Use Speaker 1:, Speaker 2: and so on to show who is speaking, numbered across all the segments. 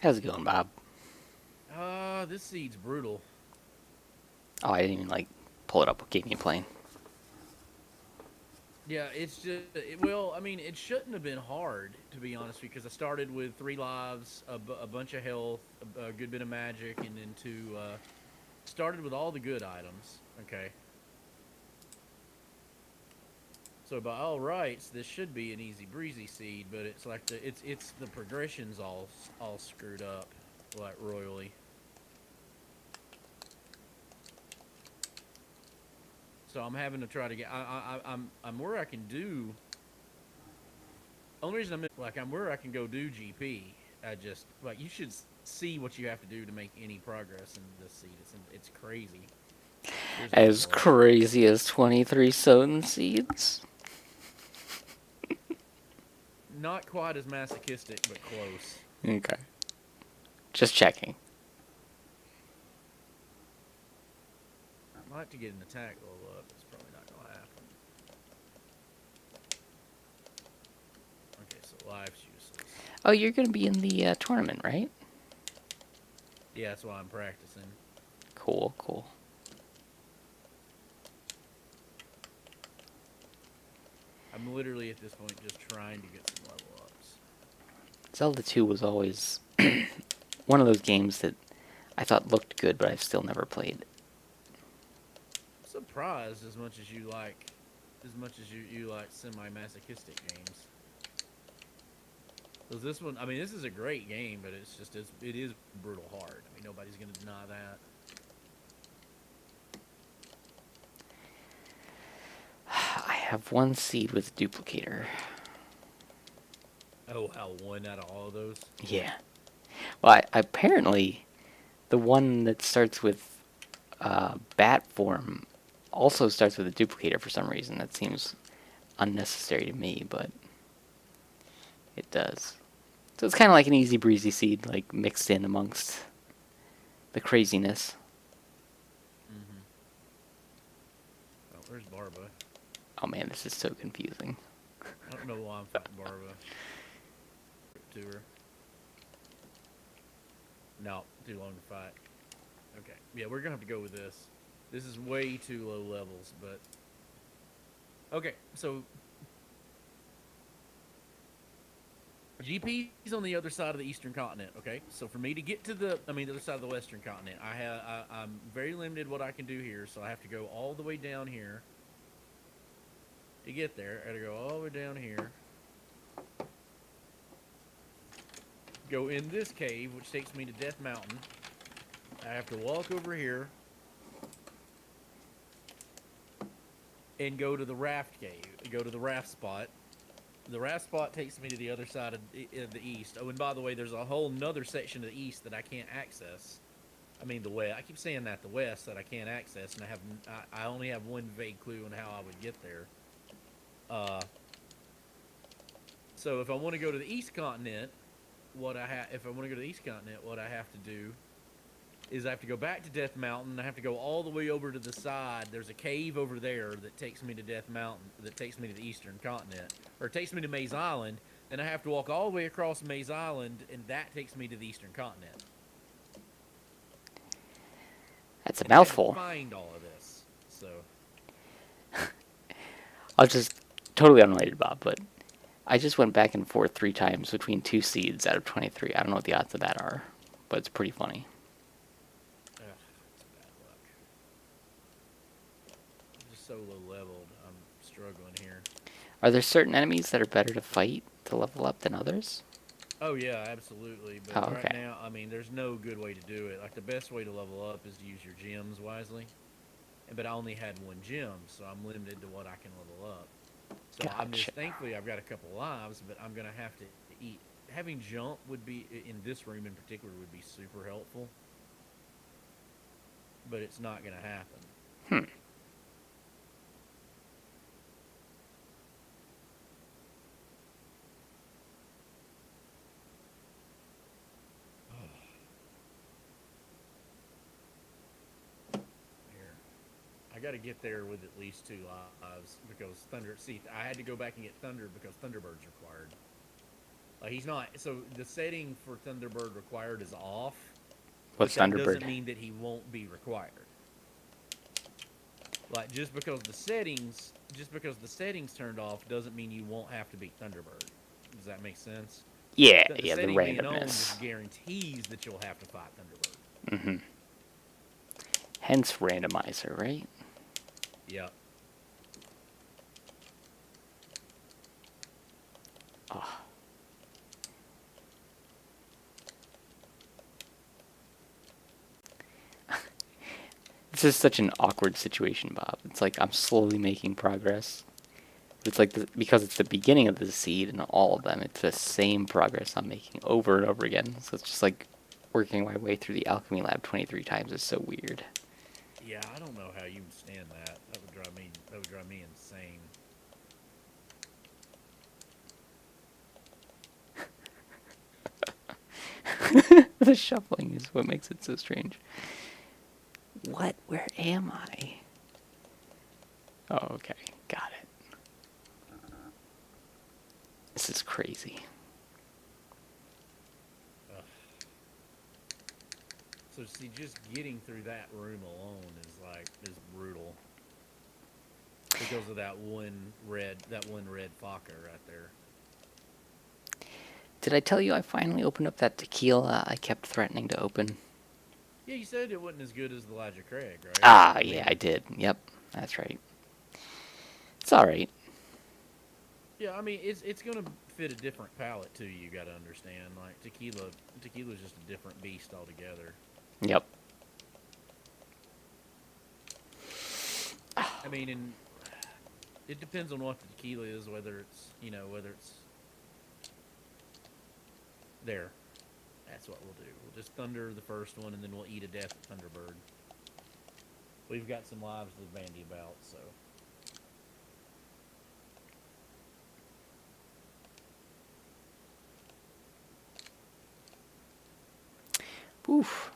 Speaker 1: How's it going, Bob?
Speaker 2: This seed's brutal.
Speaker 1: Oh, I didn't even pull it up. What game you playing?
Speaker 2: Yeah, it's just well, I mean, it shouldn't have been hard to be honest, because I started with 3 lives, a bunch of health, a good bit of magic, and then started with all the good items. Okay, so by all rights, this should be an easy breezy seed, but it's like it's the progression's all screwed up, like royally. So I'm having to try to get. I'm where I can do. Only reason I'm where I can go do GP. I just like you should see what you have to do to make any progress in this seed. It's crazy. There's a
Speaker 1: As
Speaker 2: lot.
Speaker 1: crazy as 23 SotN seeds?
Speaker 2: Not quite as masochistic, but close.
Speaker 1: Okay. Just checking.
Speaker 2: I'd like to get an attack level up. It's probably not gonna happen. Okay, so life's useless.
Speaker 1: Oh, you're going to be in the tournament, right?
Speaker 2: Yeah, that's why I'm practicing.
Speaker 1: Cool, cool.
Speaker 2: I'm literally at this point just trying to get some level ups.
Speaker 1: Zelda 2 was always one of those games that I thought looked good, but I've still never played.
Speaker 2: I'm surprised as much as you like semi-masochistic games. Because this one, I mean, this is a great game, but it is brutal hard. I mean, nobody's gonna deny that.
Speaker 1: I have one seed with duplicator.
Speaker 2: Oh, how one out of all of those?
Speaker 1: Yeah. Well, apparently, the one that starts with bat form also starts with a duplicator for some reason. That seems unnecessary to me, but it does. So it's kind of like an easy breezy seed, like mixed in amongst the craziness.
Speaker 2: Mm-hmm. Oh, where's Barba?
Speaker 1: Oh man, this is so confusing.
Speaker 2: I don't know why I'm fighting Barba. To her. No, too long to fight. Okay, yeah, we're gonna have to go with this. This is way too low levels, but okay. So GP's on the other side of the Eastern Continent. Okay, so for me to get to the other side of the Western Continent, I'm very limited what I can do here. So I have to go all the way down here to get there. I got to go all the way down here, go in this cave, which takes me to Death Mountain. I have to walk over here and go to the raft cave, go to the raft spot. The raft spot takes me to the other side of the east. Oh, and by the way, there's a whole nother section of the east that I can't access. I mean, the west. I keep saying that the west that I can't access, and I only have one vague clue on how I would get there. Uh, so if I want to go to the east continent, if I want to go to the east continent, what I have to do is I have to go back to Death Mountain. I have to go all the way over to the side. There's a cave over there that takes me to Death Mountain, that takes me to the Eastern Continent, or it takes me to Maze Island. Then I have to walk all the way across Maze Island, and that takes me to the Eastern Continent.
Speaker 1: That's a
Speaker 2: And I had to
Speaker 1: mouthful.
Speaker 2: find all of this. So,
Speaker 1: I'll just totally unrelated, Bob, but I just went back and forth 3 times between 2 seeds out of 23. I don't know what the odds of that are, but it's pretty funny.
Speaker 2: it's bad luck. I'm just so low leveled. I'm struggling here.
Speaker 1: Are there certain enemies that are better to fight to level up than others?
Speaker 2: Oh yeah, absolutely. But
Speaker 1: Oh,
Speaker 2: right
Speaker 1: okay.
Speaker 2: now, I mean, there's no good way to do it. Like the best way to level up is to use your gems wisely. But I only had one gem, so I'm limited to what I can level up. So I'm
Speaker 1: Gotcha.
Speaker 2: just thankfully I've got a couple lives, but I'm gonna have to eat. Having jump would be in this room in particular would be super helpful, but it's not gonna happen.
Speaker 1: Hmm.
Speaker 2: Here, I got to get there with at least 2 lives because Thunder. See, I had to go back and get Thunder because Thunderbird's required. Like he's not. So the setting for Thunderbird required is off, but
Speaker 1: What's
Speaker 2: that
Speaker 1: Thunderbird?
Speaker 2: doesn't mean that he won't be required. Like just because the settings turned off doesn't mean you won't have to beat Thunderbird. Does that make sense?
Speaker 1: Yeah,
Speaker 2: The
Speaker 1: yeah, the
Speaker 2: setting being on
Speaker 1: randomness.
Speaker 2: just guarantees that you'll have to fight Thunderbird.
Speaker 1: Mm-hmm. Hence randomizer, right?
Speaker 2: Yep.
Speaker 1: Oh. This is such an awkward situation, Bob. It's like I'm slowly making progress. It's like because it's the beginning of the seed and all of them, it's the same progress I'm making over and over again. So it's just like working my way through the alchemy lab 23 times is so weird.
Speaker 2: Yeah, I don't know how you would stand that. That would drive me. That would drive me insane.
Speaker 1: The shuffling is what makes it so strange. What? Where am I? Oh, okay. Got it. This is crazy.
Speaker 2: Ugh. So see, just getting through that room alone is brutal because of that one red Fokker right there.
Speaker 1: Did I tell you I finally opened up that tequila I kept threatening to open?
Speaker 2: Yeah, you said it wasn't as good as the Elijah Craig, right?
Speaker 1: Ah, yeah, I did. Yep, that's right. It's alright.
Speaker 2: Yeah, I mean it's gonna fit a different palate too. You got to understand, like tequila's just a different beast altogether.
Speaker 1: Yep.
Speaker 2: I mean, and it depends on what the tequila is, whether it's there. That's what we'll do. We'll just thunder the first one, and then we'll eat a death at Thunderbird. We've got some lives to bandy about, so.
Speaker 1: Oof.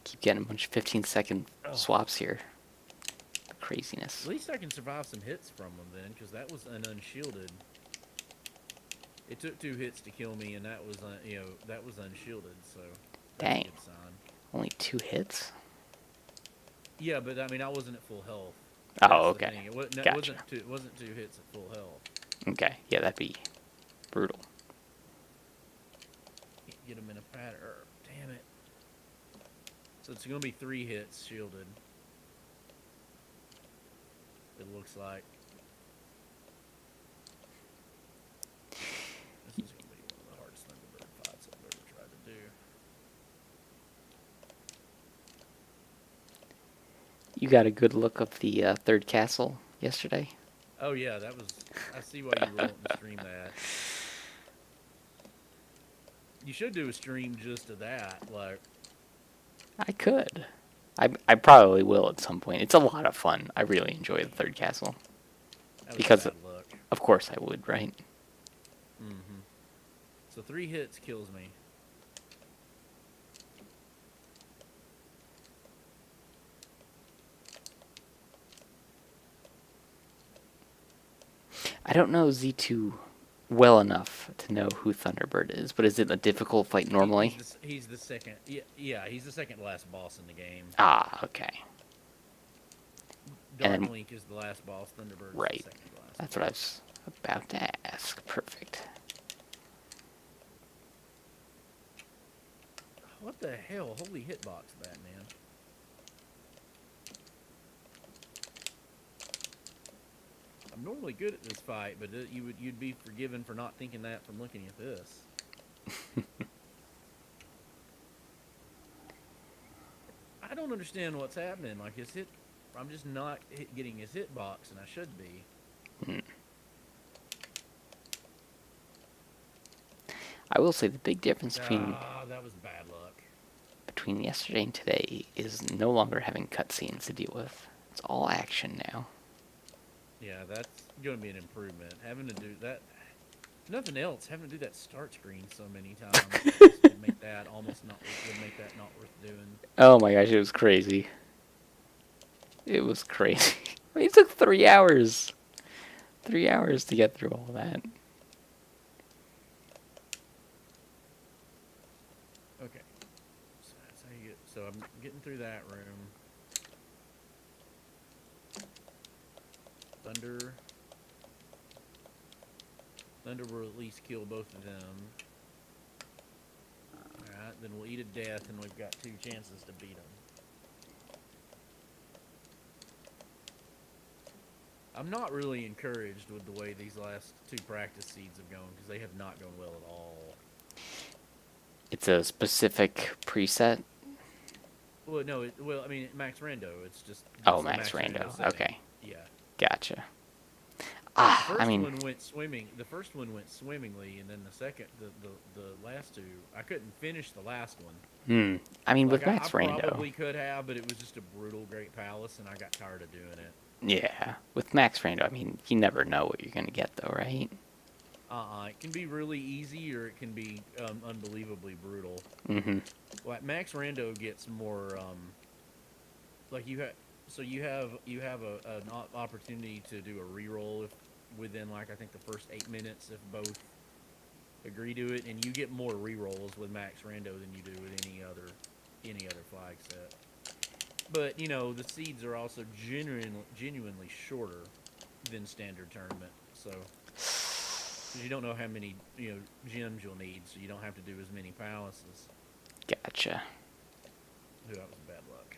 Speaker 1: Keep getting a bunch of 15-second
Speaker 2: Oh.
Speaker 1: swaps here. Craziness.
Speaker 2: At least I can survive some hits from them then, because that was an unshielded. It took 2 hits to kill me, and that was that was unshielded, so that's
Speaker 1: Dang.
Speaker 2: a good sign.
Speaker 1: Only 2 hits?
Speaker 2: Yeah, but I mean I wasn't at full health.
Speaker 1: Oh,
Speaker 2: That's the
Speaker 1: okay.
Speaker 2: thing. It
Speaker 1: Gotcha.
Speaker 2: wasn't 2 hits at full health.
Speaker 1: Okay, yeah, that'd be brutal.
Speaker 2: Can't get him in a pattern. Damn it. So it's going to be 3 hits shielded. It looks like. This is going to be one of the hardest Thunderbird fights I've ever tried to do.
Speaker 1: You got a good look of the third castle yesterday?
Speaker 2: Oh yeah, that was. I see why you were wanting to stream that. You should do a stream just of that, like.
Speaker 1: I could. I probably will at some point. It's a lot of fun. I really enjoy the third castle.
Speaker 2: That was
Speaker 1: Because,
Speaker 2: bad luck.
Speaker 1: of course I would, right?
Speaker 2: Mm-hmm. So 3 hits kills me.
Speaker 1: I don't know Z2 well enough to know who Thunderbird is, but is it a difficult fight normally?
Speaker 2: He's the second. Yeah, he's the second to last boss in the game.
Speaker 1: Ah, okay. And then-
Speaker 2: Darklink is the last boss. Thunderbird
Speaker 1: Right.
Speaker 2: is the second to last.
Speaker 1: That's what I was about to ask. Perfect.
Speaker 2: What the hell? Holy hitbox, Batman. I'm normally good at this fight, but you'd be forgiven for not thinking that from looking at this. I don't understand what's happening. Like I'm just not getting his hitbox, and I should be.
Speaker 1: I will say the big difference between
Speaker 2: That was bad luck.
Speaker 1: yesterday and today is no longer having cutscenes to deal with. It's all action now.
Speaker 2: Yeah, that's going to be an improvement. Having to do that, if nothing else, having to do that start screen so many times would make that not worth doing.
Speaker 1: Oh my gosh, it was crazy. It was crazy. It took 3 hours. 3 hours to get through all that.
Speaker 2: getting through that room. Thunder. Thunder will at least kill both of them. Alright, then we'll eat a death, and we've got 2 chances to beat them. I'm not really encouraged with the way these last 2 practice seeds have gone, because they have not gone well at all.
Speaker 1: It's a specific preset.
Speaker 2: Well, no, I mean, max rando. It's just
Speaker 1: Oh,
Speaker 2: a
Speaker 1: max rando.
Speaker 2: setting.
Speaker 1: Okay,
Speaker 2: Yeah.
Speaker 1: gotcha.
Speaker 2: The
Speaker 1: I mean,
Speaker 2: one went swimming. The first one went swimmingly, and then the last 2, I couldn't finish the last one.
Speaker 1: I mean,
Speaker 2: Like
Speaker 1: with max
Speaker 2: I
Speaker 1: rando,
Speaker 2: probably could have, but it was just a brutal Great Palace, and I got tired of doing it.
Speaker 1: yeah, with max rando, I mean, you never know what you're gonna get, though, right?
Speaker 2: It can be really easy, or it can be unbelievably brutal.
Speaker 1: Mm-hmm.
Speaker 2: Like max rando gets more like you have. So you have an opportunity to do a reroll if within, like, I think the first 8 minutes if both agree to it, and you get more rerolls with max rando than you do with any other flag set. But you know, the seeds are also genuinely shorter than standard tournament, so because you don't know how many gems you'll need, so you don't have to do as many palaces.
Speaker 1: Gotcha.
Speaker 2: Ooh, that was bad luck.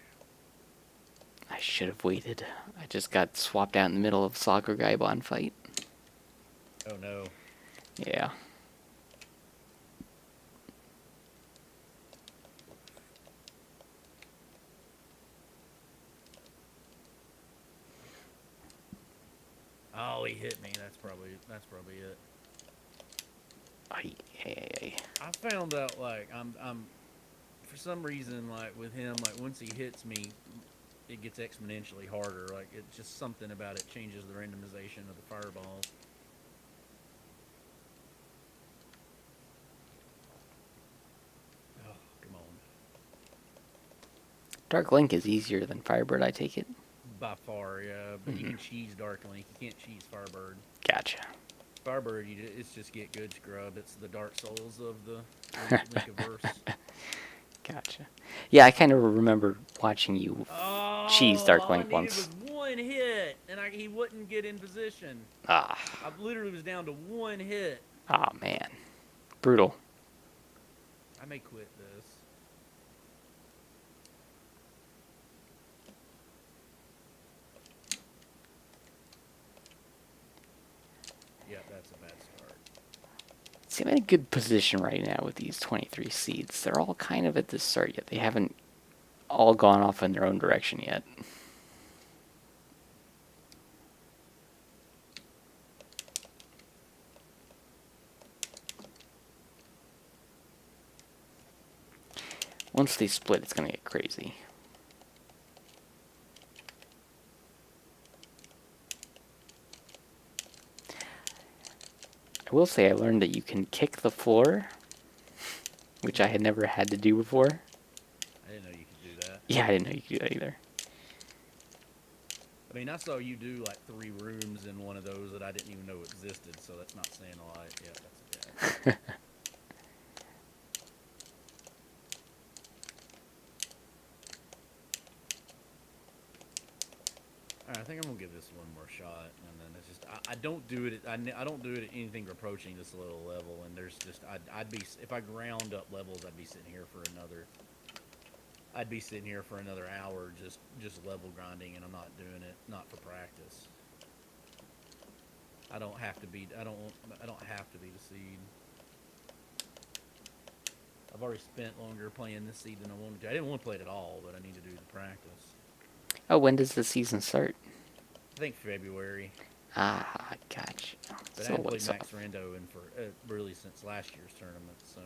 Speaker 1: I should have waited. I just got swapped out in the middle of Soccer Gaibon fight.
Speaker 2: Oh no.
Speaker 1: Yeah.
Speaker 2: Oh, he hit me. That's probably it.
Speaker 1: Ay.
Speaker 2: I found out, like, I'm for some reason, like with him, like once he hits me, it gets exponentially harder. Like it's just something about it changes the randomization of the fireballs. Oh, come on.
Speaker 1: Dark Link is easier than Firebird, I take it?
Speaker 2: By far, yeah. But you can cheese Dark Link. You can't cheese Firebird.
Speaker 1: Gotcha.
Speaker 2: Firebird, it's just get good scrub. It's the Dark Souls of the Linkiverse.
Speaker 1: Gotcha. Yeah, I kind of remember watching you cheese Dark
Speaker 2: All I
Speaker 1: Link
Speaker 2: needed
Speaker 1: once.
Speaker 2: was one hit, and he wouldn't get in position.
Speaker 1: Ah.
Speaker 2: I literally was down to one hit.
Speaker 1: Oh, man. Brutal.
Speaker 2: I may quit this. Yeah, that's a bad start.
Speaker 1: See, I'm in a good position right now with these 23 seeds. They're all kind of at the start yet. They haven't all gone off in their own direction yet. Once they split, it's going to get crazy. I will say I learned that you can kick the floor, which I had never had to do before.
Speaker 2: I didn't know you could do that.
Speaker 1: Yeah, I didn't know you could do that either.
Speaker 2: I mean, I saw you do like 3 rooms in one of those that I didn't even know existed, so that's not saying a lot. Yeah, that's a bad. Alright, I think I'm gonna give this one more shot, and then it's just I don't do it. I don't do it at anything approaching this little level, and there's just I'd be, if I ground up levels, I'd be sitting here for another. I'd be sitting here for another hour just level grinding, and I'm not doing it, not for practice. I don't have to be the seed. I've already spent longer playing this seed than I wanted to. I didn't want to play it at all, but I need to do the practice.
Speaker 1: Oh, when does the season start?
Speaker 2: I think February.
Speaker 1: Ah, gotcha.
Speaker 2: But
Speaker 1: So
Speaker 2: I haven't played
Speaker 1: what's
Speaker 2: Max
Speaker 1: up?
Speaker 2: Rando in for really since last year's tournament, so.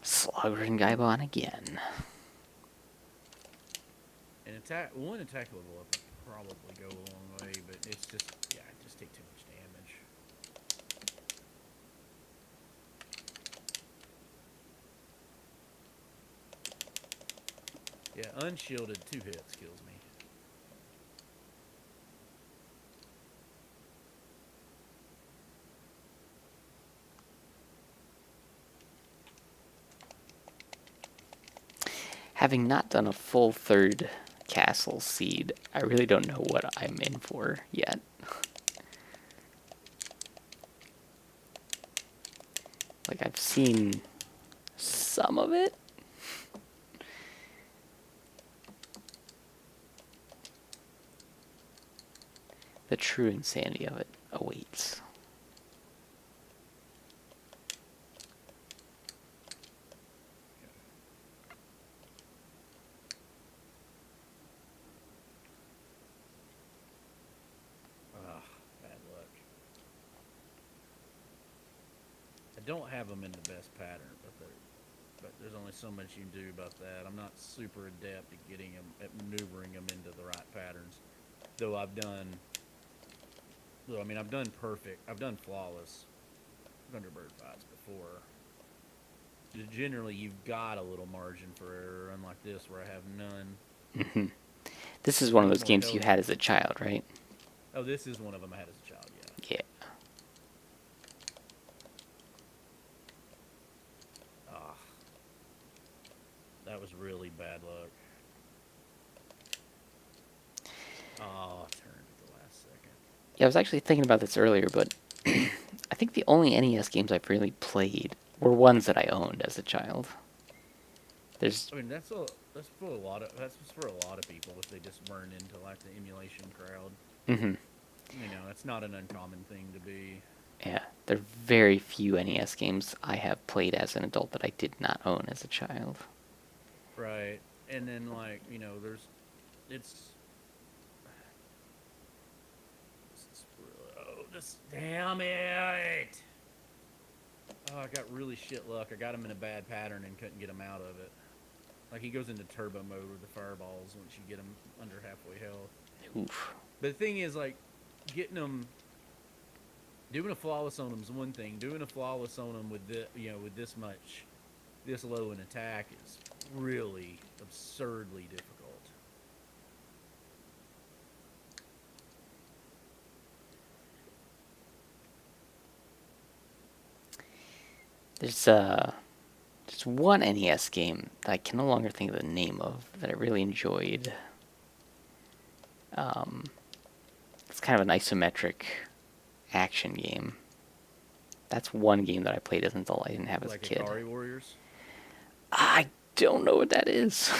Speaker 1: Slugger and Gaibon again.
Speaker 2: And one attack level up would probably go a long way, but it's just, yeah, it just take too much damage. Yeah, unshielded 2 hits kills me.
Speaker 1: Having not done a full third castle seed, I really don't know what I'm in for yet. Like, I've seen some of it. The true insanity of it awaits.
Speaker 2: Ugh, bad luck. I don't have them in the best pattern, but there's only so much you can do about that. I'm not super adept at getting them, at maneuvering them into the right patterns. Though I've done perfect. I've done flawless Thunderbird fights before. Generally, you've got a little margin for error, unlike this where I have none.
Speaker 1: This is one of
Speaker 2: Much
Speaker 1: those
Speaker 2: more
Speaker 1: games you
Speaker 2: healthy.
Speaker 1: had as a child, right?
Speaker 2: Oh, this is one of them I had as a child, yeah.
Speaker 1: Yeah.
Speaker 2: Ah, that was really bad luck. Oh, turned at the last second.
Speaker 1: Yeah, I was actually thinking about this earlier, but I think the only NES games I've really played were ones that I owned as a child. There's
Speaker 2: I mean, that's for a lot of people if they just weren't into like the emulation crowd.
Speaker 1: hmm
Speaker 2: You know, it's not an uncommon thing to be.
Speaker 1: Yeah, there are very few NES games I have played as an adult that I did not own as a child.
Speaker 2: Right. And then like, it's this damn it. Oh, I got really shit luck. I got him in a bad pattern and couldn't get him out of it. Like he goes into turbo mode with the fireballs once you get him under halfway health.
Speaker 1: Oof.
Speaker 2: But the thing is, like, getting them, doing a flawless on them is one thing. Doing a flawless on them with with this low in attack is really absurdly difficult.
Speaker 1: There's one NES game that I can no longer think of the name of that I really enjoyed. It's kind of an isometric action game. That's one game that I played as an adult I didn't have as a
Speaker 2: Like
Speaker 1: kid.
Speaker 2: Atari Warriors.
Speaker 1: I don't know what that is.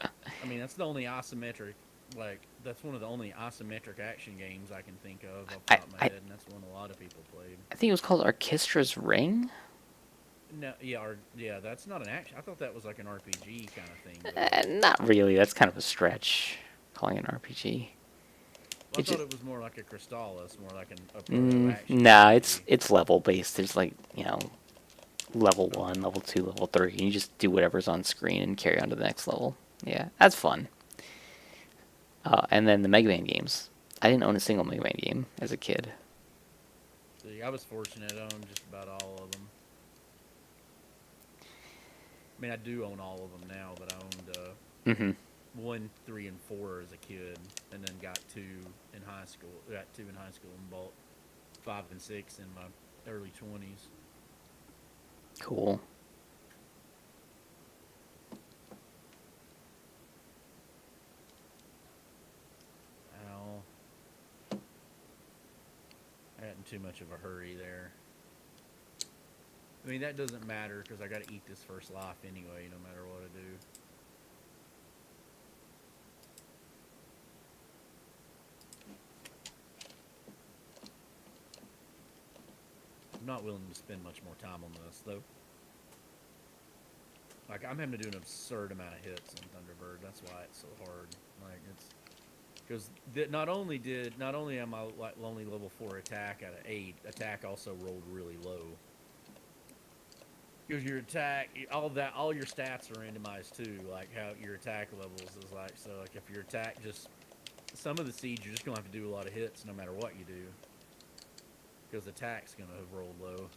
Speaker 2: I mean, that's the only isometric. Like, that's one of the only isometric action games I can think of off the top of my head, and that's one a lot of people played.
Speaker 1: I think it was called Orchestra's Ring.
Speaker 2: No, yeah, that's not an action. I thought that was like an RPG kind of thing.
Speaker 1: Not really. That's kind of a stretch, calling it an RPG.
Speaker 2: I thought it was more like a Crystalis, more like a proto action.
Speaker 1: Nah,
Speaker 2: RPG.
Speaker 1: it's level based. There's like, level 1, level 2, level 3, and you just do whatever's on screen and carry on to the next level. Yeah, that's fun. And then the Mega Man games. I didn't own a single Mega Man game as a kid.
Speaker 2: See, I was fortunate to own just about all of them. I mean, I do own all of them now, but I owned 1, 3, and 4 as a kid, and then got 2 in high school. Got 2 in high school and bought 5 and 6 in my early 20s.
Speaker 1: Cool.
Speaker 2: Ow. I got in too much of a hurry there. I mean, that doesn't matter because I got to eat this first life anyway, no matter what I do. I'm not willing to spend much more time on this, though. Like, I'm having to do an absurd amount of hits on Thunderbird. That's why it's so hard. Like, it's because not only am I like only level 4 attack out of 8, attack also rolled really low. Because your attack, all your stats are randomized too. Like how your attack levels is like. So like if your attack some of the seeds you're just gonna have to do a lot of hits no matter what you do. Because attack's gonna have rolled low.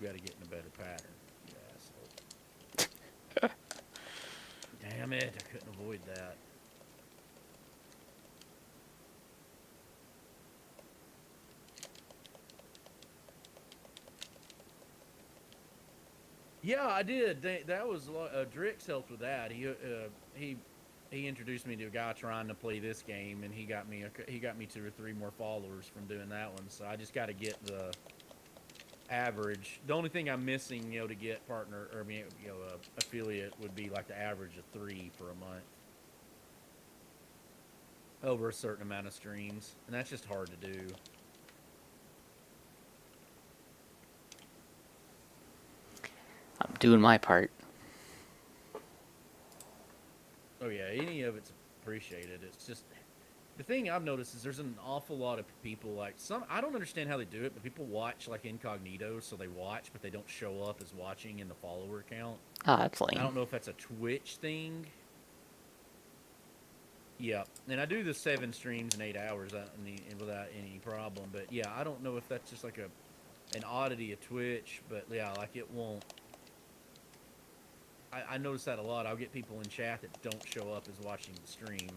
Speaker 2: got to get in a better pattern. You asshole. Damn it! I couldn't avoid that. Yeah, I did. That was Drix helped with that. He introduced me to a guy trying to play this game, and he got me 2 or 3 more followers from doing that one. So I just got to get the average. The only thing I'm missing, to get partner or affiliate would be like the average of 3 for a month over a certain amount of streams, and that's just hard to do.
Speaker 1: I'm doing my part.
Speaker 2: Oh yeah, any of it's appreciated. It's just the thing I've noticed is there's an awful lot of people like some. I don't understand how they do it, but people watch like incognito, so they watch, but they don't show up as watching in the follower count.
Speaker 1: Ah, that's
Speaker 2: I
Speaker 1: lame.
Speaker 2: don't know if that's a Twitch thing. Yeah, and I do the 7 streams in 8 hours without any problem. But yeah, I don't know if that's just like an oddity of Twitch, but yeah, like it won't. I notice that a lot. I'll get people in chat that don't show up as watching the stream.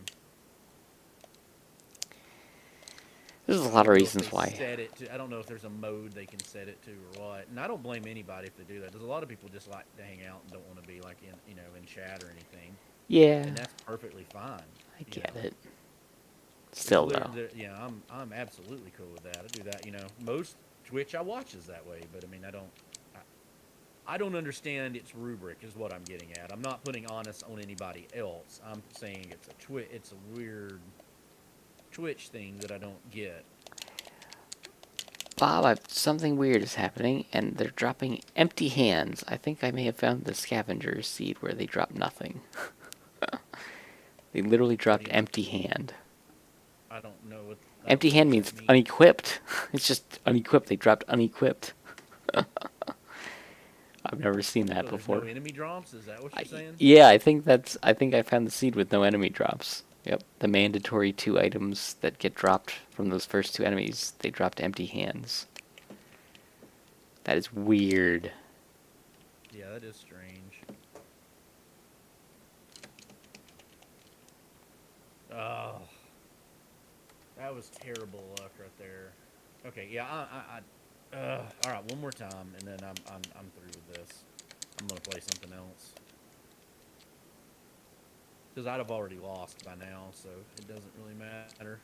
Speaker 1: There's a lot of reasons
Speaker 2: They
Speaker 1: why.
Speaker 2: set it to, I don't know if there's a mode they can set it to or what. And I don't blame anybody if they do that. There's a lot of people just like to hang out and don't want to be like in chat or anything.
Speaker 1: Yeah,
Speaker 2: And that's perfectly fine.
Speaker 1: I get
Speaker 2: know.
Speaker 1: it. Still, though.
Speaker 2: Yeah, I'm absolutely cool with that. I do that. Most Twitch I watch is that way, but I mean I don't understand its rubric is what I'm getting at. I'm not putting honest on anybody else. I'm saying it's a weird Twitch thing that I don't get.
Speaker 1: Bob, something weird is happening, and they're dropping empty hands. I think I may have found the scavenger seed where they drop nothing. They literally dropped empty hand.
Speaker 2: I don't know what...
Speaker 1: Empty hand means unequipped. It's just unequipped. They dropped unequipped. I've never seen that before.
Speaker 2: No enemy drops? Is that what you're saying?
Speaker 1: Yeah, I think I found the seed with no enemy drops. Yep, the mandatory 2 items that get dropped from those first 2 enemies, they dropped empty hands. That is weird.
Speaker 2: Yeah, that is strange. Oh, that was terrible luck right there. Okay, yeah, all right, one more time, and then I'm through with this. I'm gonna play something else because I'd have already lost by now, so it doesn't really matter.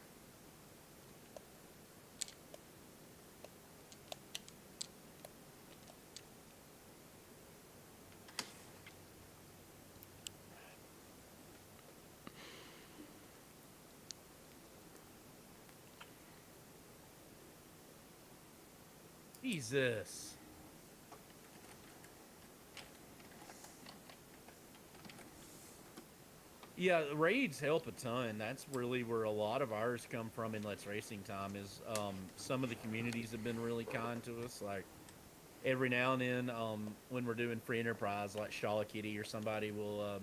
Speaker 2: Jesus. Yeah, raids help a ton. That's really where a lot of ours come from in Let's Racing Time is some of the communities have been really kind to us. Like every now and then when we're doing free enterprise, like Shala Kitty or somebody will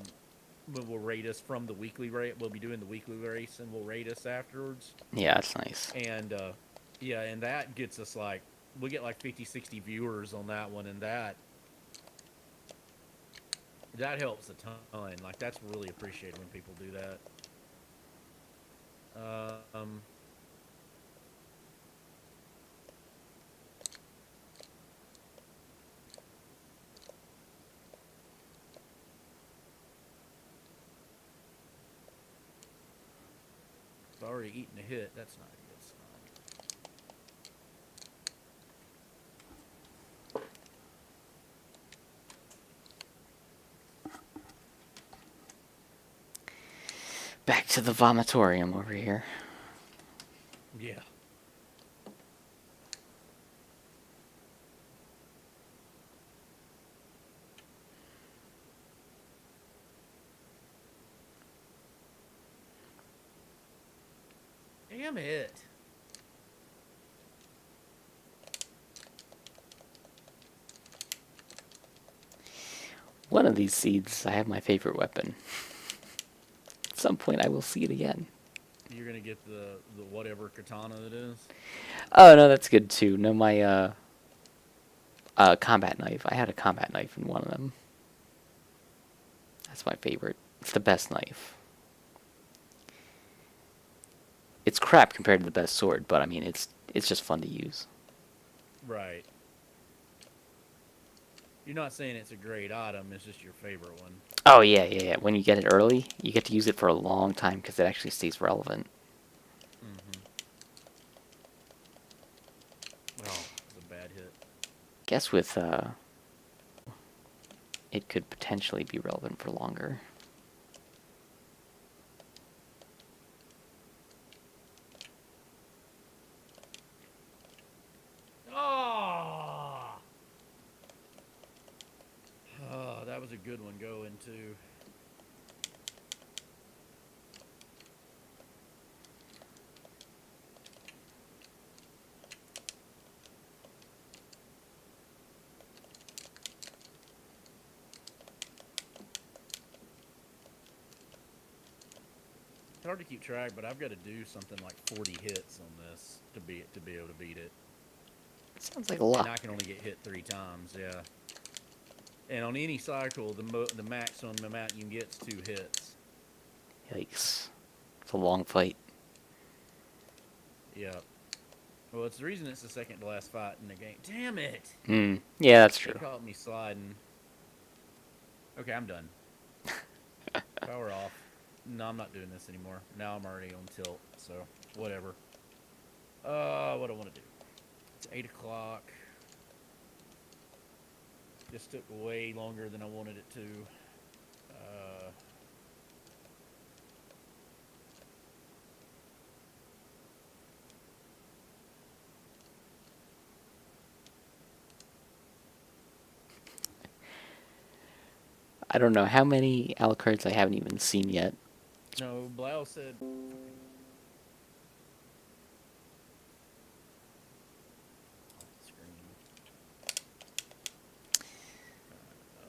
Speaker 2: raid us from the weekly race. We'll be doing the weekly race and will raid us afterwards.
Speaker 1: Yeah, that's nice.
Speaker 2: And yeah, and that gets us like, we get like 50, 60 viewers on that one, and that helps a ton. Like, that's really appreciated when people do that. It's already eaten a hit. That's not a good sign.
Speaker 1: Back to the vomitorium over here.
Speaker 2: Yeah. Damn it.
Speaker 1: One of these seeds, I have my favorite weapon. At some point, I will see it again.
Speaker 2: You're gonna get the whatever katana it is?
Speaker 1: Oh, no, that's good, too. No, my, A combat knife. I had a combat knife in one of them. That's my favorite. It's the best knife. It's crap compared to the best sword, but I mean, it's just fun to use.
Speaker 2: Right. You're not saying it's a great item. It's just your favorite one.
Speaker 1: Oh yeah, yeah, yeah. When you get it early, you get to use it for a long time because it actually stays relevant.
Speaker 2: Mm-hmm. Oh, it's a bad hit.
Speaker 1: Guess with it could potentially be relevant for longer.
Speaker 2: Oh! Oh, that was a good one going too. It's hard to keep track, but I've got to do something like 40 hits on this to be able to beat it.
Speaker 1: Sounds like a
Speaker 2: And
Speaker 1: lot.
Speaker 2: I can only get hit 3 times, yeah. And on any cycle, the maximum amount you can get is 2 hits.
Speaker 1: Yikes. It's a long fight.
Speaker 2: Yep. Well, it's the reason it's the second to last fight in the game. Damn it!
Speaker 1: Yeah, that's true.
Speaker 2: It caught me sliding. Okay, I'm done. Power off. No, I'm not doing this anymore. Now I'm already on tilt, so whatever. What do I want to do? It's 8 o'clock. This took way longer than I wanted it to.
Speaker 1: I don't know how many Alucards I haven't even seen yet.
Speaker 2: No, Blau said.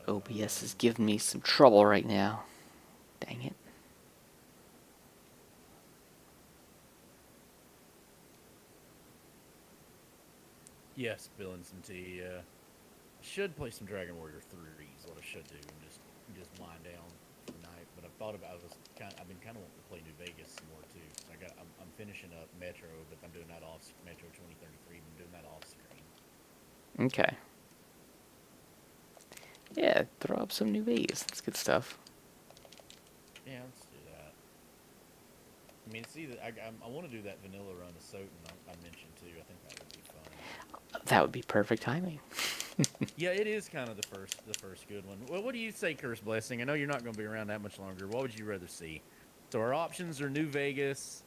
Speaker 1: OBS is giving me some trouble right now. Dang it.
Speaker 2: Yes, Bill and some tea. Should play some Dragon Warrior 3 is what I should do, and just wind down for the night. But I've been kind of wanting to play New Vegas some more too. So I'm finishing up Metro, but I'm doing that off Metro 2033. I'm doing that off screen.
Speaker 1: Okay. Yeah, throw up some New Vegas. That's good stuff.
Speaker 2: Yeah, let's do that. I mean, see that I want to do that vanilla run of SotN I mentioned too. I think that would be fun.
Speaker 1: That would be perfect timing.
Speaker 2: Yeah, it is kind of the first good one. Well, what do you say, Curse Blessing? I know you're not going to be around that much longer. What would you rather see? So our options are New Vegas,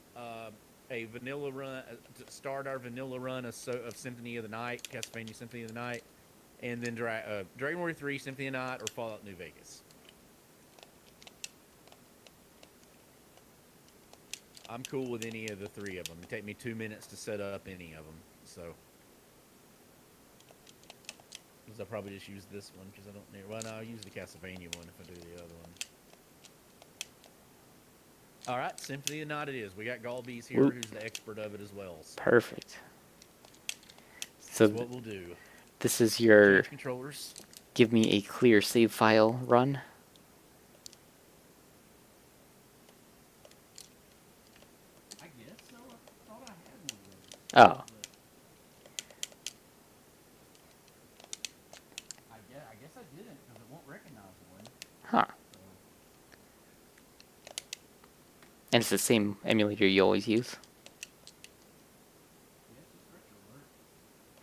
Speaker 2: a vanilla run, to start our vanilla run of Symphony of the Night, Castlevania Symphony of the Night, and then Dragon Warrior 3, Symphony of the Night, or Fallout New Vegas. I'm cool with any of the 3 of them. It'd take me 2 minutes to set up any of them, so. I'll probably just use this one because I don't need. Well, no, I'll use the Castlevania one if I do the other one. All right, Symphony of the Night it is. We got Golbeeze here, who's the expert of it as well. So
Speaker 1: Perfect. So
Speaker 2: that's what we'll do.
Speaker 1: This is your
Speaker 2: Change controllers.
Speaker 1: Give me a clear save file run.
Speaker 2: I guess so. I thought I had one of those.
Speaker 1: Oh.
Speaker 2: I guess I didn't because it won't recognize one.
Speaker 1: Huh. And it's the same emulator you always use?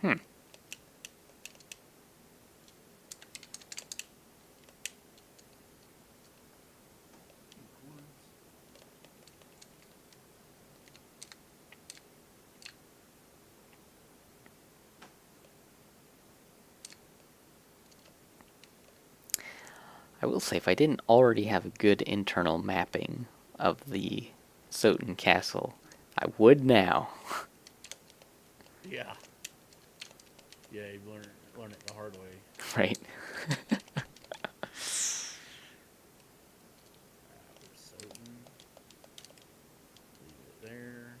Speaker 1: Hmm. I will say, if I didn't already have a good internal mapping of the SotN castle, I would now.
Speaker 2: Yeah. Yeah, you learn it the hard way.
Speaker 1: Right.
Speaker 2: SotN. Leave it there.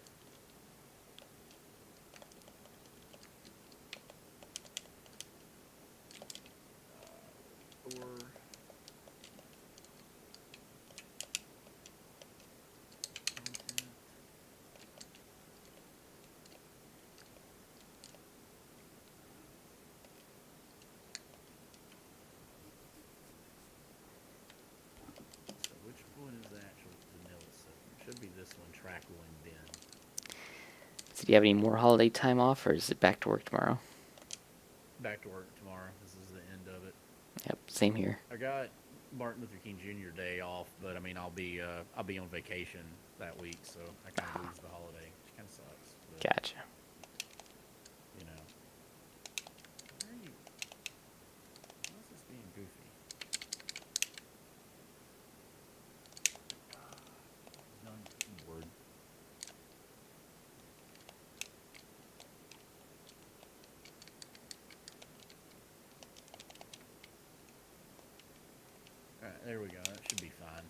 Speaker 2: should be this one, Trackle and Den.
Speaker 1: So do you have any more holiday time off, or is it back to work tomorrow?
Speaker 2: Back to work tomorrow. This is the end of it.
Speaker 1: Yep, same here.
Speaker 2: I got Martin Luther King Jr. Day off, but I mean I'll be on vacation that week, so I kind of lose the holiday, which kind of sucks. But,
Speaker 1: Gotcha.
Speaker 2: you know, where are you? Why is this being goofy? Non keyboard. All right, there we go. That should be fine.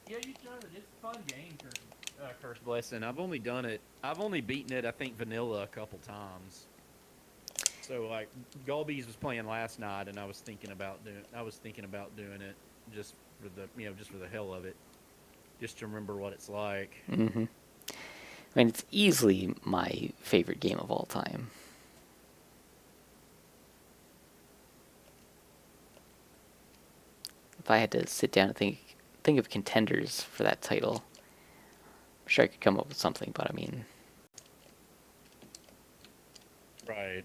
Speaker 2: Yeah, you tried it. It's a fun game, Curse Blessing. I've only done it. I've only beaten it, I think, vanilla a couple times. So like, Golbeeze was playing last night, and I was thinking about doing it just for just for the hell of it, just to remember what it's like.
Speaker 1: Mm-hmm. I mean, it's easily my favorite game of all time. If I had to sit down and think of contenders for that title, I'm sure I could come up with something, but I mean...
Speaker 2: Right.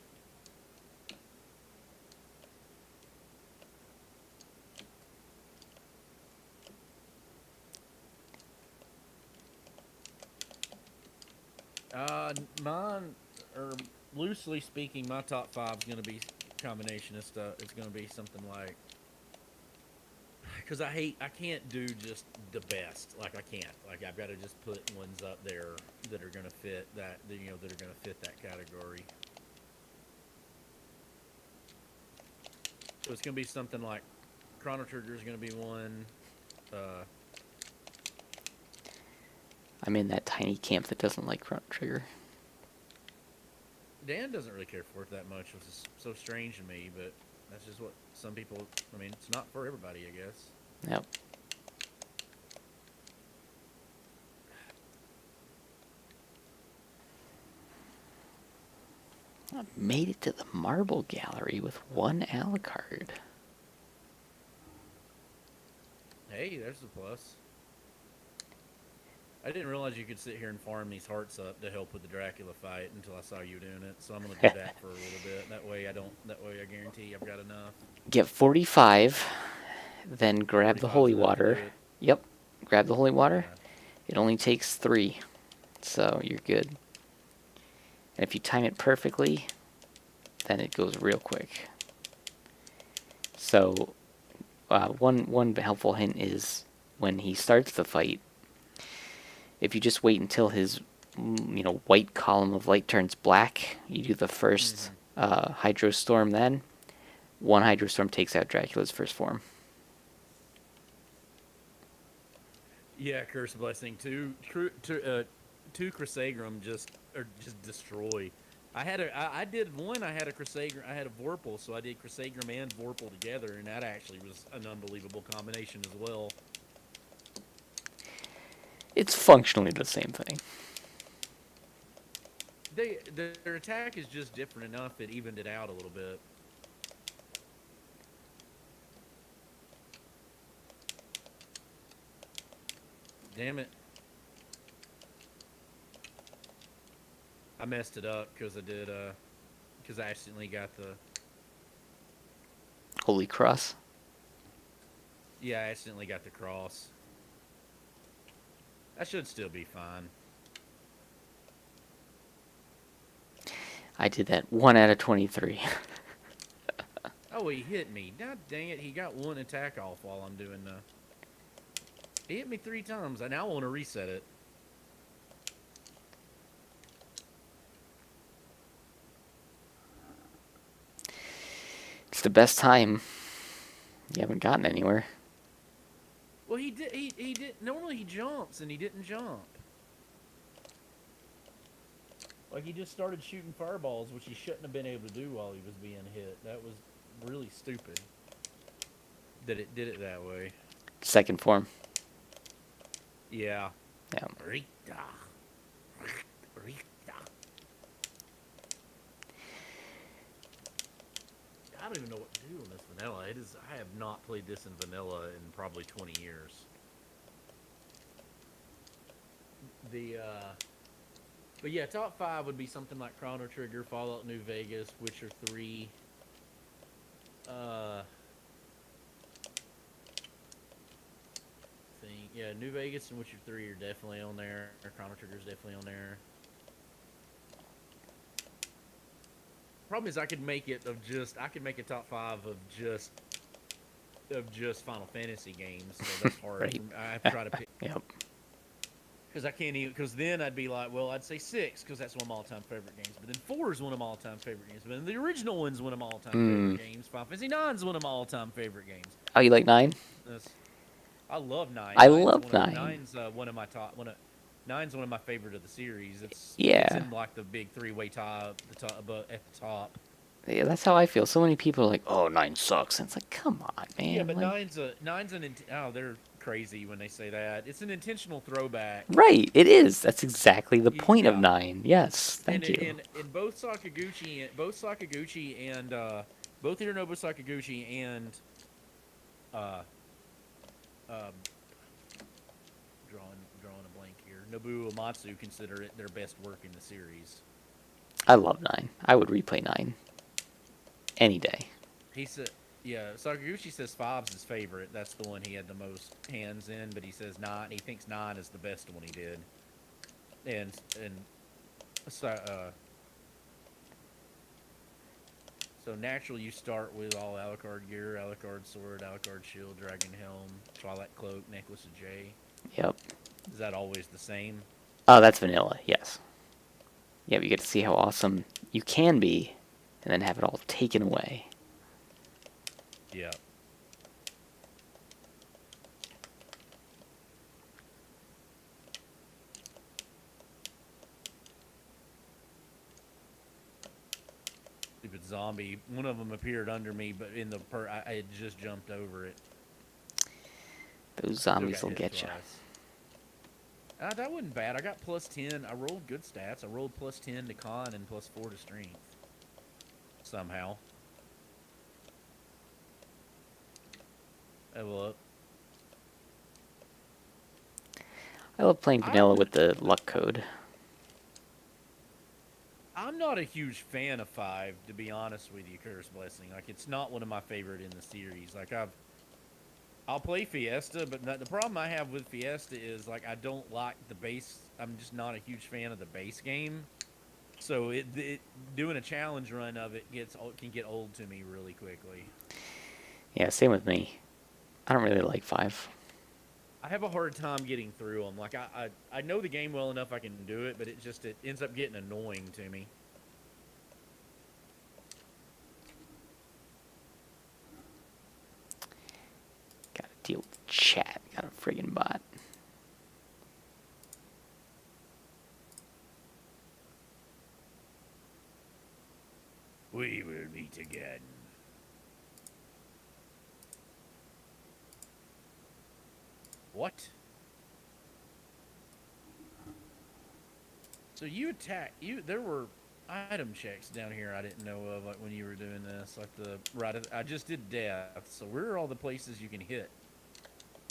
Speaker 2: Mine, or loosely speaking, my top five is going to be combination of stuff. It's going to be something like, because I can't do just the best. Like I can't. Like I've got to just put ones up there that are going to fit that are going to fit that category. So it's going to be something like Chrono Trigger is going to be one.
Speaker 1: I'm in that tiny camp that doesn't like Chrono Trigger.
Speaker 2: Dan doesn't really care for it that much, which is so strange to me, but that's just what some people... I mean, it's not for everybody, I guess.
Speaker 1: Yep. I made it to the marble gallery with one Alucard.
Speaker 2: Hey, there's the plus. I didn't realize you could sit here and farm these hearts up to help with the Dracula fight until I saw you doing it. So I'm gonna do that for a little bit. That way I guarantee I've got enough.
Speaker 1: Get 45, then grab the
Speaker 2: 45's
Speaker 1: holy
Speaker 2: enough to do
Speaker 1: water.
Speaker 2: it.
Speaker 1: Yep, grab the holy water.
Speaker 2: Yeah.
Speaker 1: It only takes 3, so you're good. And if you time it perfectly, then it goes real quick. So, one helpful hint is when he starts the fight, if you just wait until his white column of light turns black, you do the first Hydro Storm then. One Hydro Storm takes out Dracula's first form.
Speaker 2: Yeah, Curse Blessing. Two Crisagrum just destroy. I did one. I had a Crisagrum. I had a Vorpal, so I did Crisagrum and Vorpal together, and that actually was an unbelievable combination as well.
Speaker 1: It's functionally the same thing.
Speaker 2: Their attack is just different enough it evened it out a little bit. Damn it. I messed it up because I accidentally got the...
Speaker 1: Holy Cross.
Speaker 2: Yeah, I accidentally got the cross. That should still be fine.
Speaker 3: I did that 1 out of 23.
Speaker 2: Oh, he hit me. God dang it. He got one attack off while I'm doing the... He hit me 3 times. I now want to reset it.
Speaker 3: It's the best time. You haven't gotten anywhere.
Speaker 2: Well, he did. He did. Normally he jumps, and he didn't jump. Like, he just started shooting fireballs, which he shouldn't have been able to do while he was being hit. That was really stupid that it did it that way.
Speaker 3: Second form.
Speaker 2: Yeah.
Speaker 3: Yeah.
Speaker 2: Rita. I don't even know what to do on this vanilla. I have not played this in vanilla in probably 20 years. The but yeah, top 5 would be something like Chrono Trigger, Fallout New Vegas, Witcher 3. Uh, think yeah, New Vegas and Witcher 3 are definitely on there. Chrono Trigger's definitely on there. Problem is, I could make a top 5 of just Final Fantasy games. So that's hard.
Speaker 1: Right.
Speaker 2: I have to try to pick
Speaker 1: Yep.
Speaker 2: because I can't even. Because then I'd be like, well, I'd say 6 because that's one of my all-time favorite games. But then 4 is one of my all-time favorite games. But then the original one's one of my all-time favorite games. Final Fantasy 9 is one of my all-time favorite games.
Speaker 1: Oh, you like 9?
Speaker 2: That's, I love 9.
Speaker 1: I love 9.
Speaker 2: Nine's one of my top. Nine's one of my favorite of the series. It's
Speaker 1: Yeah.
Speaker 2: in like the big 3-way tie, at the top.
Speaker 1: Yeah, that's how I feel. So many people are like, "Oh, 9 sucks," and it's like, come on, man.
Speaker 2: Yeah, but
Speaker 1: like,
Speaker 2: they're crazy when they say that. It's an intentional throwback.
Speaker 1: right, it is. That's exactly the point of
Speaker 2: Yeah.
Speaker 1: 9. Yes, thank you.
Speaker 2: And both Sakaguchi and both Hironobu Sakaguchi and um, drawing a blank here. Nobuo Uematsu consider it their best work in the series.
Speaker 1: I love 9. I would replay 9 any day.
Speaker 2: He said, yeah, Sakaguchi says 5's his favorite. That's the one he had the most hands in, but he says 9. He thinks 9 is the best one he did. And so naturally you start with all Alucard gear, Alucard sword, Alucard shield, dragon helm, Twilight cloak, necklace of J.
Speaker 1: Yep.
Speaker 2: Is that always the same?
Speaker 1: Oh, that's vanilla. Yes. Yeah, you get to see how awesome you can be, and then have it all taken away.
Speaker 2: Yeah. Stupid zombie. One of them appeared under me, but I had just jumped over it.
Speaker 1: Those
Speaker 2: Still
Speaker 1: zombies
Speaker 2: got
Speaker 1: will
Speaker 2: hit
Speaker 1: get you.
Speaker 2: twice. That wasn't bad. I got plus 10. I rolled good stats. I rolled plus 10 to con and plus 4 to strength. Somehow. Level up.
Speaker 1: I love playing vanilla with the luck code.
Speaker 2: I'm not a huge fan of 5, to be honest with you, Curse Blessing. Like, it's not one of my favorite in the series. Like, I'll play Fiesta, but the problem I have with Fiesta is, like, I don't like the base. I'm just not a huge fan of the base game. So doing a challenge run of it can get old to me really quickly.
Speaker 1: Yeah, same with me. I don't really like 5.
Speaker 2: I have a hard time getting through them. Like, I know the game well enough I can do it, but it ends up getting annoying to me.
Speaker 1: Gotta deal with chat. Got a friggin' bot.
Speaker 2: We will meet again. What? So there were item checks down here I didn't know of, like when you were doing this, I just did death. So where are all the places you can hit?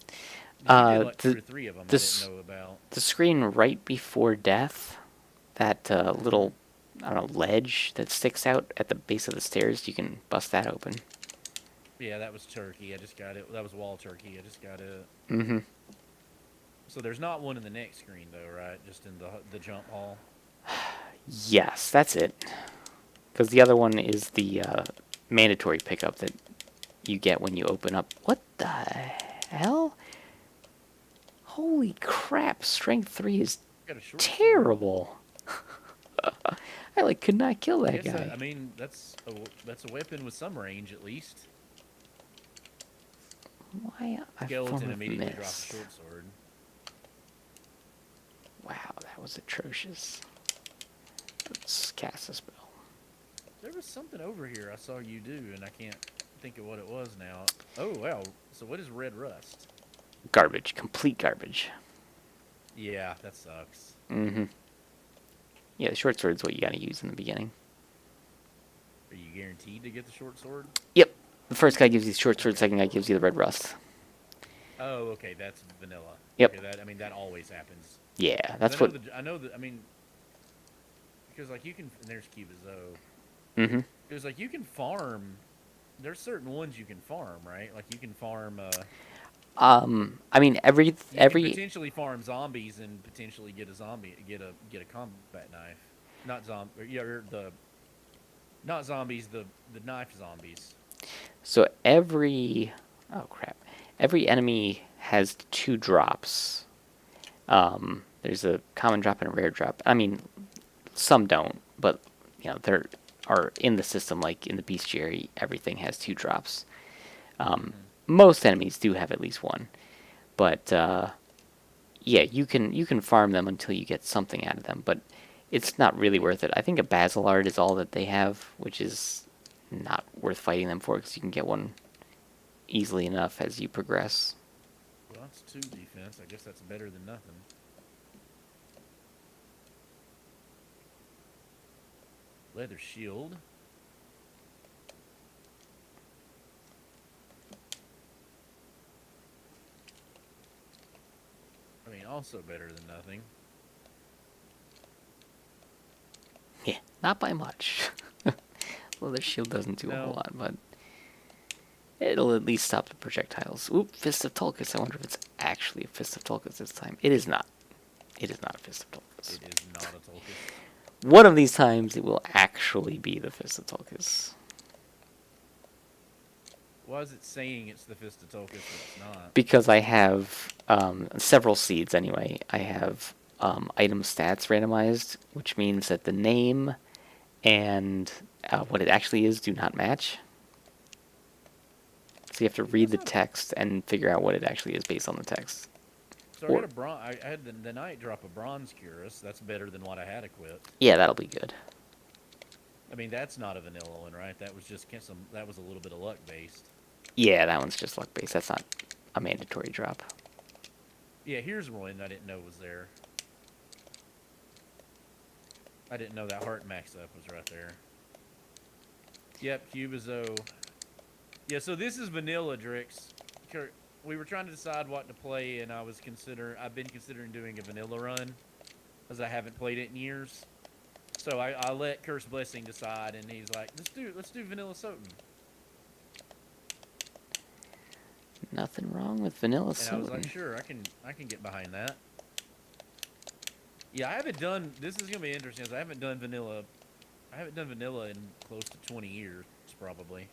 Speaker 2: You did like 2 or 3 of them I didn't know about.
Speaker 1: The screen right before death, that little, I don't know, ledge that sticks out at the base of the stairs, you can bust that open.
Speaker 2: Yeah, that was turkey. I just got it. That was wall turkey. I just got it.
Speaker 1: Mm-hmm.
Speaker 2: So there's not one in the next screen though, right? Just in the jump hall.
Speaker 1: Yes, that's it. Because the other one is the mandatory pickup that you get when you open up. What the hell? Holy crap! Strength 3 is terrible. I could not kill that guy.
Speaker 2: I mean, that's a weapon with some range at least.
Speaker 1: Why a
Speaker 2: Skeleton
Speaker 1: form of
Speaker 2: immediately
Speaker 1: mist?
Speaker 2: drops a short sword.
Speaker 1: Wow, that was atrocious. Let's cast a spell.
Speaker 2: There was something over here I saw you do, and I can't think of what it was now. Oh, wow. So what is red rust?
Speaker 1: Garbage. Complete garbage.
Speaker 2: Yeah, that sucks.
Speaker 1: Mm-hmm. Yeah, the short sword's what you gotta use in the beginning.
Speaker 2: Are you guaranteed to get the short sword?
Speaker 1: Yep. The first guy gives you the short sword, second guy gives you the red rust.
Speaker 2: Oh, okay, that's vanilla.
Speaker 1: Yep.
Speaker 2: Okay, that always happens.
Speaker 1: Yeah,
Speaker 2: 'Cause
Speaker 1: that's what.
Speaker 2: I know that. I mean, because like you can. And there's Cubizo.
Speaker 1: Mm-hmm.
Speaker 2: Because like you can farm. There's certain ones you can farm, right? Like you can farm.
Speaker 1: I mean, every
Speaker 2: You can
Speaker 1: every
Speaker 2: potentially farm zombies and potentially get a zombie, get a combat knife. Not zombie. Yeah, or the not zombies. The knife zombies.
Speaker 1: so every oh crap, every enemy has two drops. There's a common drop and a rare drop. I mean, some don't, but there are in the system, like in the bestiary, everything has two drops.
Speaker 2: Mm-hmm.
Speaker 1: Most enemies do have at least one, but yeah, you can farm them until you get something out of them, but it's not really worth it. I think a Basilard is all that they have, which is not worth fighting them for because you can get one easily enough as you progress.
Speaker 2: Well, that's 2 defense. I guess that's better than nothing. Leather shield. I mean, also better than nothing.
Speaker 1: Yeah, not by much. Well, their shield doesn't do a whole
Speaker 2: No.
Speaker 1: lot, but it'll at least stop the projectiles. Oop, Fist of Tulkas. I wonder if it's actually a Fist of Tulkas this time. It is not. It is not a Fist of Tulkas.
Speaker 2: It is not a Tulkas.
Speaker 1: One of these times, it will actually be the Fist of Tulkas.
Speaker 2: Why is it saying it's the Fist of Tulkas, but it's not?
Speaker 1: Because I have several seeds anyway. I have item stats randomized, which means that the name and what it actually is do not match. So you have to read the text and figure out what it actually is based on the text.
Speaker 2: So I got a bronze. I had the knight drop a bronze cuirass. That's better than what I had equipped.
Speaker 1: Yeah, that'll be good.
Speaker 2: I mean, that's not a vanilla one, right? That was just some. That was a little bit of luck based.
Speaker 1: Yeah, that one's just luck based. That's not a mandatory drop.
Speaker 2: Yeah, here's one I didn't know was there. I didn't know that heart max up was right there. Yep, Cubizo. Yeah, so this is vanilla, Drix. We were trying to decide what to play, and I've been considering doing a vanilla run, because I haven't played it in years. So I let Curse Blessing decide, and he's like, let's do vanilla SotN.
Speaker 1: Nothing wrong with vanilla
Speaker 2: And I was like,
Speaker 1: SotN.
Speaker 2: sure, I can get behind that. Yeah, I haven't done. This is gonna be interesting. 'Cause I haven't done vanilla. I haven't done vanilla in close to 20 years, probably.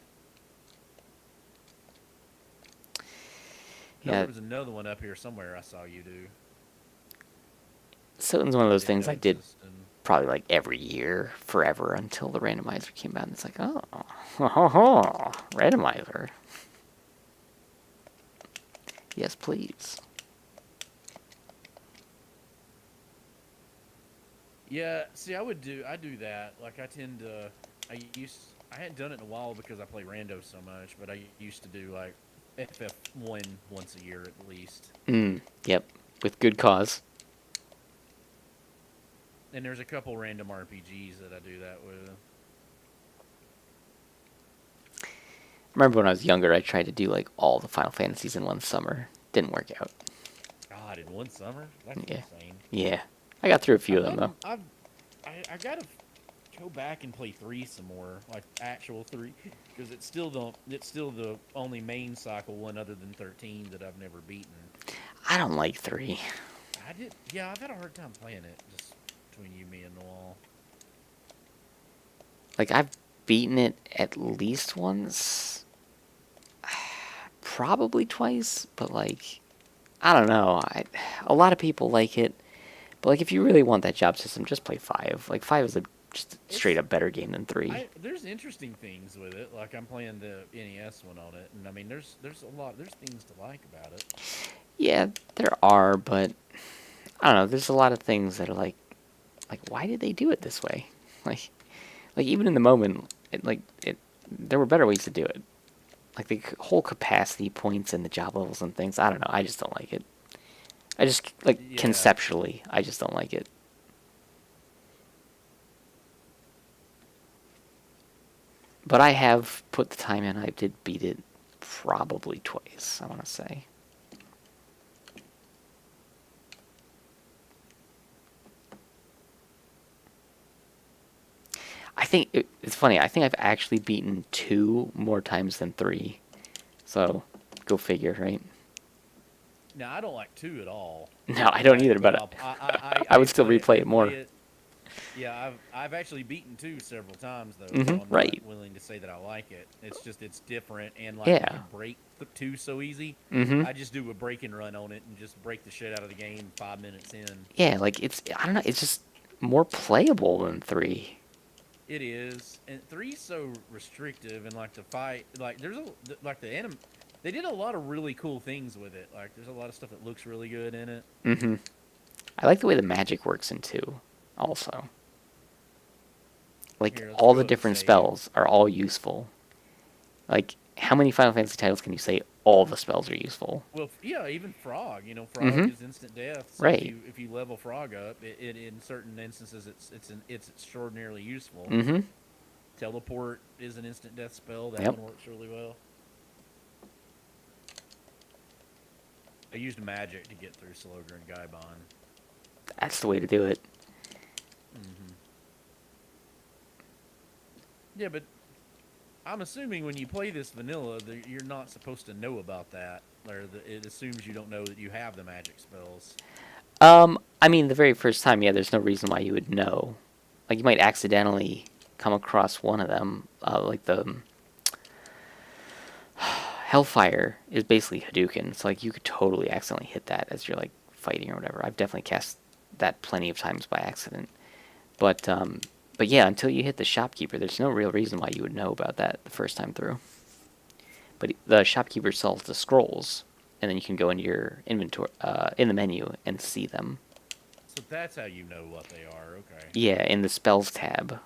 Speaker 2: No,
Speaker 1: Yeah,
Speaker 2: there was another one up here somewhere I saw you do.
Speaker 1: SotN's one of those
Speaker 2: In
Speaker 1: things I did
Speaker 2: notes and
Speaker 1: probably like every year forever until the randomizer came out, and it's like, oh, randomizer. Yes, please.
Speaker 2: Yeah, see, I do that. Like I tend to, I hadn't done it in a while because I play rando so much, but I used to do like FF1 once a year at least.
Speaker 1: Yep, with good cause.
Speaker 2: And there's a couple random RPGs that I do that with.
Speaker 1: Remember when I was younger, I tried to do like all the Final Fantasies in one summer. Didn't work out.
Speaker 2: God, in one summer? That's
Speaker 1: Yeah.
Speaker 2: insane.
Speaker 1: Yeah, I got through a few of them though.
Speaker 2: I gotta go back and play 3 some more, like actual 3, because it's still the only main cycle one other than 13 that I've never beaten.
Speaker 1: I don't like 3.
Speaker 2: Yeah, I've had a hard time playing it just between you, me, and the wall.
Speaker 1: Like I've beaten it at least once, probably twice, but like I don't know. A lot of people like it, but like if you really want that job system, just play 5. Like 5 is just straight up better game than 3.
Speaker 2: There's interesting things with it. Like I'm playing the NES one on it, and I mean there's things to like about it.
Speaker 1: Yeah, there are, but I don't know. There's a lot of things that are like why did they do it this way? Like even in the moment, there were better ways to do it. Like the whole capacity points and the job levels and things. I don't know. I just don't like it. I just
Speaker 2: Yeah.
Speaker 1: conceptually, I just don't like it. But I have put the time in. I did beat it probably twice, I want to say. think it's funny. I think I've actually beaten 2 more times than 3. So, go figure, right?
Speaker 2: Now I don't like 2 at all.
Speaker 1: No, I don't either, but I would still replay it more.
Speaker 2: Yeah, I've actually beaten 2 several times though, so
Speaker 1: Mhm,
Speaker 2: I'm
Speaker 1: right.
Speaker 2: not willing to say that I like it. It's just it's different, and like you
Speaker 1: Yeah.
Speaker 2: can break the 2 so easy.
Speaker 1: Mhm.
Speaker 2: I just do a break and run on it and just break the shit out of the game 5 minutes in.
Speaker 1: Yeah, like I don't know, it's just more playable than 3.
Speaker 2: It is, and 3's so restrictive, and like the fight, like there's a like the anim. They did a lot of really cool things with it. Like there's a lot of stuff that looks really good in it.
Speaker 1: Mhm. I like the way the magic works in 2 also. Like
Speaker 2: Here, let's
Speaker 1: all
Speaker 2: go
Speaker 1: the
Speaker 2: ahead and
Speaker 1: different
Speaker 2: save.
Speaker 1: spells are all useful. Like how many Final Fantasy titles can you say all the spells are useful?
Speaker 2: Well, yeah, even Frog. You know, Frog
Speaker 1: Mhm.
Speaker 2: is instant death. So
Speaker 1: Right.
Speaker 2: if you level Frog up, it in certain instances it's extraordinarily useful.
Speaker 1: Mhm.
Speaker 2: Teleport is an instant death spell. That
Speaker 1: Yep.
Speaker 2: one works really well. I used magic to get through Slogar and Gaibon.
Speaker 1: That's the way to do it.
Speaker 2: Mm-hmm. Yeah, but I'm assuming when you play this vanilla, you're not supposed to know about that, or it assumes you don't know that you have the magic spells.
Speaker 1: I mean, the very first time, yeah, there's no reason why you would know. Like, you might accidentally come across one of them. Like, the Hellfire is basically Hadouken. So, like, you could totally accidentally hit that as you're, like, fighting or whatever. I've definitely cast that plenty of times by accident. But yeah, until you hit the shopkeeper, there's no real reason why you would know about that the first time through. But the shopkeeper sells the scrolls, and then you can go into your inventory, in the menu, and see them.
Speaker 2: So that's how you know what they are. Okay.
Speaker 1: Yeah, in the spells tab.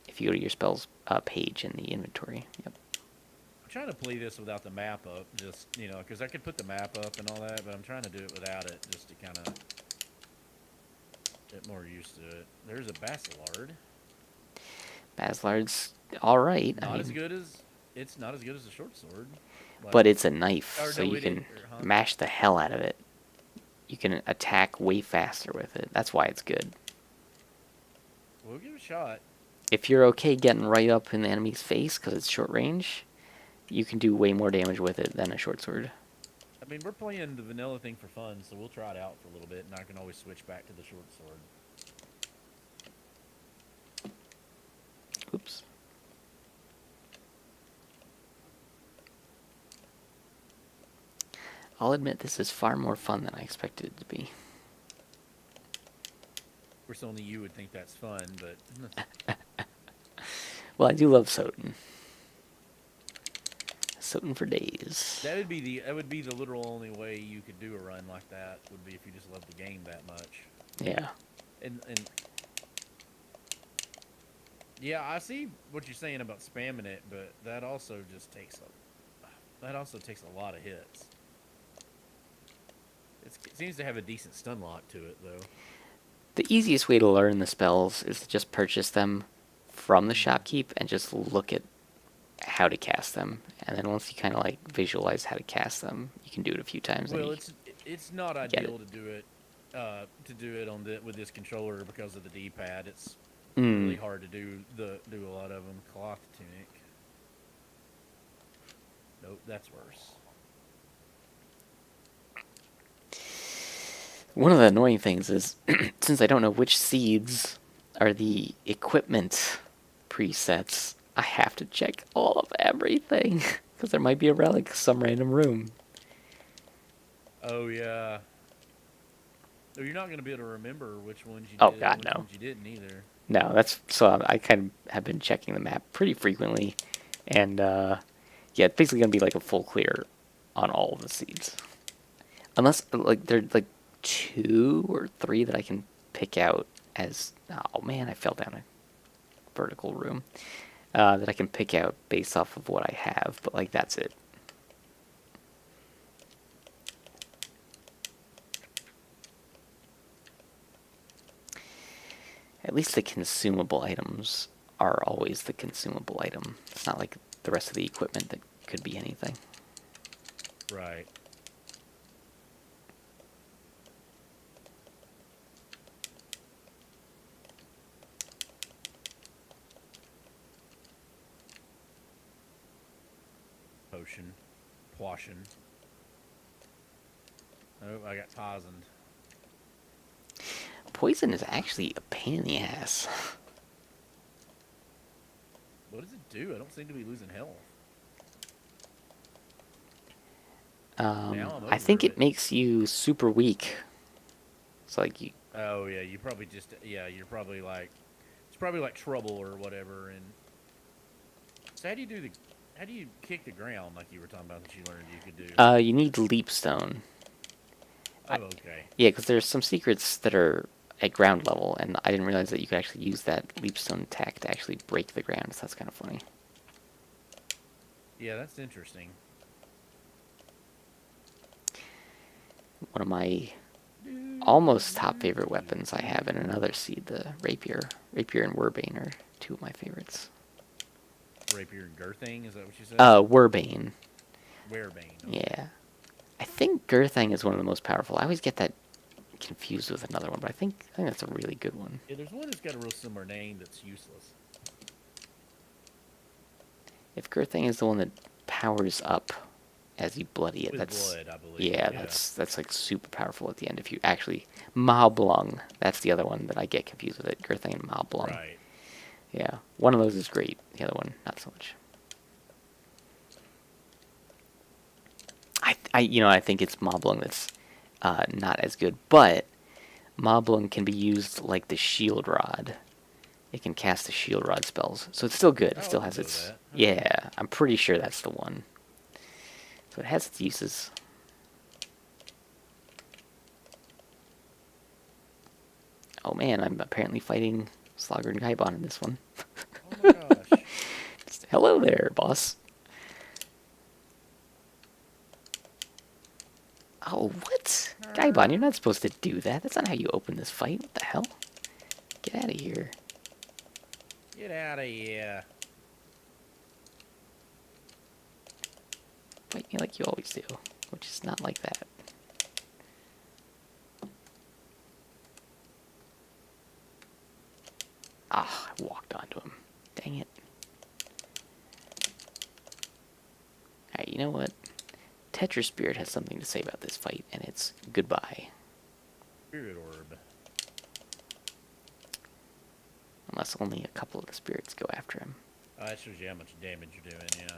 Speaker 1: If you go to your spells page in the inventory. Yep.
Speaker 2: I'm trying to play this without the map up, just because I could put the map up and all that, but I'm trying to do it without it, just to kind of get more used to it. There's a Basilar.
Speaker 1: Baslard's all right.
Speaker 2: Not as good as it's not as good as a short sword.
Speaker 1: But it's a knife,
Speaker 2: Or
Speaker 1: so
Speaker 2: no,
Speaker 1: you
Speaker 2: it
Speaker 1: can
Speaker 2: is, huh?
Speaker 1: mash the hell out of it. You can attack way faster with it. That's why it's good.
Speaker 2: We'll give it a shot.
Speaker 1: If you're okay getting right up in the enemy's face because it's short range, you can do way more damage with it than a short sword.
Speaker 2: I mean, we're playing the vanilla thing for fun, so we'll try it out for a little bit, and I can always switch back to the short sword.
Speaker 1: Oops. I'll admit this is far more fun than I expected it to be.
Speaker 2: Of course, only you would think that's fun, but
Speaker 1: Well, I do love SotN. SotN for days.
Speaker 2: that would be the literal only way you could do a run like that, would be if you just loved the game that much.
Speaker 1: Yeah.
Speaker 2: And yeah, I see what you're saying about spamming it, but that also takes a lot of hits. It seems to have a decent stun lock to it, though.
Speaker 1: The easiest way to learn the spells is to just purchase them from the shopkeep and just look at how to cast them. And then once you kind of like visualize how to cast them, you can do it a few times.
Speaker 2: Well, it's not
Speaker 1: get
Speaker 2: ideal
Speaker 1: it.
Speaker 2: to do it with this controller because of the D-pad. It's
Speaker 1: Mm.
Speaker 2: really hard to do a lot of them. Cloth tunic. Nope, that's worse.
Speaker 1: One of the annoying things is, since I don't know which seeds are the equipment presets, I have to check all of everything, because there might be a relic in some random room.
Speaker 2: Oh yeah. No, you're not going to be able to remember which ones you
Speaker 1: Oh,
Speaker 2: did
Speaker 1: God,
Speaker 2: and which
Speaker 1: no.
Speaker 2: ones you didn't either.
Speaker 1: No, so I kind of have been checking the map pretty frequently, and yeah, it's basically going to be like a full clear on all of the seeds. Unless, like, there are like 2 or 3 that I can pick out as, oh man, I fell down a vertical room, that I can pick out based off of what I have, but like that's it. At least the consumable items are always the consumable item. It's not like the rest of the equipment that could be anything.
Speaker 2: Right. potion. Oh, I got poisoned.
Speaker 1: Poison is actually a pain in the ass.
Speaker 2: What does it do? I don't seem to be losing health. Now I'm
Speaker 1: I
Speaker 2: over
Speaker 1: think it
Speaker 2: it.
Speaker 1: makes you super weak. It's like you.
Speaker 2: Oh yeah, you probably just you're probably like it's probably like trouble or whatever. And so how do you kick the ground like you were talking about that you learned you could do?
Speaker 1: You need leap stone.
Speaker 2: Oh okay.
Speaker 1: Yeah, because there's some secrets that are at ground level, and I didn't realize that you could actually use that leap stone attack to actually break the ground. So that's kind of funny.
Speaker 2: Yeah, that's interesting.
Speaker 1: One of my almost top favorite weapons I have in another seed, the rapier. Rapier and Wurbane are two of my favorites.
Speaker 2: Rapier and Girthing, is that what you said?
Speaker 1: Wurbane.
Speaker 2: Werebane. Okay.
Speaker 1: Yeah. I think Girthang is one of the most powerful. I always get that confused with another one, but I think that's a really good one.
Speaker 2: Yeah, there's one that's got a real similar name that's useless.
Speaker 1: If Girthang is the one that powers up as you bloody it,
Speaker 2: With
Speaker 1: that's
Speaker 2: blood, I believe.
Speaker 1: yeah, that's like super powerful at the end. If you actually Mablung, that's the other one that I get confused with it. Girthang and Mablung.
Speaker 2: Right.
Speaker 1: Yeah, one of those is great. The other one, not so much. I think it's Moblung that's not as good, but Moblung can be used like the Shield Rod. It can cast the Shield Rod spells, so it's still good.
Speaker 2: Oh,
Speaker 1: It still
Speaker 2: I
Speaker 1: has
Speaker 2: know
Speaker 1: its
Speaker 2: that. Okay.
Speaker 1: yeah. I'm pretty sure that's the one. So it has its uses. Oh man, I'm apparently fighting Slogger and Gaibon in this one.
Speaker 2: Oh my gosh.
Speaker 1: Hello there, boss. Oh, what? Gaibon, you're not supposed to do that. That's not how you open this fight. What the hell? Get out of here.
Speaker 2: Get out of here.
Speaker 1: Fight me like you always do, which is not like that. Ah, I walked onto him. Dang it. Alright, you know what? Tetra Spirit has something to say about this fight, and it's goodbye.
Speaker 2: Spirit Orb.
Speaker 1: Unless only a couple of the spirits go after him.
Speaker 2: Oh, that shows you how much damage you're doing, yeah.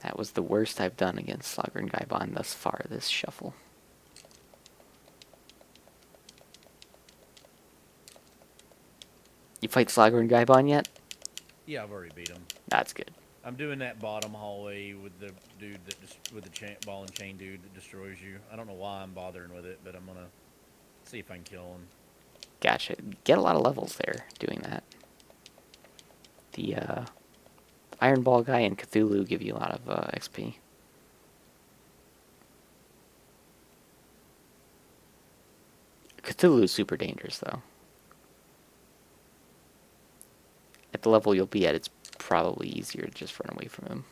Speaker 1: That was the worst I've done against Slogger and Gaibon thus far this shuffle. You fight Slogger and Gaibon yet?
Speaker 2: Yeah, I've already beat him.
Speaker 1: That's good.
Speaker 2: I'm doing that bottom hallway with the dude that with the ball and chain dude that destroys you. I don't know why I'm bothering with it, but I'm gonna see if I can kill him.
Speaker 1: Gotcha. Get a lot of levels there doing that. The Iron Ball guy and Cthulhu give you a lot of XP. Cthulhu is super dangerous, though. At the level you'll be at, it's probably easier to just run away from him.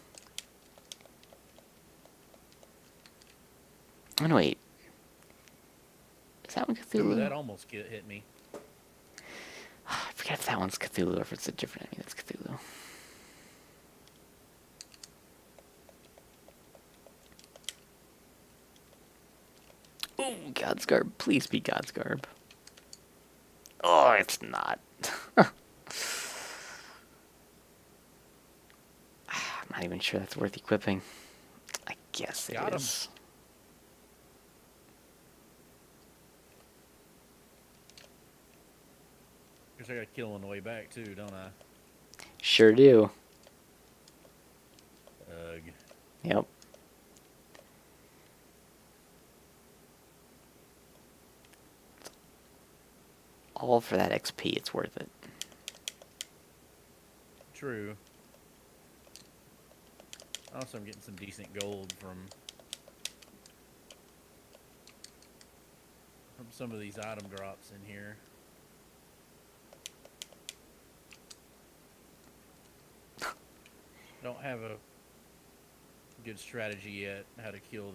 Speaker 1: Oh, no, wait. Is that one Cthulhu?
Speaker 2: Ooh, that almost hit me.
Speaker 1: I forget if that one's Cthulhu or if it's a different enemy that's Cthulhu. Ooh, God's Garb. Please be God's Garb. Oh, it's not. I'm not even sure that's worth equipping. I guess it is.
Speaker 2: Guess I gotta kill him on the way back too, don't I?
Speaker 1: Sure do.
Speaker 2: Ugh.
Speaker 1: Yep. All for that XP, it's worth it.
Speaker 2: True. Also, I'm getting some decent gold from some of these item drops in here. Don't have a good strategy yet how to kill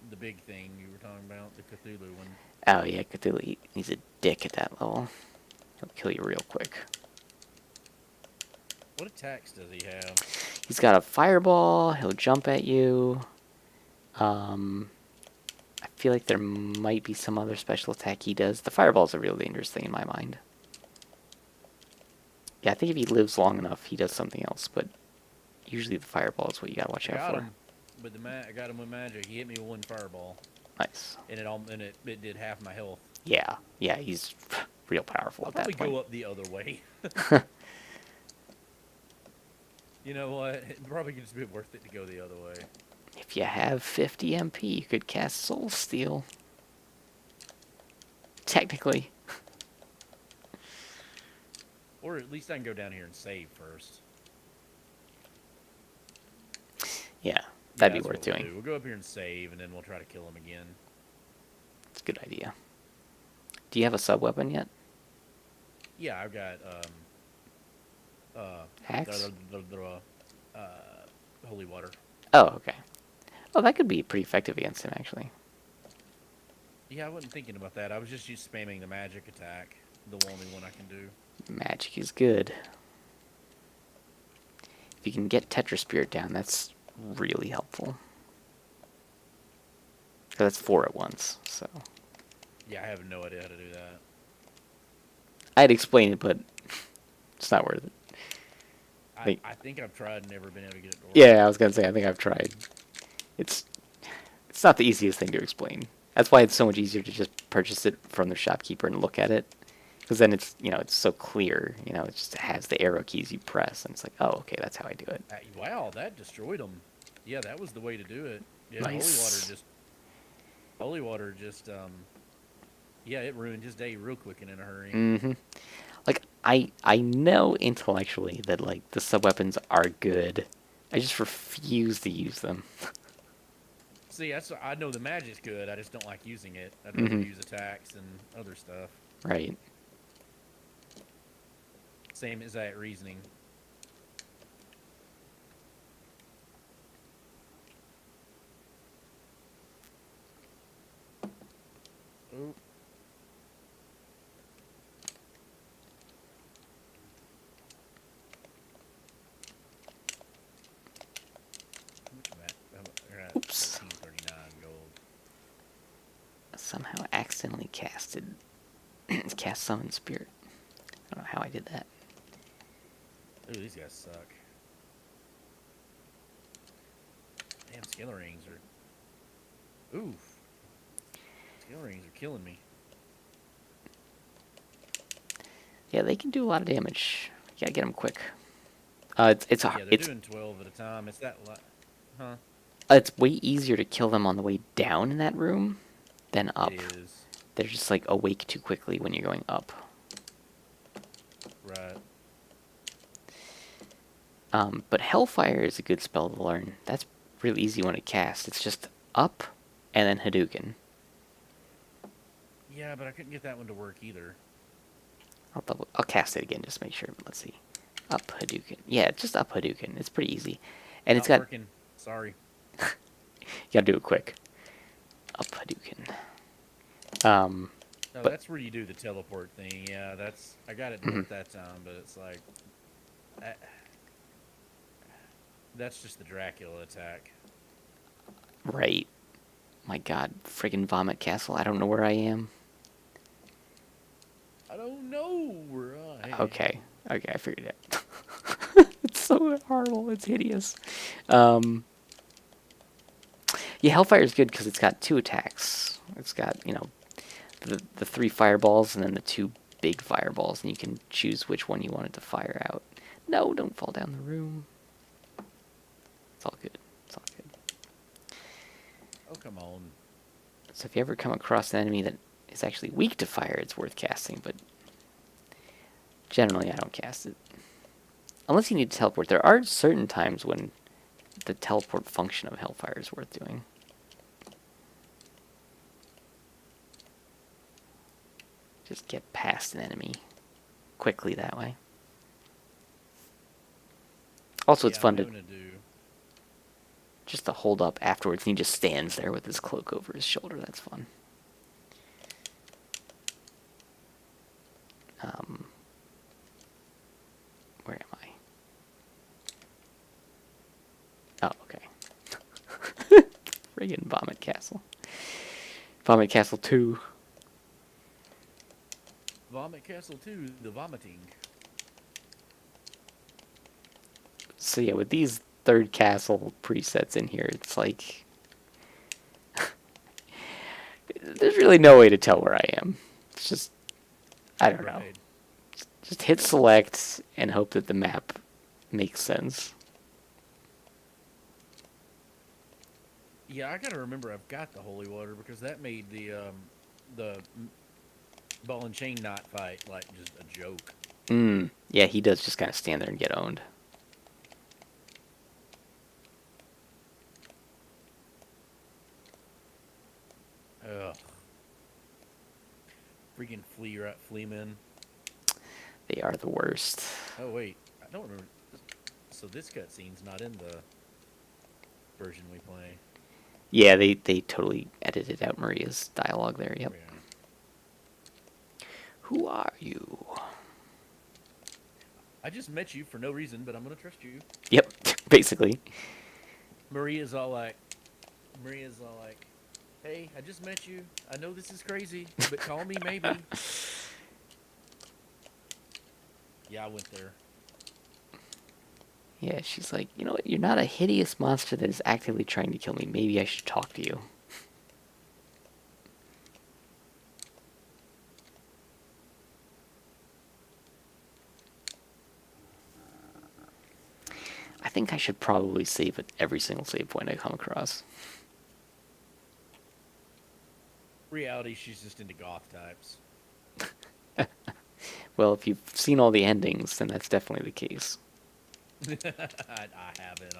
Speaker 2: the big thing you were talking about, the Cthulhu one.
Speaker 1: Oh yeah, Cthulhu, he's a dick at that level. He'll kill you real quick.
Speaker 2: What attacks does he have?
Speaker 1: He's got a fireball. He'll jump at you. I feel like there might be some other special attack he does. The fireball's a real dangerous thing in my mind. Yeah, I think if he lives long enough, he does something else, but usually the fireball is what you gotta watch
Speaker 2: I
Speaker 1: out
Speaker 2: got
Speaker 1: for.
Speaker 2: him with I got him with magic. He hit me with one fireball,
Speaker 1: Nice.
Speaker 2: and it did half my health.
Speaker 1: Yeah, yeah, he's real powerful
Speaker 2: I'll
Speaker 1: at that
Speaker 2: probably
Speaker 1: point.
Speaker 2: go up the other way. You know what? It probably could just be worth it to go the other way.
Speaker 1: If you have 50 MP, you could cast Soul Steal. Technically.
Speaker 2: Or at least I can go down here and save first.
Speaker 1: Yeah, that'd
Speaker 2: Yeah,
Speaker 1: be
Speaker 2: that's
Speaker 1: worth
Speaker 2: what we'll
Speaker 1: doing.
Speaker 2: do. We'll go up here and save, and then we'll try to kill him again.
Speaker 1: It's a good idea. Do you have a sub-weapon yet?
Speaker 2: Yeah, I've got
Speaker 1: Axe?
Speaker 2: holy water.
Speaker 1: Oh, okay. Oh, that could be pretty effective against him, actually.
Speaker 2: Yeah, I wasn't thinking about that. I was just spamming the magic attack, the only one I can do.
Speaker 1: Magic is good. If you can get Tetra Spirit down, that's really helpful. 'Cause that's 4 at once, so...
Speaker 2: Yeah, I have no idea how to do that.
Speaker 1: I'd explain it, but it's not worth it.
Speaker 2: I think I've tried and never been able to get it to work.
Speaker 1: Yeah, I was gonna say, I think I've tried. It's not the easiest thing to explain. That's why it's so much easier to just purchase it from the shopkeeper and look at it. Because then it's, it's so clear, it just has the arrow keys you press, and it's like, oh, okay, that's how I do it.
Speaker 2: Wow, that destroyed them. Yeah, that was the way to do it. Yeah,
Speaker 1: Nice.
Speaker 2: Holy water just, yeah, it ruined his day real quick and in a hurry.
Speaker 1: Mm-hmm. Like, I know intellectually that, like, the sub-weapons are good. I just refuse to use them.
Speaker 2: See, I know the magic's good. I just don't like using it. I'd rather
Speaker 1: Mhm.
Speaker 2: use attacks and other stuff.
Speaker 1: Right.
Speaker 2: Same as that reasoning. Oh.
Speaker 1: Oops.
Speaker 2: 1339 gold.
Speaker 1: Somehow accidentally cast Summon Spirit. I don't know how I did that.
Speaker 2: Ooh, these guys suck. Damn, skill rings are... Oof. Skill rings are killing me.
Speaker 1: Yeah, they can do a lot of damage. You gotta get them quick. It's
Speaker 2: Yeah, they're doing 12 at a time. It's that... Huh?
Speaker 1: It's way easier to kill them on the way down in that room than up.
Speaker 2: It is.
Speaker 1: They're just, like, awake too quickly when you're going up.
Speaker 2: Right.
Speaker 1: But Hellfire is a good spell to learn. That's really easy when it casts. It's just up and then Hadouken.
Speaker 2: Yeah, but I couldn't get that one to work either.
Speaker 1: I'll cast it again just to make sure. Let's see. Up Hadouken. Yeah, just up Hadouken. It's pretty easy. And
Speaker 2: Not
Speaker 1: it's got...
Speaker 2: working. Sorry.
Speaker 1: You gotta do it quick. Up Hadouken.
Speaker 2: No,
Speaker 1: but
Speaker 2: that's where you do the teleport thing. Yeah, that's... I got it to work that time, but it's like... That's just the Dracula attack.
Speaker 1: right. My god, friggin' Vomit Castle. I don't know where I am.
Speaker 2: I don't know where I am.
Speaker 1: Okay, I figured it out. It's so horrible. It's hideous. Yeah, Hellfire is good because it's got 2 attacks. It's got, the 3 fireballs and then the 2 big fireballs, and you can choose which one you want it to fire out. No, don't fall down the room. It's all good. It's all good.
Speaker 2: Oh, come on.
Speaker 1: So if you ever come across an enemy that is actually weak to fire, it's worth casting, but generally I don't cast it. Unless you need to teleport. There are certain times when the teleport function of Hellfire is worth doing. Just get past an enemy quickly that way. Also, it's fun to just to hold up afterwards, and he just stands there with his cloak over his shoulder. That's fun. Where am I? Oh, okay. Friggin' Vomit Castle. Vomit Castle 2.
Speaker 2: Vomit Castle 2, the vomiting.
Speaker 1: So yeah, with these third castle presets in here, it's like there's really no way to tell where I am. It's just I don't know.
Speaker 2: Right.
Speaker 1: Just hit select and hope that the map makes sense.
Speaker 2: Yeah, I gotta remember I've got the holy water because that made the ball and chain knot fight like just a joke.
Speaker 1: Yeah, he does just kind of stand there and get owned.
Speaker 2: Ugh. Freaking fleamen.
Speaker 1: They are the worst.
Speaker 2: Oh wait, I don't remember. So this cutscene's not in the version we play.
Speaker 1: Yeah, they totally edited out Maria's dialogue there. Yep.
Speaker 2: Yeah.
Speaker 1: Who are you?
Speaker 2: I just met you for no reason, but I'm gonna trust you.
Speaker 1: Yep, basically.
Speaker 2: Maria's all like, hey, I just met you. I know this is crazy, but call me maybe. Yeah, I went there.
Speaker 1: Yeah, she's like, you know what? You're not a hideous monster that is actively trying to kill me. Maybe I should talk to you. I think I should probably save at every single save point I come across.
Speaker 2: Reality, she's just into goth types.
Speaker 1: Well, if you've seen all the endings, then that's definitely the case.
Speaker 2: I haven't.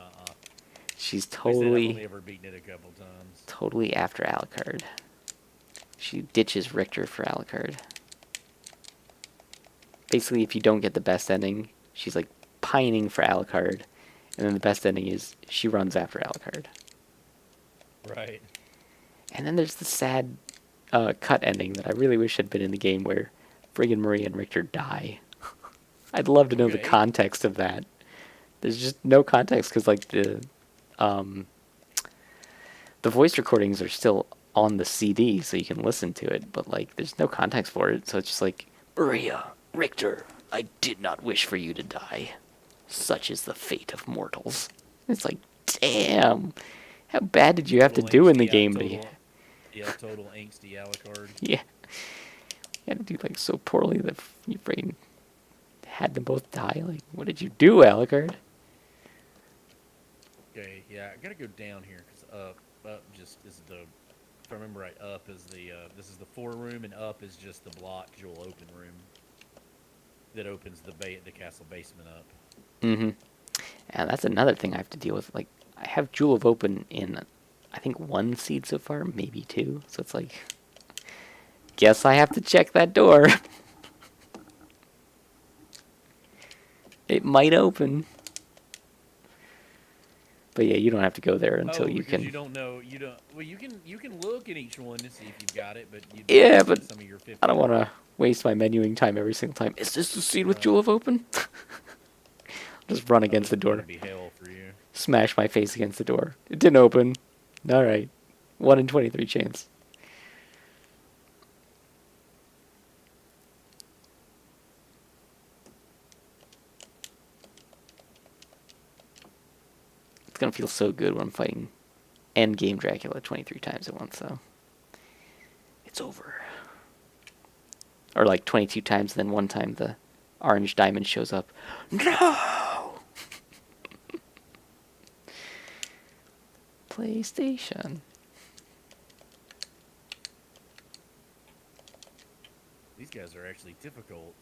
Speaker 1: She's
Speaker 2: Like I said, I've only
Speaker 1: totally,
Speaker 2: ever beaten it a couple times.
Speaker 1: totally after Alucard. She ditches Richter for Alucard. Basically, if you don't get the best ending, she's like pining for Alucard, and then the best ending is she runs after Alucard.
Speaker 2: Right.
Speaker 1: And then there's the sad cut ending that I really wish had been in the game where friggin' Maria and Richter die. I'd love to know the
Speaker 2: Okay.
Speaker 1: context of that. There's just no context because like the voice recordings are still on the CD, so you can listen to it, but like there's no context for it, so it's just like, Maria, Richter, I did not wish for you to die. Such is the fate of mortals. It's like, damn, how bad did you have to do in the game to?
Speaker 2: Total angsty Alucard.
Speaker 1: Yeah, you had to do like so poorly that you freaking had them both die. Like, what did you do, Alucard?
Speaker 2: Okay, yeah, I gotta go down here because up just is the. If I remember right, up is the. This is the 4-room, and up is just the block jewel open room that opens the castle basement up.
Speaker 1: Mm-hmm. And that's another thing I have to deal with. Like, I have Jewel of Open in, I think, 1 seed so far, maybe 2. So it's like, guess I have to check that door. It might open. But yeah, you don't have to go there until you can.
Speaker 2: You don't know. You don't. Well, you can look at each one to see if you've got it, but you
Speaker 1: Yeah, but
Speaker 2: some of your 50.
Speaker 1: I don't want to waste my menuing time every single time. Is this the seed with Jewel of Open? Just run against the door.
Speaker 2: It'd be hell for you.
Speaker 1: Smash my face against the door. It didn't open. Alright. 1 in 23 chance. It's gonna feel so good when I'm fighting endgame Dracula 23 times at once, though. It's over. Or like 22 times, then one time the orange diamond shows up. No! PlayStation.
Speaker 2: These guys are actually difficult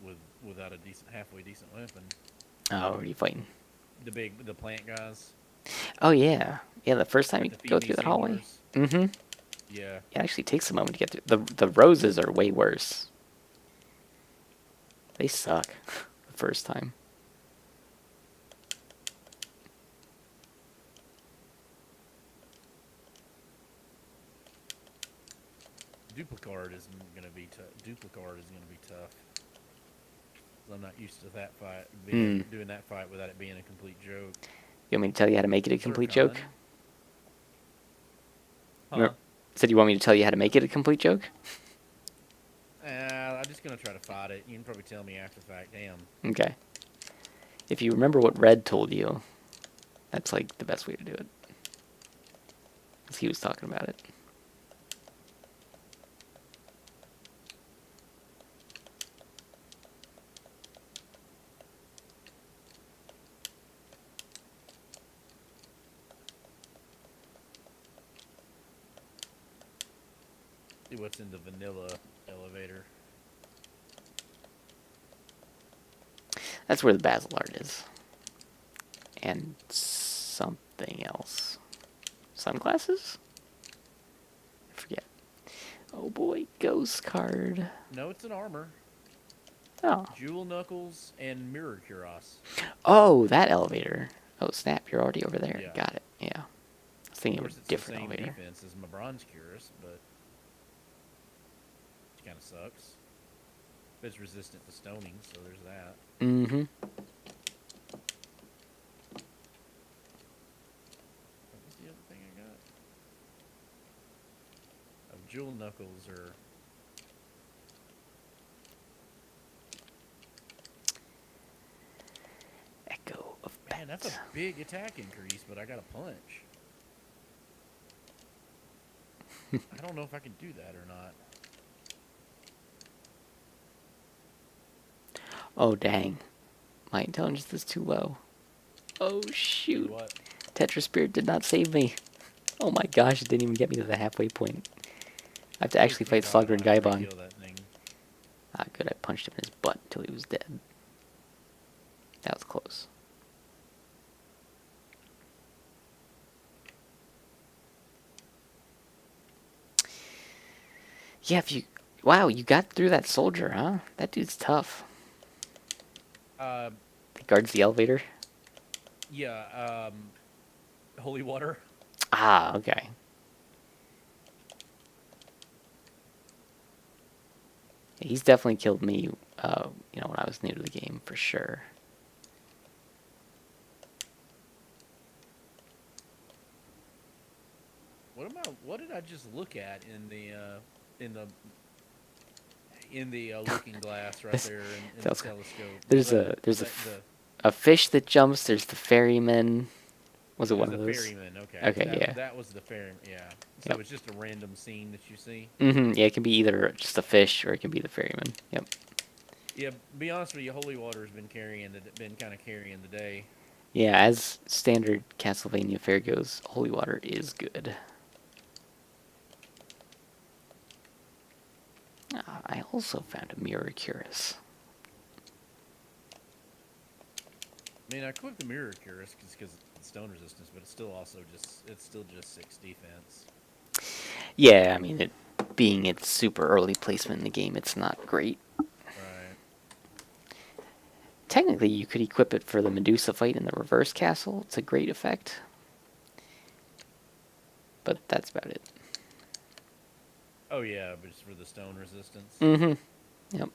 Speaker 2: without a halfway decent weapon.
Speaker 1: Oh, what are you fighting?
Speaker 2: The plant guys.
Speaker 1: Oh, yeah. Yeah, the first time you
Speaker 2: The
Speaker 1: go
Speaker 2: feed me
Speaker 1: through that hallway.
Speaker 2: seniors.
Speaker 1: Mm-hmm.
Speaker 2: Yeah.
Speaker 1: It actually takes a moment to get through. The roses are way worse. They suck the first time.
Speaker 2: Duplicard is gonna be tough. I'm not used to that fight. Doing that fight without it being a complete joke.
Speaker 1: You want me to tell you how to make it a complete joke?
Speaker 2: Zircon.
Speaker 1: Remember-
Speaker 2: Huh?
Speaker 1: Said you want me to tell you how to make it a complete joke?
Speaker 2: I'm just gonna try to fight it. You can probably tell me after the fact. Damn.
Speaker 1: Okay. If you remember what Red told you, that's like the best way to do it. 'Cause he was talking about it.
Speaker 2: See what's in the vanilla elevator.
Speaker 1: That's where the basil art is. And something else. Sunglasses? I forget. Oh boy, ghost card.
Speaker 2: No, it's an armor.
Speaker 1: Oh.
Speaker 2: Jewel knuckles and mirror cuirass.
Speaker 1: Oh, that elevator. Oh, snap, you're already over there.
Speaker 2: Yeah.
Speaker 1: Got it, yeah. I was
Speaker 2: Of
Speaker 1: thinking of
Speaker 2: course,
Speaker 1: a
Speaker 2: it's the
Speaker 1: different
Speaker 2: same
Speaker 1: elevator.
Speaker 2: defense as my bronze cuirass, but it kind of sucks. But it's resistant to stoning, so there's that.
Speaker 1: Mm-hmm.
Speaker 2: What was the other thing I got? Oh, jewel knuckles are.
Speaker 1: Echo of
Speaker 2: Man, that's a
Speaker 1: Bat.
Speaker 2: big attack increase, but I got a punch. I don't know if I can do that or not.
Speaker 1: Oh, dang. My intelligence is too low. Oh,
Speaker 2: Do
Speaker 1: shoot.
Speaker 2: what?
Speaker 1: Tetra Spirit did not save me. Oh my gosh, it didn't even get me to the halfway point. I have to actually fight
Speaker 2: Thank God I
Speaker 1: Slugger and
Speaker 2: don't have to
Speaker 1: Gaibon.
Speaker 2: re-heal that thing.
Speaker 1: Ah, good, I punched him in his butt until he was dead. That was close. Yeah, if you... Wow, you got through that soldier, huh? That dude's tough.
Speaker 2: Uh,
Speaker 1: He guards the elevator.
Speaker 2: yeah. Holy water.
Speaker 1: Ah, okay. He's definitely killed me, when I was new to the game, for sure.
Speaker 2: What did I just look at in the looking glass right there in the
Speaker 1: Sounds good.
Speaker 2: telescope?
Speaker 1: There's a fish that jumps. There's the ferryman. Was it
Speaker 2: There's
Speaker 1: one of
Speaker 2: the
Speaker 1: those?
Speaker 2: ferryman. Okay.
Speaker 1: Okay, yeah.
Speaker 2: That was the ferryman. Yeah. So
Speaker 1: Yep.
Speaker 2: it's just a random scene that you see.
Speaker 1: Mm-hmm. Yeah, it can be either just a fish or it can be the ferryman. Yep.
Speaker 2: Yeah. Be honest with you, holy water's been kind of carrying the day.
Speaker 1: Yeah, as standard Castlevania fare goes, holy water is good. Ah, I also found a mirror cuirass.
Speaker 2: I mean, I equipped the mirror cuirass because it's stone resistance, but it's still just 6 defense.
Speaker 1: Yeah, I mean, it being its super early placement in the game, it's not great.
Speaker 2: Right.
Speaker 1: Technically, you could equip it for the Medusa fight in the reverse castle. It's a great effect. But that's about it.
Speaker 2: Oh yeah, but it's for the stone resistance.
Speaker 1: Mm-hmm. Yep.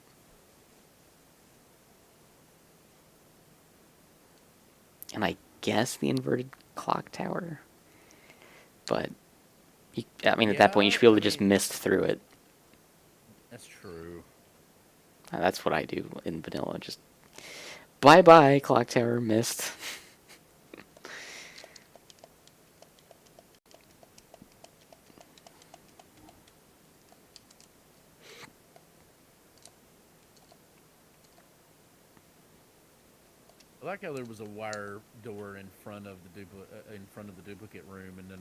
Speaker 1: And I guess the inverted clock tower. But, at that point, you should be able to just mist through it.
Speaker 2: That's true.
Speaker 1: That's what I do in vanilla. Just, bye-bye, clock tower, mist.
Speaker 2: I like how there was a wire door in front of the duplicate room, and then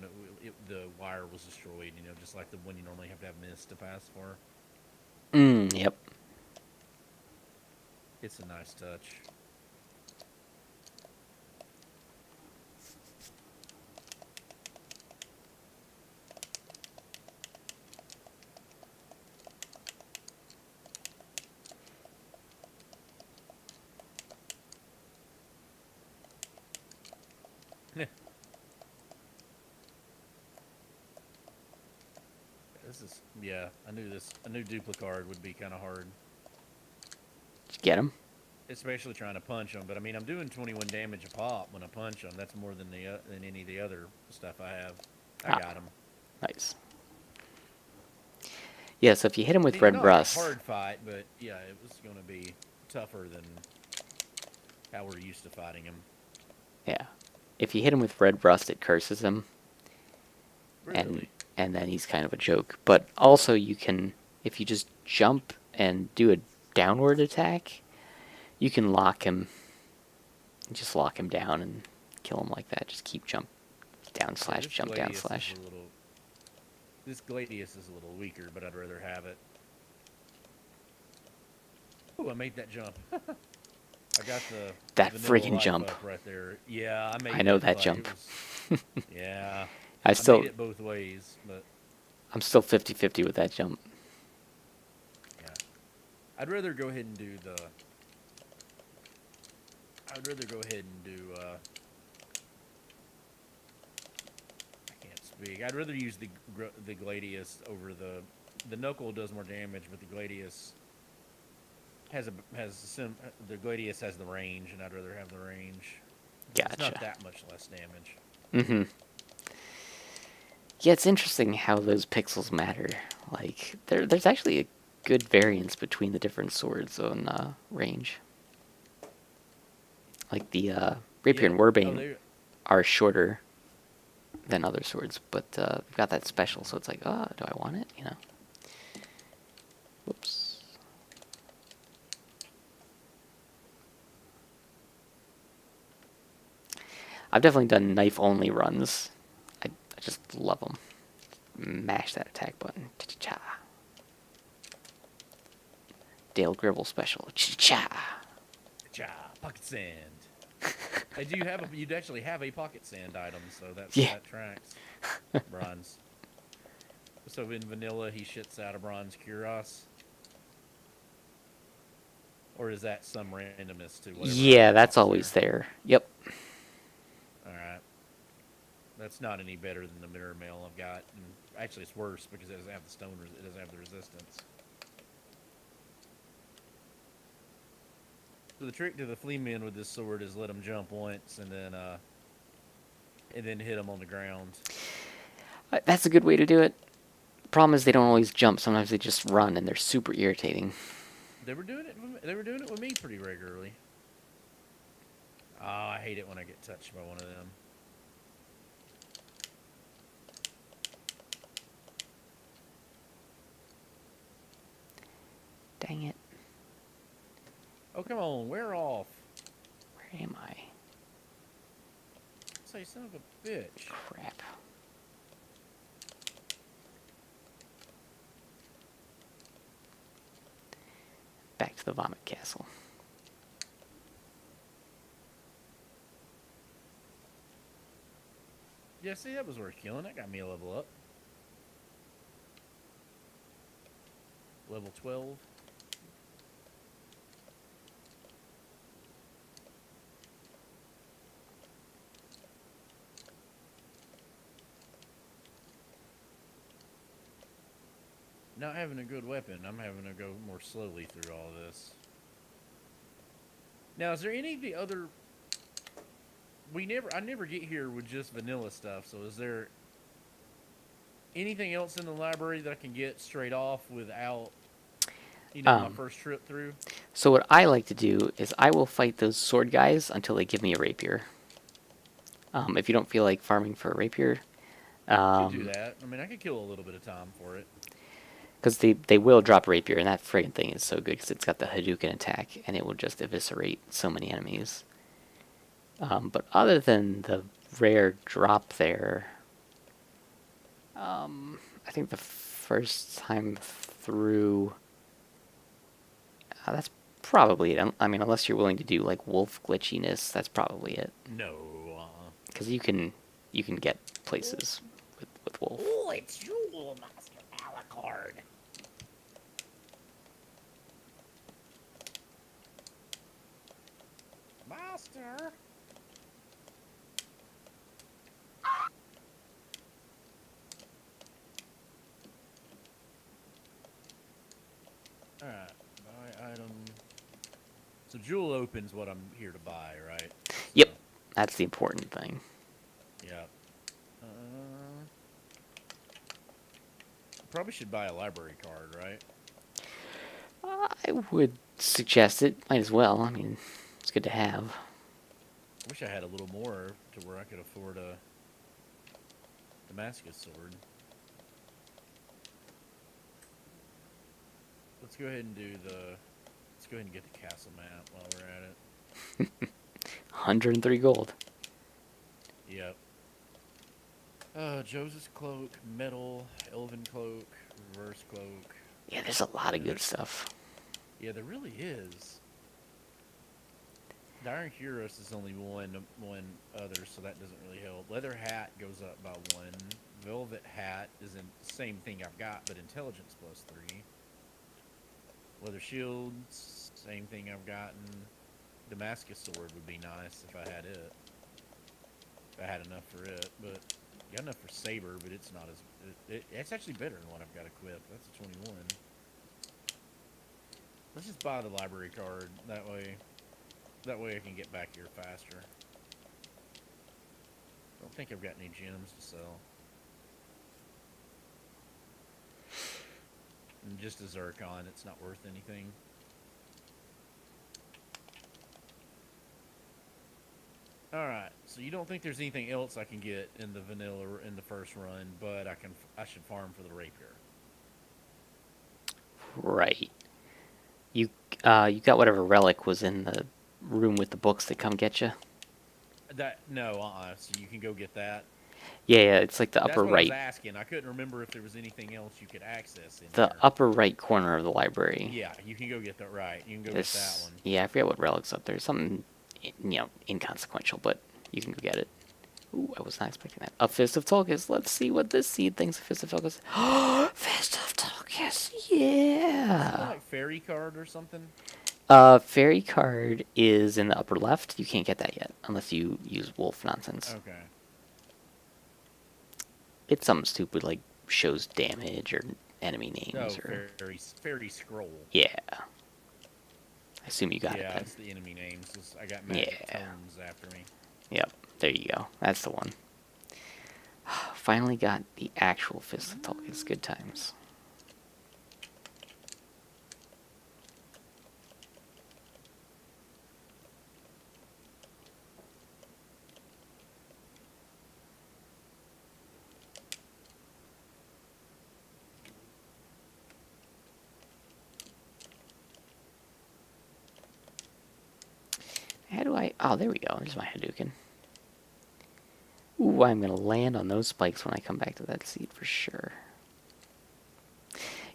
Speaker 2: the wire was destroyed. Just like the one you normally have to have mist to pass for.
Speaker 1: Yep.
Speaker 2: It's a nice touch. I knew Duplicard would be kind of hard.
Speaker 1: Did you get him?
Speaker 2: especially trying to punch them. But I mean, I'm doing 21 damage a pop when I punch them. That's more than than any of the other stuff I have. I
Speaker 1: Ah,
Speaker 2: got him.
Speaker 1: nice. Yeah, so if you hit him
Speaker 2: I
Speaker 1: with
Speaker 2: mean, it's
Speaker 1: red
Speaker 2: not like a
Speaker 1: rust,
Speaker 2: hard fight, but yeah, it was going to be tougher than how we're used to fighting him.
Speaker 1: yeah, if you hit him with red rust, it curses him, and
Speaker 2: Really?
Speaker 1: and then he's kind of a joke. But also, you can, if you just jump and do a downward attack, you can lock him, just lock him down and kill him like that. Just keep down
Speaker 2: Yeah,
Speaker 1: slash
Speaker 2: this
Speaker 1: jump down
Speaker 2: Gladius
Speaker 1: slash.
Speaker 2: is a little. This Gladius is a little weaker, but I'd rather have it. Oh, I made that jump. I got the
Speaker 1: That
Speaker 2: vanilla
Speaker 1: friggin'
Speaker 2: life
Speaker 1: jump.
Speaker 2: up right there. Yeah, I made
Speaker 1: I know
Speaker 2: it.
Speaker 1: that
Speaker 2: Like it
Speaker 1: jump.
Speaker 2: was. Yeah,
Speaker 1: I
Speaker 2: I made
Speaker 1: still,
Speaker 2: it both ways, but
Speaker 1: I'm still 50-50 with that jump.
Speaker 2: yeah, I'd rather go ahead and do the. I'd rather go ahead and do. I can't speak. I'd rather use the Gladius over the knuckle does more damage, but the Gladius the Gladius has the range, and I'd rather have the range. It's not
Speaker 1: Gotcha.
Speaker 2: that much less damage.
Speaker 1: Mm-hmm. Yeah, it's interesting how those pixels matter. Like, there's actually a good variance between the different swords on range. Like the rapier
Speaker 2: Yeah.
Speaker 1: and
Speaker 2: Oh,
Speaker 1: warbane
Speaker 2: they.
Speaker 1: are shorter than other swords, but they've got that special, so it's like, oh, do I want it? You know. Whoops. I've definitely done knife-only runs. I just love them. Mash that attack button. Cha-cha-cha. Dale Gribble special. Cha-cha.
Speaker 2: Ja, pocket sand. Do you have a? You'd actually have a pocket sand item, so
Speaker 1: Yeah.
Speaker 2: that tracks. Bronze. So in vanilla, he shits out a bronze cuirass, or is that some randomness to whatever
Speaker 1: Yeah,
Speaker 2: item
Speaker 1: that's
Speaker 2: pops
Speaker 1: always there. Yep.
Speaker 2: All right, that's not any better than the mirror mail I've got. And actually, it's worse because it doesn't have the it doesn't have the resistance. So the trick to the flea men with this sword is let them jump once and then hit them on the ground.
Speaker 1: That's a good way to do it. Problem is they don't always jump. Sometimes they just run, and they're super irritating.
Speaker 2: They were doing it. They were doing it with me pretty regularly. Oh, I hate it when I get touched by one of them.
Speaker 1: Dang it.
Speaker 2: Oh, come on, wear off.
Speaker 1: Where am I?
Speaker 2: Say, son of a bitch.
Speaker 1: Crap. Back to the vomit castle.
Speaker 2: Yeah, see, that was worth killing. That got me a level up. Level 12. Not having a good weapon. I'm having to go more slowly through all of this. Now, is there any of the other... I never get here with just vanilla stuff, so is there anything else in the library that I can get straight off without, my first trip through?
Speaker 1: So what I like to do is I will fight those sword guys until they give me a rapier. If you don't feel like farming for a rapier,
Speaker 2: Could do that. I mean, I could kill a little bit of time for it.
Speaker 1: because they will drop rapier, and that friggin' thing is so good because it's got the Hadouken attack, and it will just eviscerate so many enemies. But other than the rare drop there, I think the first time through, that's probably it. I mean, unless you're willing to do like wolf glitchiness, that's probably it.
Speaker 2: No.
Speaker 1: Because you can get places with wolf.
Speaker 2: Oh, it's you, Master Alucard. Master. Alright, buy item. So jewel open's what I'm here to buy, right?
Speaker 1: Yep,
Speaker 2: So,
Speaker 1: that's the important thing.
Speaker 2: yeah. Probably should buy a library card, right?
Speaker 1: I would suggest it. Might as well. I mean, it's good to have.
Speaker 2: I wish I had a little more to where I could afford a Damascus sword. Let's go ahead and do the. Let's go ahead and get the castle map while we're at it.
Speaker 1: 103 gold.
Speaker 2: Yep. Joseph's cloak, metal, elven cloak, reverse cloak.
Speaker 1: Yeah, there's a lot of good stuff.
Speaker 2: Yeah, there really is. The Iron Cuirass is only one other, so that doesn't really help. Leather hat goes up by 1. Velvet hat is the same thing I've got, but intelligence +3. Leather shields, same thing I've gotten. Damascus sword would be nice if I had it. If I had enough for it, but got enough for saber, but it's not as. It's actually better than what I've got equipped. That's a 21. Let's just buy the library card. That way I can get back here faster. Don't think I've got any gems to sell. And just a zircon, it's not worth anything. Alright, so you don't think there's anything else I can get in the vanilla in the first run, but I should farm for the rapier.
Speaker 1: Right. You you got whatever relic was in the room with the books that come get you.
Speaker 2: So you can go get that.
Speaker 1: Yeah, it's like the
Speaker 2: That's
Speaker 1: upper
Speaker 2: what I was
Speaker 1: right,
Speaker 2: asking. I couldn't remember if there was anything else you could access in
Speaker 1: the
Speaker 2: there.
Speaker 1: upper right corner of the library.
Speaker 2: Yeah, you can go get that. Right, you can go get that one.
Speaker 1: Yeah, I forget what relic's up there. Something, inconsequential, but you can go get it. Ooh, I was not expecting that. A Fist of Tulkas. Let's see what this seed thinks of Fist of Tulkas. Fist of Tulkas,
Speaker 2: Isn't it
Speaker 1: yeah!
Speaker 2: like fairy card or something?
Speaker 1: Fairy card is in the upper left. You can't get that yet, unless you use wolf nonsense.
Speaker 2: Okay.
Speaker 1: It's something stupid like shows damage or enemy names
Speaker 2: Oh,
Speaker 1: or...
Speaker 2: fairy scroll.
Speaker 1: Yeah. I assume you got it
Speaker 2: Yeah,
Speaker 1: then.
Speaker 2: it's the enemy names. I got magic
Speaker 1: Yeah.
Speaker 2: tomes after me.
Speaker 1: Yep, there you go. That's the one. Finally got the actual Fist of Tulkas. Good times. How do I... Oh, there we go. There's my Hadouken. Ooh, I'm going to land on those spikes when I come back to that seat for sure.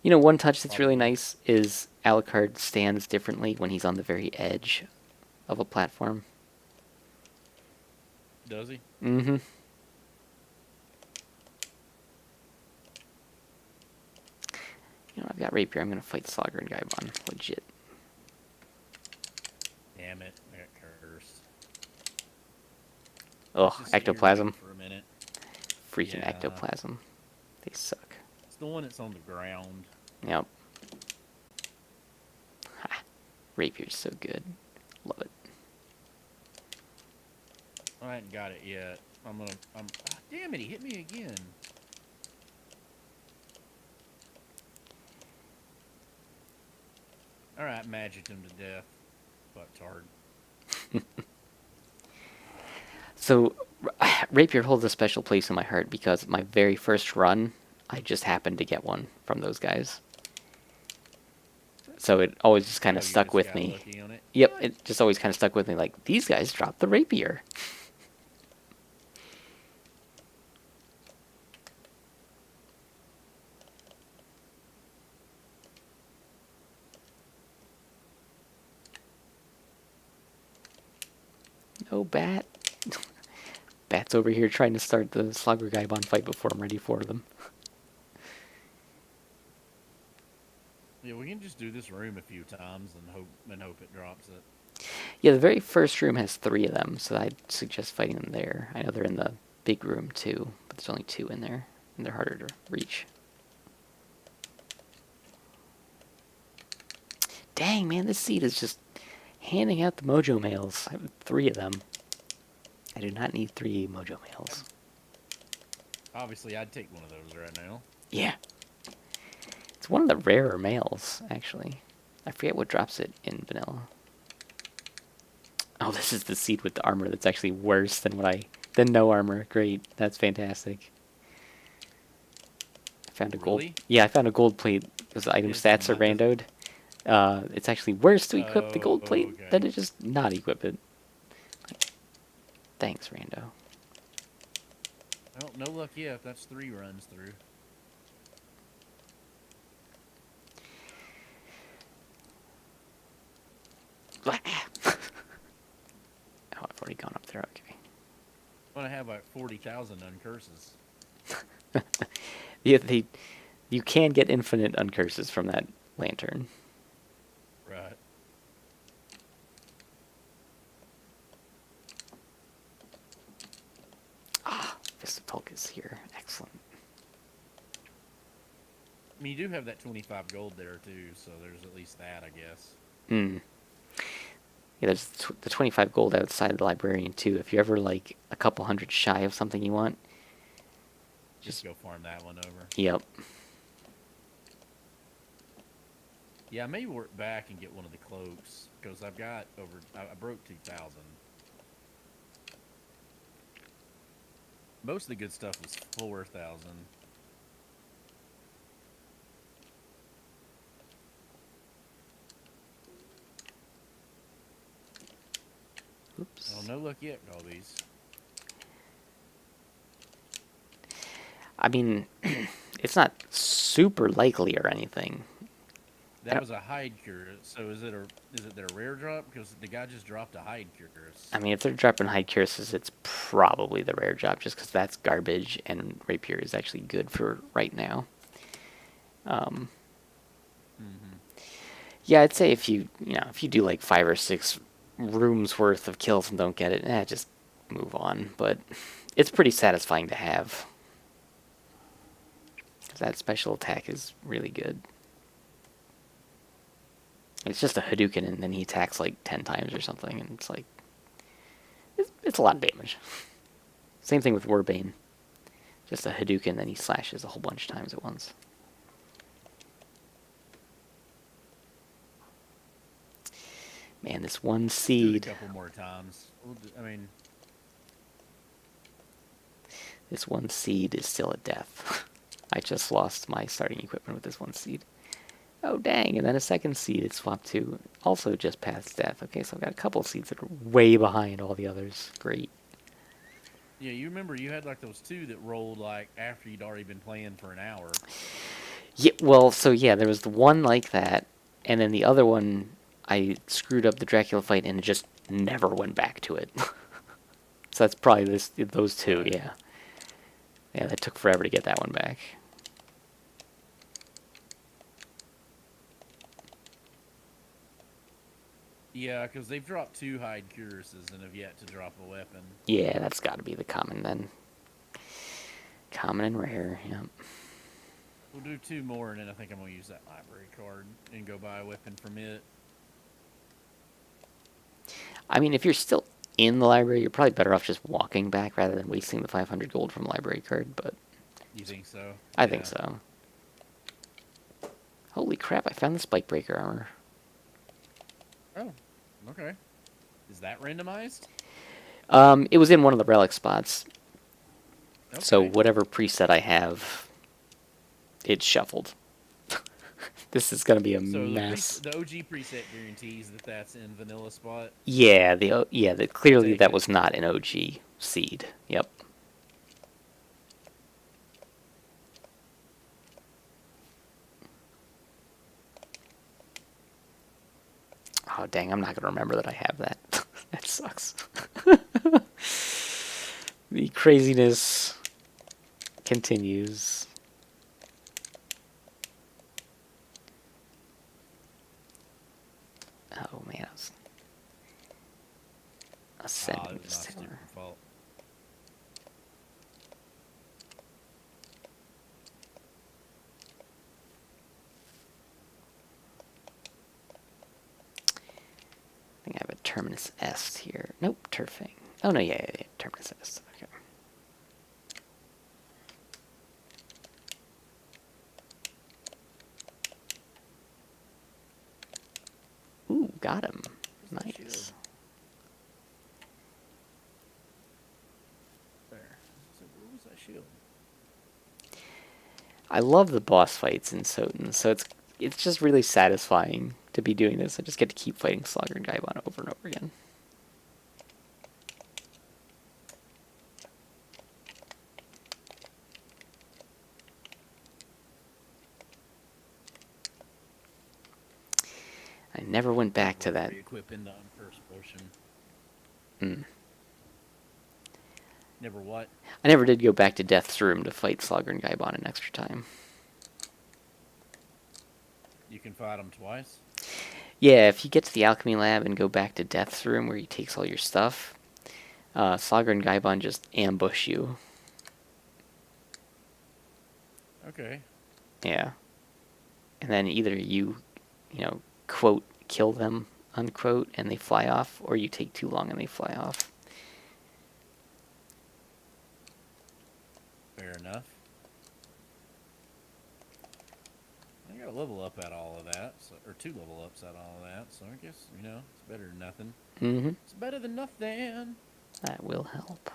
Speaker 1: You know, one touch that's really nice is Alucard stands differently when he's on the very edge of a platform.
Speaker 2: Does he?
Speaker 1: Mm-hmm. You know, I've got Rapier. I'm going to fight Slogger and Gaibon. Legit.
Speaker 2: Damn it! I got cursed.
Speaker 1: Ugh,
Speaker 2: Let's just sit here and
Speaker 1: Ectoplasm.
Speaker 2: wait for a minute.
Speaker 1: Freaking
Speaker 2: Yeah.
Speaker 1: Ectoplasm. They suck.
Speaker 2: It's the one that's on the ground.
Speaker 1: Yep. Ha. Rapier's so good. Love it.
Speaker 2: I hadn't got it yet. Damn it! He hit me again. All right, magicked him to death. Fucktard.
Speaker 1: So, Rapier holds a special place in my heart because my very first run, I just happened to get one from those guys. So it always just kind
Speaker 2: Oh,
Speaker 1: of
Speaker 2: you
Speaker 1: stuck
Speaker 2: just
Speaker 1: with
Speaker 2: got
Speaker 1: me.
Speaker 2: lucky on it?
Speaker 1: Yep,
Speaker 2: What?
Speaker 1: it just always kind of stuck with me. Like, these guys dropped the Rapier. No bat. Bat's over here trying to start the Slugger Gaibon fight before I'm ready for them.
Speaker 2: Yeah, we can just do this room a few times and hope it drops it.
Speaker 1: Yeah, the very first room has 3 of them, so I'd suggest fighting them there. I know they're in the big room too, but there's only 2 in there, and they're harder to reach. Dang, man, this seat is just handing out the mojo mails. I have 3 of them. I do not need 3 mojo mails.
Speaker 2: Obviously, I'd take one of those right now.
Speaker 1: Yeah. It's one of the rarer mails, actually. I forget what drops it in vanilla. Oh, this is the seed with the armor that's actually worse than than no armor. Great. That's fantastic. I found a gold.
Speaker 2: Really?
Speaker 1: Yeah, I found a gold plate because the item
Speaker 2: It's
Speaker 1: stats are
Speaker 2: not-
Speaker 1: randoed. It's actually worse to equip the gold
Speaker 2: Oh,
Speaker 1: plate
Speaker 2: okay.
Speaker 1: than to just not equip it. Thanks, rando.
Speaker 2: Well, no luck yet. That's 3 runs through.
Speaker 1: Oh, I've already gone up there. Okay.
Speaker 2: I'm gonna have like 40,000 uncurses.
Speaker 1: Yeah, you can get infinite uncurses from that lantern.
Speaker 2: Right.
Speaker 1: Vistapulk is here. Excellent.
Speaker 2: I mean, you do have that 25 gold there too, so there's at least that, I guess.
Speaker 1: Hmm. Yeah, there's the 25 gold outside the librarian too. If you're ever like a couple hundred shy of something you want,
Speaker 2: Just go farm that one over.
Speaker 1: yep.
Speaker 2: Yeah, I may work back and get one of the cloaks because I've got over. I broke 2,000. Most of the good stuff was 4,000.
Speaker 1: Oops.
Speaker 2: Oh, no luck yet, Golbeeze.
Speaker 1: I mean, it's not super likely or anything.
Speaker 2: That was a hide cure. So is it their rare drop? Because the guy just dropped a hide cure.
Speaker 1: I mean, if they're dropping high curses, it's probably the rare drop, just because that's garbage, and rapier is actually good for right now. Yeah, I'd say if you do like 5 or 6 rooms worth of kills and don't get it, just move on. But it's pretty satisfying to have. That special attack is really good. It's just a Hadouken, and then he attacks like 10 times or something, and it's like it's a lot of damage. Same thing with Warbane. Just a Hadouken, then he slashes a whole bunch of times at once. Man, this one
Speaker 2: Do it
Speaker 1: seed.
Speaker 2: a couple more times. I mean,
Speaker 1: This one seed is still a death. I just lost my starting equipment with this one seed. Oh, dang, and then a second seed it swapped to, also just past death. Okay, so I've got a couple seeds that are way behind all the others. Great.
Speaker 2: yeah, you remember you had like those 2 that rolled like after you'd already been playing for an hour.
Speaker 1: Yeah, well, so yeah, there was the one like that, and then the other one, I screwed up the Dracula fight and it just never went back to it. So that's probably those 2,
Speaker 2: Right.
Speaker 1: yeah. Yeah, that took forever to get that one back.
Speaker 2: Yeah, because they've dropped 2 hide cuirasses and have yet to drop a weapon.
Speaker 1: Yeah, that's got to be the common then. Common and rare, yep.
Speaker 2: We'll do 2 more, and then I think I'm going to use that library card and go buy a weapon from it.
Speaker 1: I mean, if you're still in the library, you're probably better off just walking back rather than wasting the 500 gold from library card, but
Speaker 2: You think so?
Speaker 1: I think so. Holy crap, I found the spike breaker armor.
Speaker 2: Oh, okay. Is that randomized?
Speaker 1: It was in one of the relic spots,
Speaker 2: Okay.
Speaker 1: so whatever preset I have, it's shuffled. This is gonna be a
Speaker 2: So
Speaker 1: mess.
Speaker 2: the OG preset guarantees that that's in vanilla spot.
Speaker 1: Yeah, clearly
Speaker 2: Take
Speaker 1: that
Speaker 2: it.
Speaker 1: was not an OG seed. Yep. Oh dang, I'm not gonna remember that I have that. That sucks. The craziness continues. Oh man, I was ascending
Speaker 2: It was
Speaker 1: this
Speaker 2: my
Speaker 1: tower.
Speaker 2: stupid fault.
Speaker 1: I think I Terminus Est here. Nope, turfing. Oh, no, yeah. Terminus Est. Okay. Ooh, got him.
Speaker 2: Where's that
Speaker 1: Nice.
Speaker 2: shield? There. So where was that shield?
Speaker 1: I love the boss fights in SotN, so it's just really satisfying to be doing this. I just get to keep fighting Slugger and Gaibon over and over again. I never went back to that.
Speaker 2: Re-equip into Uncursed Potion.
Speaker 1: Mm.
Speaker 2: Never what?
Speaker 1: I never did go back to Death's Room to fight Slugger and Gaibon an extra time.
Speaker 2: You can fight them twice?
Speaker 1: Yeah, if you get to the Alchemy Lab and go back to Death's Room where he takes all your stuff, Slugger and Gaibon just ambush you.
Speaker 2: Okay.
Speaker 1: Yeah. And then either you quote, kill them, unquote, and they fly off, or you take too long and they fly off.
Speaker 2: Fair enough. I got a level up at all of that, so, or 2 level ups at all of that, so I guess, it's better than nothing.
Speaker 1: Mm-hmm.
Speaker 2: It's better than nothing.
Speaker 1: That will help.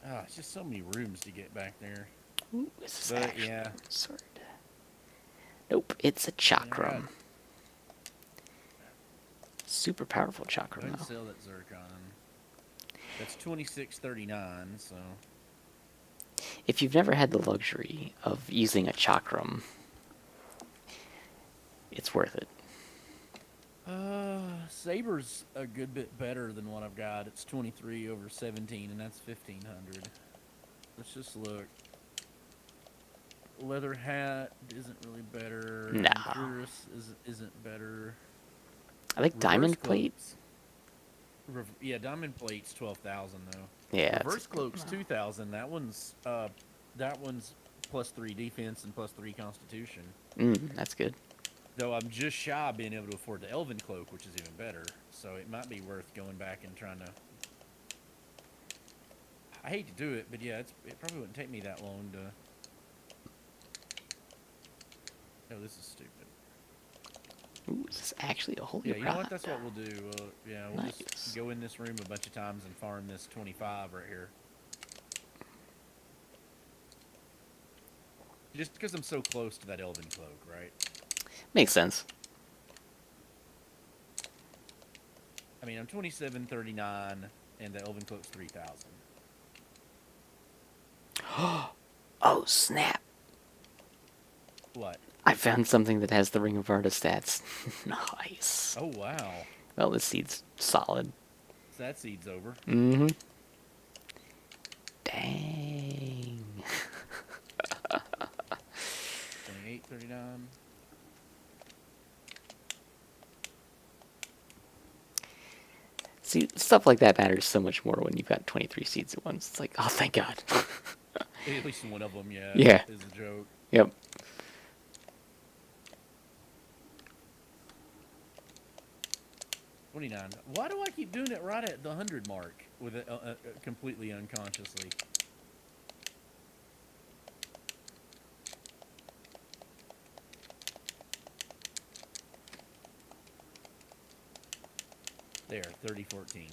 Speaker 2: Ah, it's just so many rooms to get back there.
Speaker 1: Ooh, this is
Speaker 2: But,
Speaker 1: actually
Speaker 2: yeah.
Speaker 1: a sword. Nope, it's a chakram. Super powerful
Speaker 2: Go
Speaker 1: chakram,
Speaker 2: ahead and
Speaker 1: though.
Speaker 2: sell that zircon. That's 26.39, so
Speaker 1: If you've never had the luxury of using a chakram, it's worth it.
Speaker 2: Saber's a good bit better than what I've got. It's 23 over 17, and that's 1,500. Let's just look. Leather hat isn't really better.
Speaker 1: No.
Speaker 2: Endurance isn't better.
Speaker 1: I think Diamond
Speaker 2: Reverse
Speaker 1: Plate.
Speaker 2: cloaks. Yeah, diamond plate's 12,000 though.
Speaker 1: Yeah.
Speaker 2: Reverse cloak's 2,000. That one's plus 3 defense and plus 3 constitution.
Speaker 1: That's good.
Speaker 2: Though I'm just shy of being able to afford the Elven Cloak, which is even better. So it might be worth going back and trying to... I hate to do it, but yeah, it probably wouldn't take me that long to... Oh, this is stupid.
Speaker 1: Ooh, this is actually a holy
Speaker 2: Yeah, you know what?
Speaker 1: rod.
Speaker 2: That's what we'll do. We'll
Speaker 1: Nice.
Speaker 2: just go in this room a bunch of times and farm this 25 right here. Just because I'm so close to that Elven Cloak, right?
Speaker 1: Makes sense.
Speaker 2: I mean, I'm 27.39, and the Elven Cloak's 3,000.
Speaker 1: Oh, snap.
Speaker 2: What?
Speaker 1: I found something that has the Ring of Varda stats. Nice.
Speaker 2: Oh, wow.
Speaker 1: Well, this seed's solid.
Speaker 2: So that seed's over.
Speaker 1: Mm-hmm. Dang.
Speaker 2: 28.39.
Speaker 1: See, stuff like that matters so much more when you've got 23 seeds at once. It's like, oh, thank God.
Speaker 2: At least one of them, yeah.
Speaker 1: Yeah.
Speaker 2: Is a joke.
Speaker 1: Yep.
Speaker 2: $29. Why do I keep doing it right at the 100 mark with it completely unconsciously? There, 30.14.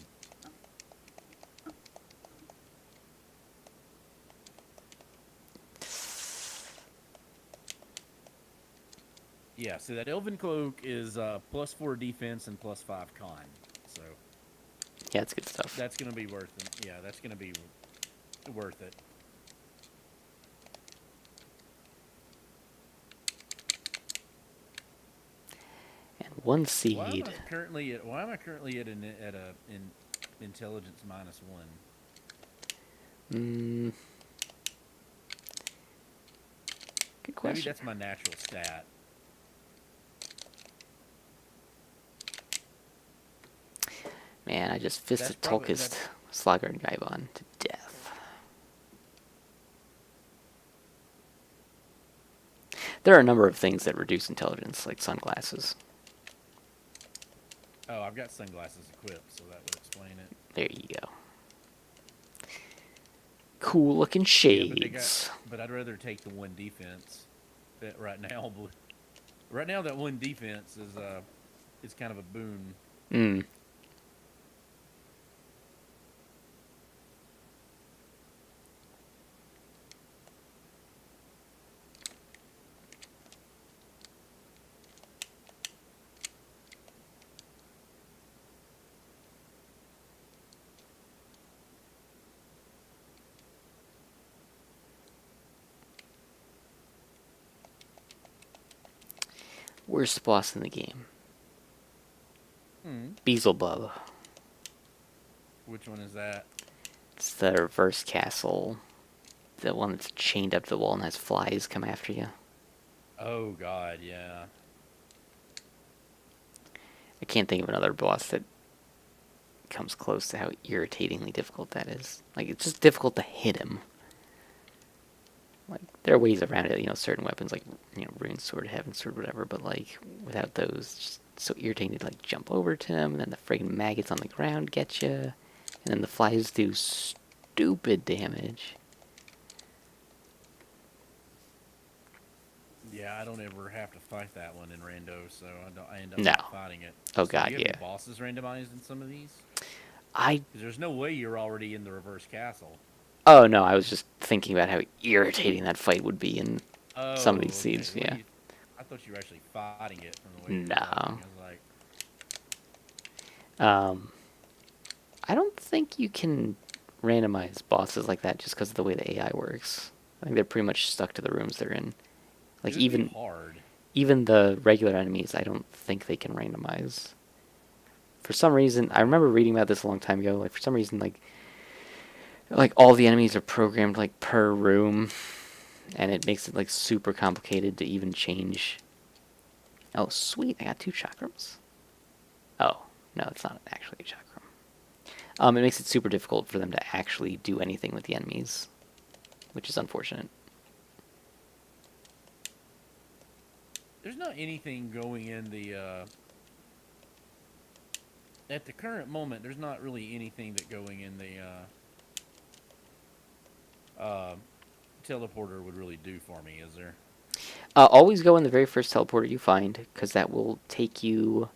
Speaker 2: Yeah, so that Elven Cloak is plus 4 defense and plus 5 con. So
Speaker 1: Yeah, it's good stuff.
Speaker 2: that's going to be worth it. Yeah, that's going to be worth it.
Speaker 1: And one
Speaker 2: Why
Speaker 1: seed.
Speaker 2: am I currently at an intelligence -1?
Speaker 1: Good
Speaker 2: Maybe
Speaker 1: question.
Speaker 2: that's my natural stat.
Speaker 1: Man, I just
Speaker 2: That's
Speaker 1: fisted
Speaker 2: probably
Speaker 1: Tolkist Slogger and Gaibon to death. There are a number of things that reduce intelligence, like sunglasses.
Speaker 2: Oh, I've got sunglasses equipped, so that would explain it.
Speaker 1: There you go. Cool looking
Speaker 2: Yeah, but they got.
Speaker 1: shades.
Speaker 2: But I'd rather take the one defense. That right now, right now that one defense is kind of a boon.
Speaker 1: Hmm. Worst boss in the game. Beelzebub.
Speaker 2: Which one is that?
Speaker 1: It's the reverse castle. The one that's chained up to the wall and has flies come after you.
Speaker 2: Oh God, yeah.
Speaker 1: I can't think of another boss that comes close to how irritatingly difficult that is. Like, it's just difficult to hit him. Like, there are ways around it, certain weapons like, Rune Sword, Heaven Sword, whatever, but, like, without those, it's just so irritating to, like, jump over to him, and then the friggin' maggots on the ground get you, and then the flies do stupid damage.
Speaker 2: Yeah, I don't ever have to fight that one in rando, so I end up
Speaker 1: No.
Speaker 2: not fighting it.
Speaker 1: Oh,
Speaker 2: So
Speaker 1: God,
Speaker 2: do you have
Speaker 1: yeah.
Speaker 2: any bosses randomized in some of these?
Speaker 1: I
Speaker 2: Because there's no way you're already in the reverse castle.
Speaker 1: Oh, no, I was just thinking about how irritating that fight would be in some
Speaker 2: Oh,
Speaker 1: of these
Speaker 2: okay.
Speaker 1: seeds, yeah.
Speaker 2: I thought you were actually fighting it from the way you were
Speaker 1: No.
Speaker 2: talking. I was like,
Speaker 1: I don't think you can randomize bosses like that just because of the way the AI works. I think they're pretty much stuck to the rooms they're in. Like,
Speaker 2: it would be hard.
Speaker 1: even the regular enemies, I don't think they can randomize. For some reason, I remember reading about this a long time ago, like, for some reason, like all the enemies are programmed, like, per room, and it makes it, like, super complicated to even change. Oh, sweet, I got 2 chakrams. Oh, no, it's not actually a chakram. It makes it super difficult for them to actually do anything with the enemies, which is unfortunate.
Speaker 2: There's not anything going in the. At the current moment, there's not really anything that going in the teleporter would really do for me, is there?
Speaker 1: Always go in the very first teleporter you find, because that will take you...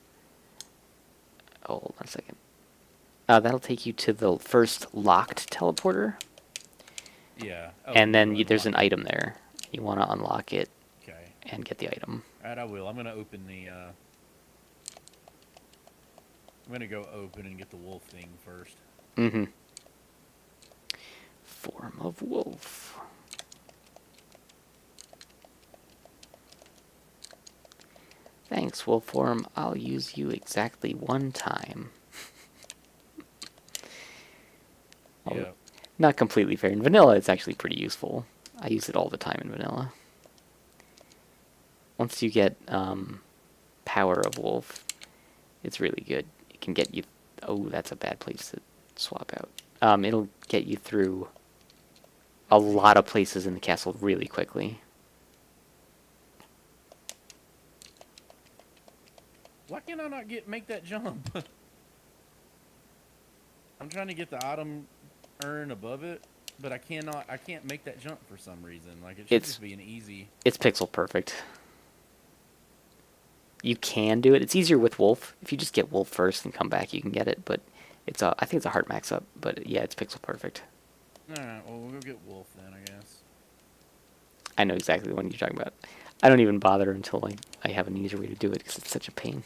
Speaker 1: Oh, hold on a second. That'll take you to the first locked teleporter.
Speaker 2: Yeah. Oh,
Speaker 1: And then
Speaker 2: you
Speaker 1: there's an
Speaker 2: unlock it.
Speaker 1: item there. You want to unlock it
Speaker 2: Okay.
Speaker 1: and get the item.
Speaker 2: Alright, I will. I'm gonna open the. I'm gonna go open and get the wolf thing first.
Speaker 1: Mm-hmm. Form of wolf. Thanks, wolf form. I'll use you exactly 1 time.
Speaker 2: Yeah.
Speaker 1: Not completely fair. In vanilla, it's actually pretty useful. I use it all the time in vanilla. Once you get Power of Wolf, it's really good. It can get you... Oh, that's a bad place to swap out. It'll get you through a lot of places in the castle really quickly.
Speaker 2: Why can't I not make that jump? I'm trying to get the item urn above it, but I can't make that jump for some reason. Like, it should just be an easy...
Speaker 1: It's pixel perfect. You can do it. It's easier with Wolf. If you just get Wolf first and come back, you can get it, but I think it's a hard max up, but yeah, it's pixel perfect.
Speaker 2: Alright, well, we'll go get wolf then, I guess.
Speaker 1: I know exactly the one you're talking about. I don't even bother until I have an easier way to do it, because it's such a pain.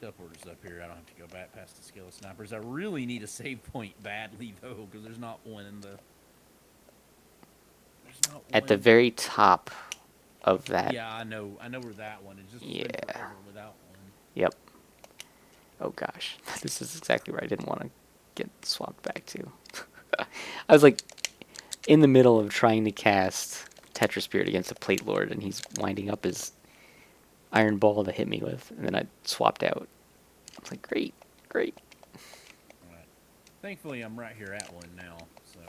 Speaker 2: Teleporter's up here. I don't have to go back past the skill of snipers. I really need a save point badly, though, because there's not one in the... There's not
Speaker 1: At the
Speaker 2: one...
Speaker 1: very top of that...
Speaker 2: Yeah, I know where that one is. Just
Speaker 1: Yeah.
Speaker 2: forever without one.
Speaker 1: Yep. Oh gosh, this is exactly where I didn't want to get swapped back to. I was like in the middle of trying to cast Tetra Spirit against a Plate Lord, and he's winding up his iron ball to hit me with, and then I swapped out. I was like, great, great.
Speaker 2: Right. Thankfully, I'm right here at one now, so.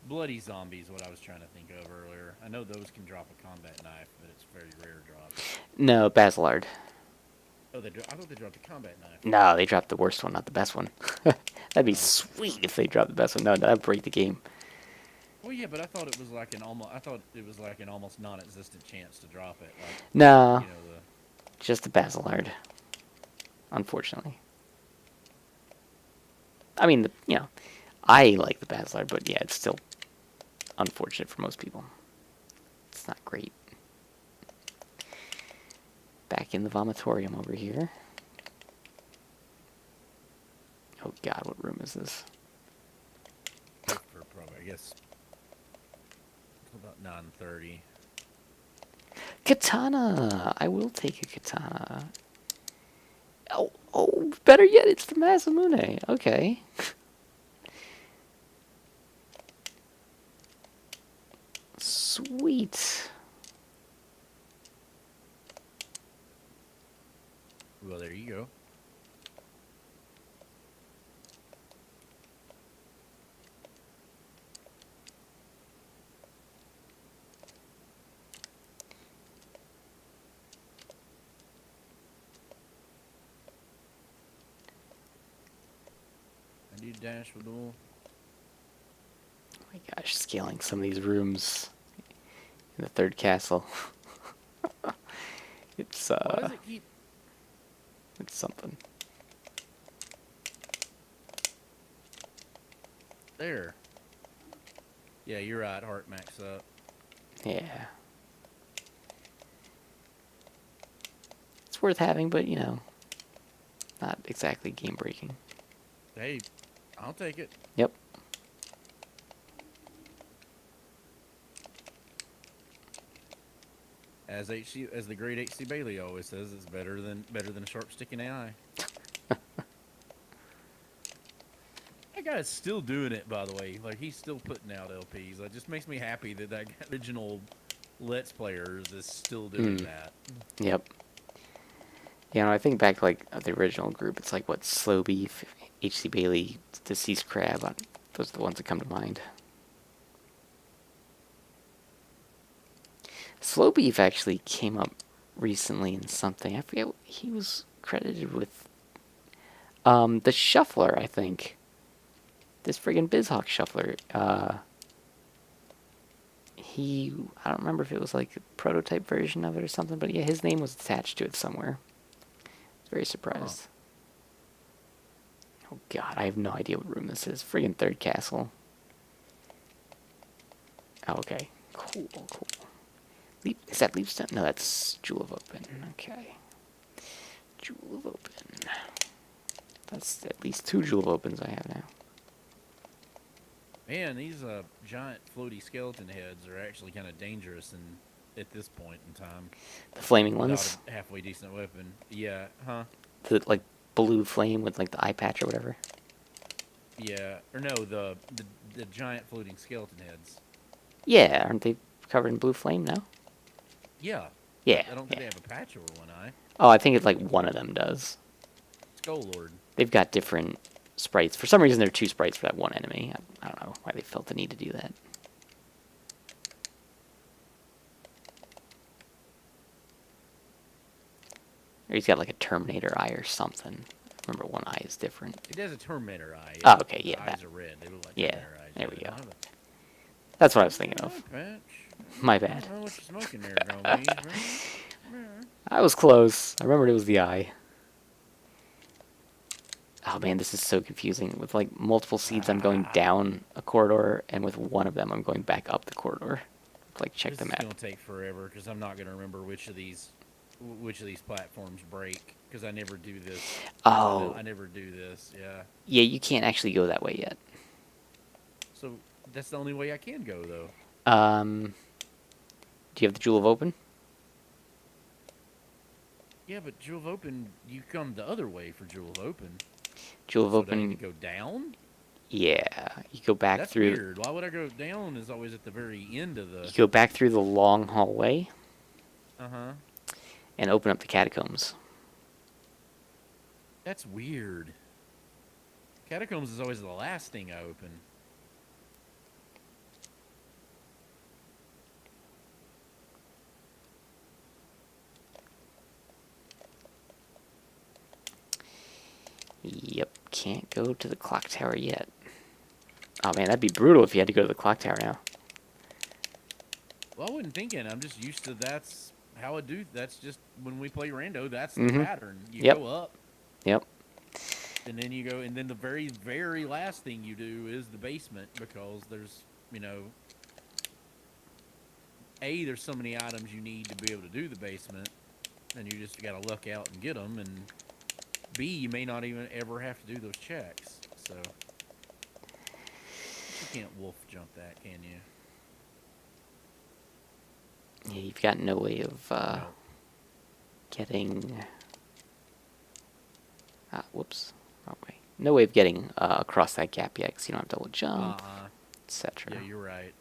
Speaker 2: Bloody zombies, what I was trying to think of earlier. I know those can drop a combat knife, but it's very rare drop.
Speaker 1: No, Basilard.
Speaker 2: Oh, I thought they dropped a combat knife.
Speaker 1: No, they dropped the worst one, not the best one. That'd be
Speaker 2: Oh.
Speaker 1: sweet if they dropped the best one. No, that'd break the game.
Speaker 2: Well, yeah, but I thought it was like an almost non-existent chance to drop it. Like,
Speaker 1: No,
Speaker 2: you know,
Speaker 1: just the Basilard. Unfortunately. I mean, I like the Basilard, but yeah, it's still unfortunate for most people. It's not great. Back in the vomitorium over here. Oh god, what room is this?
Speaker 2: for probably, I guess, about 9:30.
Speaker 1: Katana! I will take a katana. Oh, better yet, it's the Masamune. Okay. Sweet.
Speaker 2: Well, there you go. I need dash with duel.
Speaker 1: Oh my gosh, scaling some of these rooms in the third castle. It's
Speaker 2: Why does it keep?
Speaker 1: it's something.
Speaker 2: There. Yeah, you're right. Heart max up.
Speaker 1: Yeah. It's worth having, but not exactly game breaking.
Speaker 2: Hey, I'll take it.
Speaker 1: Yep.
Speaker 2: As the great H.C. Bailey always says, it's better than a sharp stick in the eye. That guy's still doing it, by the way. Like, he's still putting out LPs. It just makes me happy that original Let's Players is still doing that.
Speaker 1: Yep. I think back to the original group. It's like what Slow Beef, H.C. Bailey, Deceased Crab. Those are the ones that come to mind. Slow Beef actually came up recently in something. I forget what he was credited with. The Shuffler, I think. This friggin' BizHawk Shuffler. I don't remember if it was like a prototype version of it or something, but yeah, his name was attached to it somewhere. I was very surprised. Oh god, I have no idea what room this is. Friggin' third castle. Oh, okay. Cool. Is that Leapstone? No, that's Jewel of Open. Okay. Jewel of Open. That's at least 2 Jewel of Opens I have now.
Speaker 2: Man, these giant floaty skeleton heads are actually kind of dangerous at this point in time.
Speaker 1: The flaming
Speaker 2: Without
Speaker 1: ones?
Speaker 2: a halfway decent weapon. Yeah, huh?
Speaker 1: The blue flame with the eye patch or whatever?
Speaker 2: Yeah, or no, the giant floating skeleton heads.
Speaker 1: Yeah, aren't they covered in blue flame now?
Speaker 2: Yeah.
Speaker 1: Yeah.
Speaker 2: I don't think they have a patch over one eye.
Speaker 1: Oh, I think it's one of them does.
Speaker 2: Skull Lord.
Speaker 1: They've got different sprites. For some reason, there are 2 sprites for that one enemy. I don't know why they felt the need to do that. Or he's got a Terminator eye or something. Remember, one eye is different.
Speaker 2: It has a Terminator eye.
Speaker 1: Oh, okay, yeah.
Speaker 2: The eyes are red. They look like
Speaker 1: Yeah,
Speaker 2: Terminator eyes.
Speaker 1: there we go.
Speaker 2: Don't have a-
Speaker 1: That's what I was thinking of.
Speaker 2: Patch.
Speaker 1: My
Speaker 2: I
Speaker 1: bad.
Speaker 2: don't know what you're smoking there, Golbeeze.
Speaker 1: I was close. I remembered it was the eye. Oh man, this is so confusing. With multiple seeds, I'm going down a corridor, and with one of them, I'm going back up the corridor. Check the
Speaker 2: This
Speaker 1: map.
Speaker 2: is gonna take forever because I'm not gonna remember which of these platforms break because I never do this.
Speaker 1: Oh.
Speaker 2: I never do this. Yeah.
Speaker 1: Yeah, you can't actually go that way yet.
Speaker 2: So that's the only way I can go though.
Speaker 1: Do you have the Jewel of Open?
Speaker 2: Yeah, but Jewel of Open, you come the other way for Jewel of Open.
Speaker 1: Jewel of
Speaker 2: So do I need
Speaker 1: Open.
Speaker 2: to go down?
Speaker 1: Yeah, you go back
Speaker 2: That's
Speaker 1: through.
Speaker 2: weird. Why would I go down? Is always at the very end of the.
Speaker 1: You go back through the long hallway,
Speaker 2: Uh-huh.
Speaker 1: and open up the catacombs.
Speaker 2: That's weird. Catacombs is always the last thing I open.
Speaker 1: Yep, can't go to the clock tower yet. Oh man, that'd be brutal if you had to go to the clock tower now.
Speaker 2: Well, I wasn't thinking. I'm just used to that's how I do. That's just when we play rando. That's the
Speaker 1: Mm-hmm.
Speaker 2: pattern. You
Speaker 1: Yep.
Speaker 2: go up,
Speaker 1: Yep.
Speaker 2: and then you go, and then the very, very last thing you do is the basement because there's, there's so many items you need to be able to do the basement, and you just got to luck out and get them, and B, you may not even ever have to do those checks. So you can't wolf jump that, can you?
Speaker 1: Yeah, you've got no way of
Speaker 2: No.
Speaker 1: getting. Whoops, wrong way. No way of getting across that gap yet, because you don't have double jump, etc.
Speaker 2: Yeah, you're right.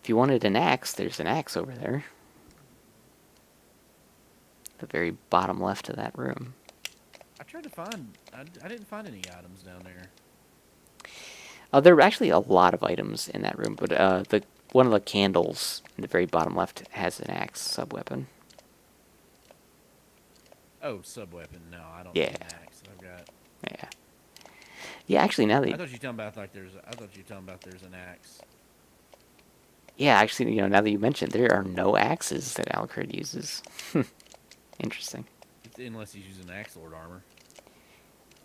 Speaker 1: If you wanted an axe, there's an axe over there. The very bottom left of that room.
Speaker 2: I tried to find. I didn't find any items down there.
Speaker 1: There are actually a lot of items in that room, but the one of the candles in the very bottom left has an axe sub-weapon.
Speaker 2: Oh, sub-weapon. No, I don't
Speaker 1: Yeah.
Speaker 2: see an axe. I've got.
Speaker 1: Yeah. Yeah, actually, now
Speaker 2: I
Speaker 1: that
Speaker 2: thought you were talking about I thought you were talking about there's an axe.
Speaker 1: yeah, actually, now that you mentioned, there are no axes that Alucard uses. Interesting.
Speaker 2: Unless he's using axe lord armor.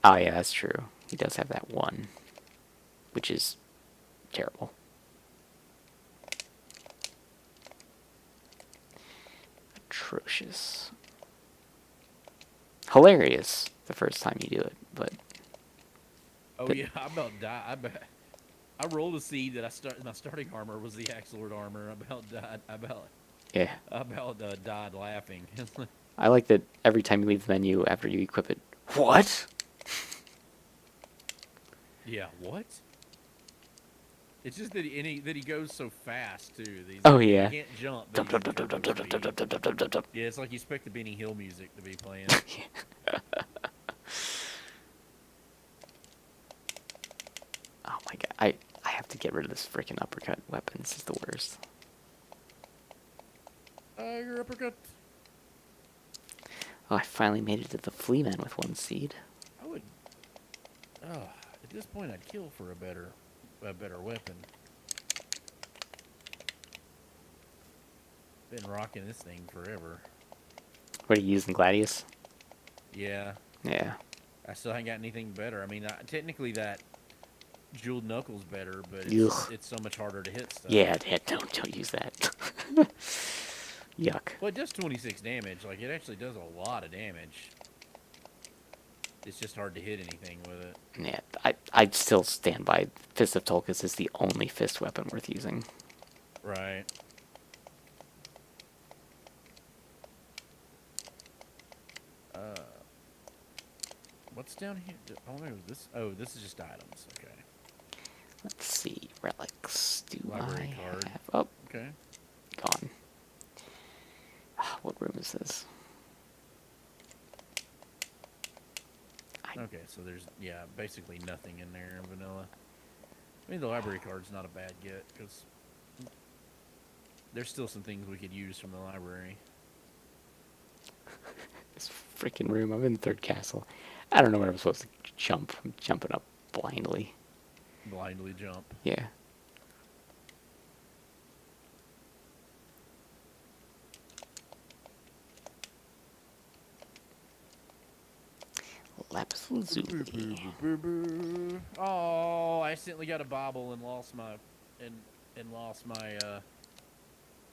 Speaker 1: Oh yeah, that's true. He does have that one, which is terrible. Atrocious. Hilarious the first time you do it, but
Speaker 2: Oh yeah, I about died. I rolled a seed that my starting armor was the axe lord armor. I about died.
Speaker 1: yeah.
Speaker 2: I about died laughing.
Speaker 1: I like that every time you leave the menu after you equip it. What?
Speaker 2: Yeah, what? It's just that he goes so fast too.
Speaker 1: Oh, yeah.
Speaker 2: He can't jump.
Speaker 1: Dum,
Speaker 2: But
Speaker 1: dum, dum, dum, dum, dum, dum, dum, dum, dum, dum, dum.
Speaker 2: yeah, it's like you expect the Benny Hill music to be playing.
Speaker 1: Oh my god, I have to get rid of this freaking uppercut weapon. This is the worst.
Speaker 2: Your uppercut.
Speaker 1: Oh, I finally made it to the flea man with one seed.
Speaker 2: I would. At this point, I'd kill for a better weapon. Been rocking this thing forever.
Speaker 1: What are you using, Gladius?
Speaker 2: Yeah,
Speaker 1: Yeah.
Speaker 2: I still ain't got anything better. I mean, technically that jeweled knuckles better, but
Speaker 1: Ugh.
Speaker 2: it's so much harder to hit stuff.
Speaker 1: Yeah, don't use that. Yuck.
Speaker 2: Well, it does 26 damage. Like, it actually does a lot of damage. It's just hard to hit anything with it.
Speaker 1: Yeah, I'd still stand by Fist of Tolkis is the only fist weapon worth using.
Speaker 2: Right. What's down here? Oh, no, this is just items. Okay.
Speaker 1: Let's see, relics. Do
Speaker 2: Library
Speaker 1: I
Speaker 2: card.
Speaker 1: have? Oh,
Speaker 2: Okay.
Speaker 1: gone. What room is this?
Speaker 2: Okay, so there's, basically nothing in there in vanilla. I mean, the library card's not a bad get, because there's still some things we could use from the library.
Speaker 1: This freaking room. I'm in third castle. I don't know where I'm supposed to jump. I'm jumping up blindly.
Speaker 2: Blindly jump.
Speaker 1: Yeah. Lapis lazuli.
Speaker 2: Oh, I accidentally got a bobble and lost my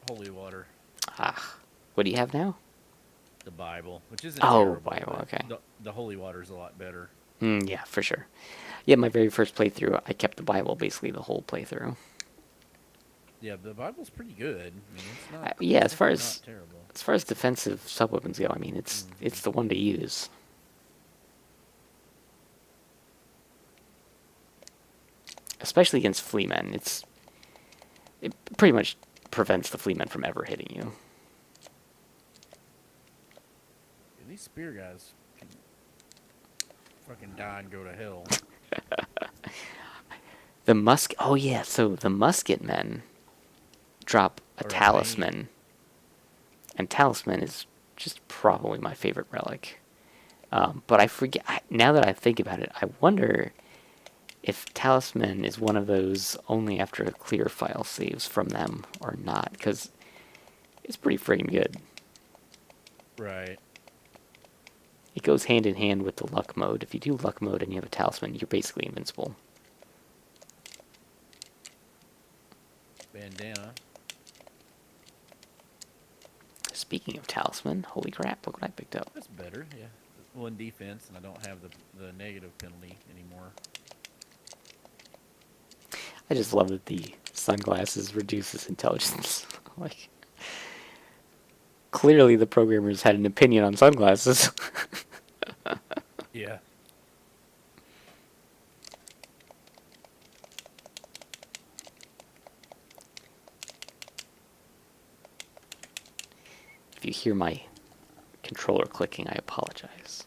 Speaker 2: holy water.
Speaker 1: Ah, what do you have now?
Speaker 2: The Bible, which isn't
Speaker 1: Oh,
Speaker 2: terrible,
Speaker 1: Bible,
Speaker 2: but
Speaker 1: okay.
Speaker 2: The holy water is a lot better.
Speaker 1: Yeah, for sure. Yeah, my very first playthrough, I kept the Bible basically the whole playthrough.
Speaker 2: Yeah, the Bible's pretty good. I mean, it's not.
Speaker 1: Yeah,
Speaker 2: it's definitely not terrible.
Speaker 1: as far as defensive sub-weapons go, I mean, it's the one to use. Especially against flea men, it pretty much prevents the flea men from ever hitting you.
Speaker 2: Yeah, these spear guys can fucking die and go to hell.
Speaker 1: The musk. Oh yeah, so the musket men drop a
Speaker 2: Or a
Speaker 1: talisman, and talisman is just probably my favorite relic. But I forget now that I think about it. I wonder if talisman is one of those only after a clear file saves from them or not, because it's pretty friggin' good.
Speaker 2: Right.
Speaker 1: It goes hand in hand with the luck mode. If you do luck mode and you have a talisman, you're basically invincible.
Speaker 2: Bandana.
Speaker 1: Speaking of talisman, holy crap, look what I picked up.
Speaker 2: That's better, yeah. 1 defense, and I don't have the negative penalty anymore.
Speaker 1: I just love that the sunglasses reduces intelligence. Like, clearly the programmers had an opinion on sunglasses.
Speaker 2: Yeah.
Speaker 1: If you hear my controller clicking, I apologize.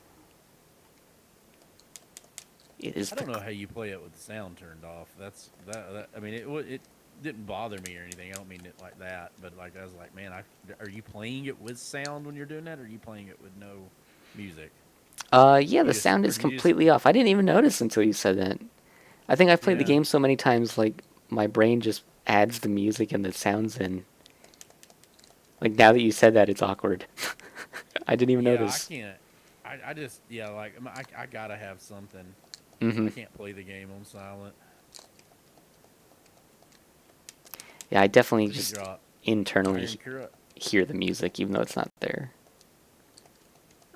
Speaker 1: It is
Speaker 2: I don't know how you play it with the sound turned off. That I mean, it didn't bother me or anything. I don't mean it like that, but like I was like, man, are you playing it with sound when you're doing that, or are you playing it with no music?
Speaker 1: Yeah, the sound is completely off. I didn't even notice until you said that. I think I've played the
Speaker 2: Yeah.
Speaker 1: game so many times, like, my brain just adds the music and the sounds in. Like, now that you said that, it's awkward. I didn't even notice.
Speaker 2: I can't. I just like I gotta have something.
Speaker 1: Mm-hmm.
Speaker 2: I can't play the game on silent.
Speaker 1: Yeah, I definitely
Speaker 2: What did you
Speaker 1: just
Speaker 2: drop?
Speaker 1: internally
Speaker 2: Iron Cura-
Speaker 1: hear the music, even though it's not there.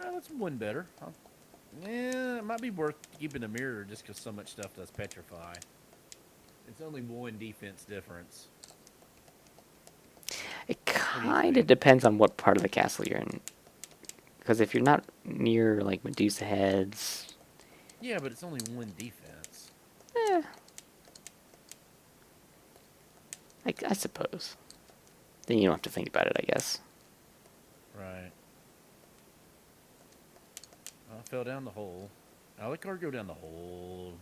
Speaker 2: Oh, that's one better. Yeah, it might be worth keeping a mirror just because so much stuff does petrify. It's only 1 defense difference.
Speaker 1: It
Speaker 2: do you
Speaker 1: kind of
Speaker 2: think?
Speaker 1: depends on what part of the castle you're in. Because if you're not near, like, Medusa heads...
Speaker 2: Yeah, but it's only 1 defense.
Speaker 1: Eh. I suppose. Then you don't have to think about it, I guess.
Speaker 2: Right. I fell down the hole. I let car go down the hole.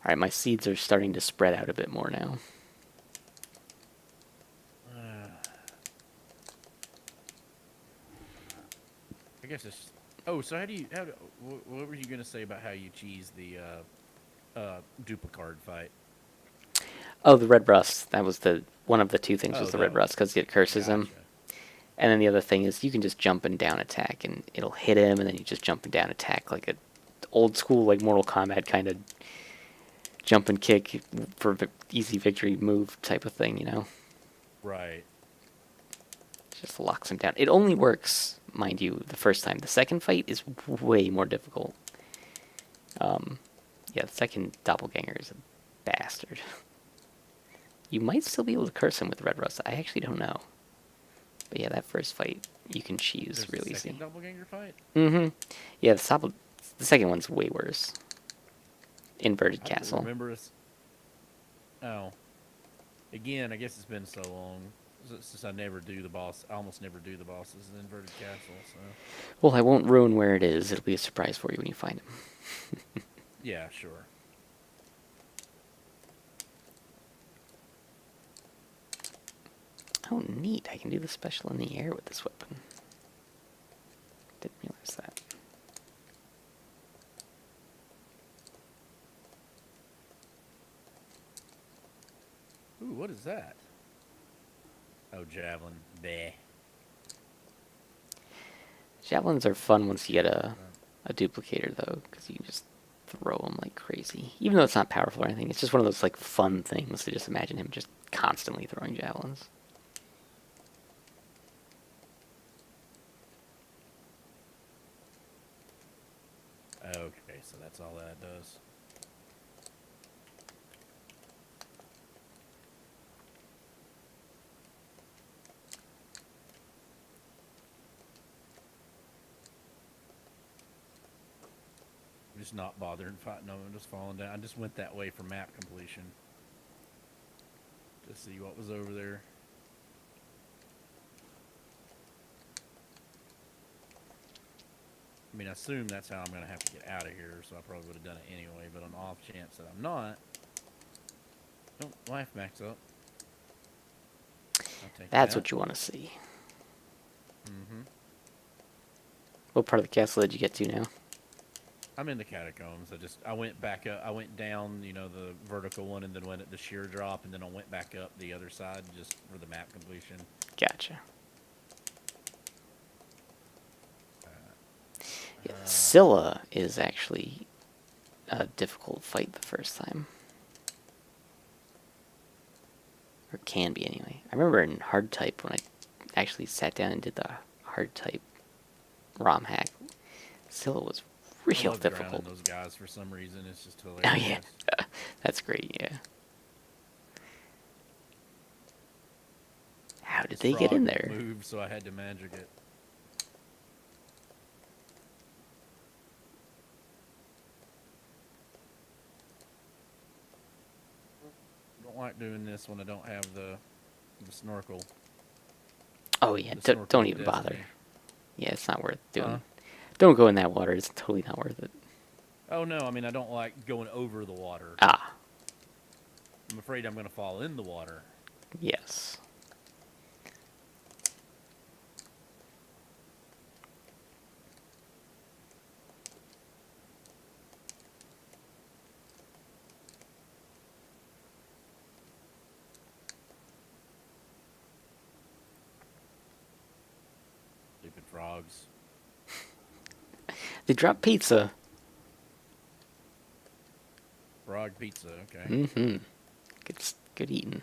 Speaker 1: Alright, my seeds are starting to spread out a bit more now.
Speaker 2: I guess it's. Oh, so what were you gonna say about how you cheese the duplicard fight?
Speaker 1: Oh, the red rust. That was one of the two things
Speaker 2: Oh,
Speaker 1: was the
Speaker 2: that
Speaker 1: red
Speaker 2: one.
Speaker 1: rust, because it curses him.
Speaker 2: Gotcha.
Speaker 1: And then the other thing is you can just jump and down attack, and it'll hit him, and then you just jump and down attack, like a old school, like, Mortal Kombat kind of jump and kick for easy victory move type of thing, you know?
Speaker 2: Right.
Speaker 1: Just locks him down. It only works, mind you, the first time. The second fight is way more difficult. Yeah, the second doppelganger is a bastard. You might still be able to curse him with red rust. I actually don't know. But yeah, that first fight you can cheese
Speaker 2: There's
Speaker 1: real
Speaker 2: a
Speaker 1: easy.
Speaker 2: second doppelganger fight?
Speaker 1: Mm-hmm. Yeah, the second one's way worse. Inverted
Speaker 2: I don't
Speaker 1: castle.
Speaker 2: remember us. Oh. Again, I guess it's been so long since I never do the boss. I almost never do the bosses in Inverted Castle, so.
Speaker 1: Well, I won't ruin where it is. It'll be a surprise for you when you find him.
Speaker 2: Yeah, sure.
Speaker 1: Oh, neat. I can do the special in the air with this weapon. Didn't realize that.
Speaker 2: Ooh, what is that? Oh, javelin. Bleh.
Speaker 1: Javelins are fun once you get a duplicator, though, because you can just throw them like crazy. Even though it's not powerful or anything, it's just one of those, like, fun things to just imagine him just constantly throwing javelins.
Speaker 2: Okay, so that's all that does. just not bothering fighting them. I'm just falling down. I just went that way for map completion. To see what was over there. I mean, I assume that's how I'm going to have to get out of here, so I probably would have done it anyway, but on the off chance that I'm not... Don't life max up. I'll take
Speaker 1: That's
Speaker 2: that.
Speaker 1: what you want to see.
Speaker 2: Mm-hmm.
Speaker 1: What part of the castle did you get to now?
Speaker 2: I'm in the catacombs. I went back up. I went down, you know, the vertical one, and then went at the sheer drop, and then I went back up the other side just for the map completion.
Speaker 1: Gotcha. Yeah, Scylla is actually a difficult fight the first time. Or can be, anyway. I remember in hard type, when I actually sat down and did the hard type ROM hack, Scylla was
Speaker 2: I
Speaker 1: real
Speaker 2: love
Speaker 1: difficult.
Speaker 2: drowning those guys for some reason. It's just
Speaker 1: Oh,
Speaker 2: hilarious.
Speaker 1: yeah. That's great, yeah. How did they get in there?
Speaker 2: Moved, so I had to magic it. Don't like doing this when I don't have the snorkel.
Speaker 1: Oh, yeah,
Speaker 2: The snorkel
Speaker 1: don't
Speaker 2: of
Speaker 1: even bother.
Speaker 2: destiny.
Speaker 1: Yeah, it's not worth doing.
Speaker 2: Huh?
Speaker 1: Don't go in that water. It's totally not worth it.
Speaker 2: Oh no, I mean I don't like going over the water.
Speaker 1: Ah,
Speaker 2: I'm afraid I'm going to fall in the water.
Speaker 1: yes.
Speaker 2: Stupid frogs.
Speaker 1: They dropped pizza.
Speaker 2: Frog pizza, okay.
Speaker 1: Mm-hmm. Good eating.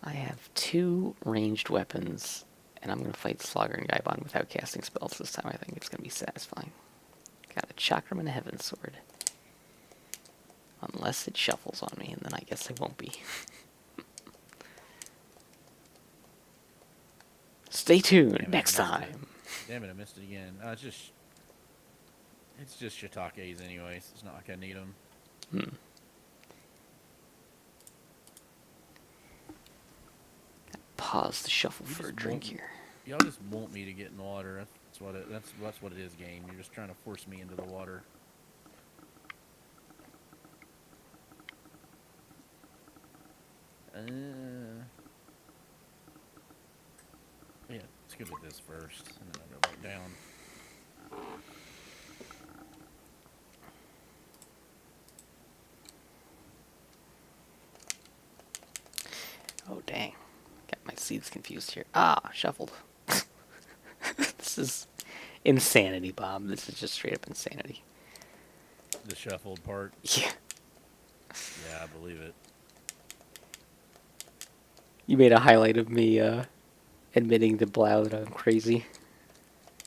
Speaker 1: I have 2 ranged weapons, and I'm going to fight Slogger and Gaibon without casting spells this time. I think it's going to be satisfying. Got a Chakram and a Heaven Sword. Unless it shuffles on me, and then I guess it won't be. Stay tuned
Speaker 2: Damn it,
Speaker 1: next
Speaker 2: I missed it.
Speaker 1: time.
Speaker 2: Damn it, I missed it again. It's just shiitakes anyways. It's not like I need them.
Speaker 1: Hmm. Pause the shuffle
Speaker 2: You
Speaker 1: for a
Speaker 2: just
Speaker 1: drink
Speaker 2: won't-
Speaker 1: here.
Speaker 2: Y'all just want me to get in the water. That's what it is, game. You're just trying to force me into the water. Yeah, let's go with this first, and then I'll go back down.
Speaker 1: Oh, dang. Got my seeds confused here. Ah, shuffled. This is insanity, Bob. This is just straight up insanity.
Speaker 2: The shuffled part.
Speaker 1: Yeah.
Speaker 2: Yeah, I believe it.
Speaker 1: You made a highlight of me admitting to Blau that I'm crazy.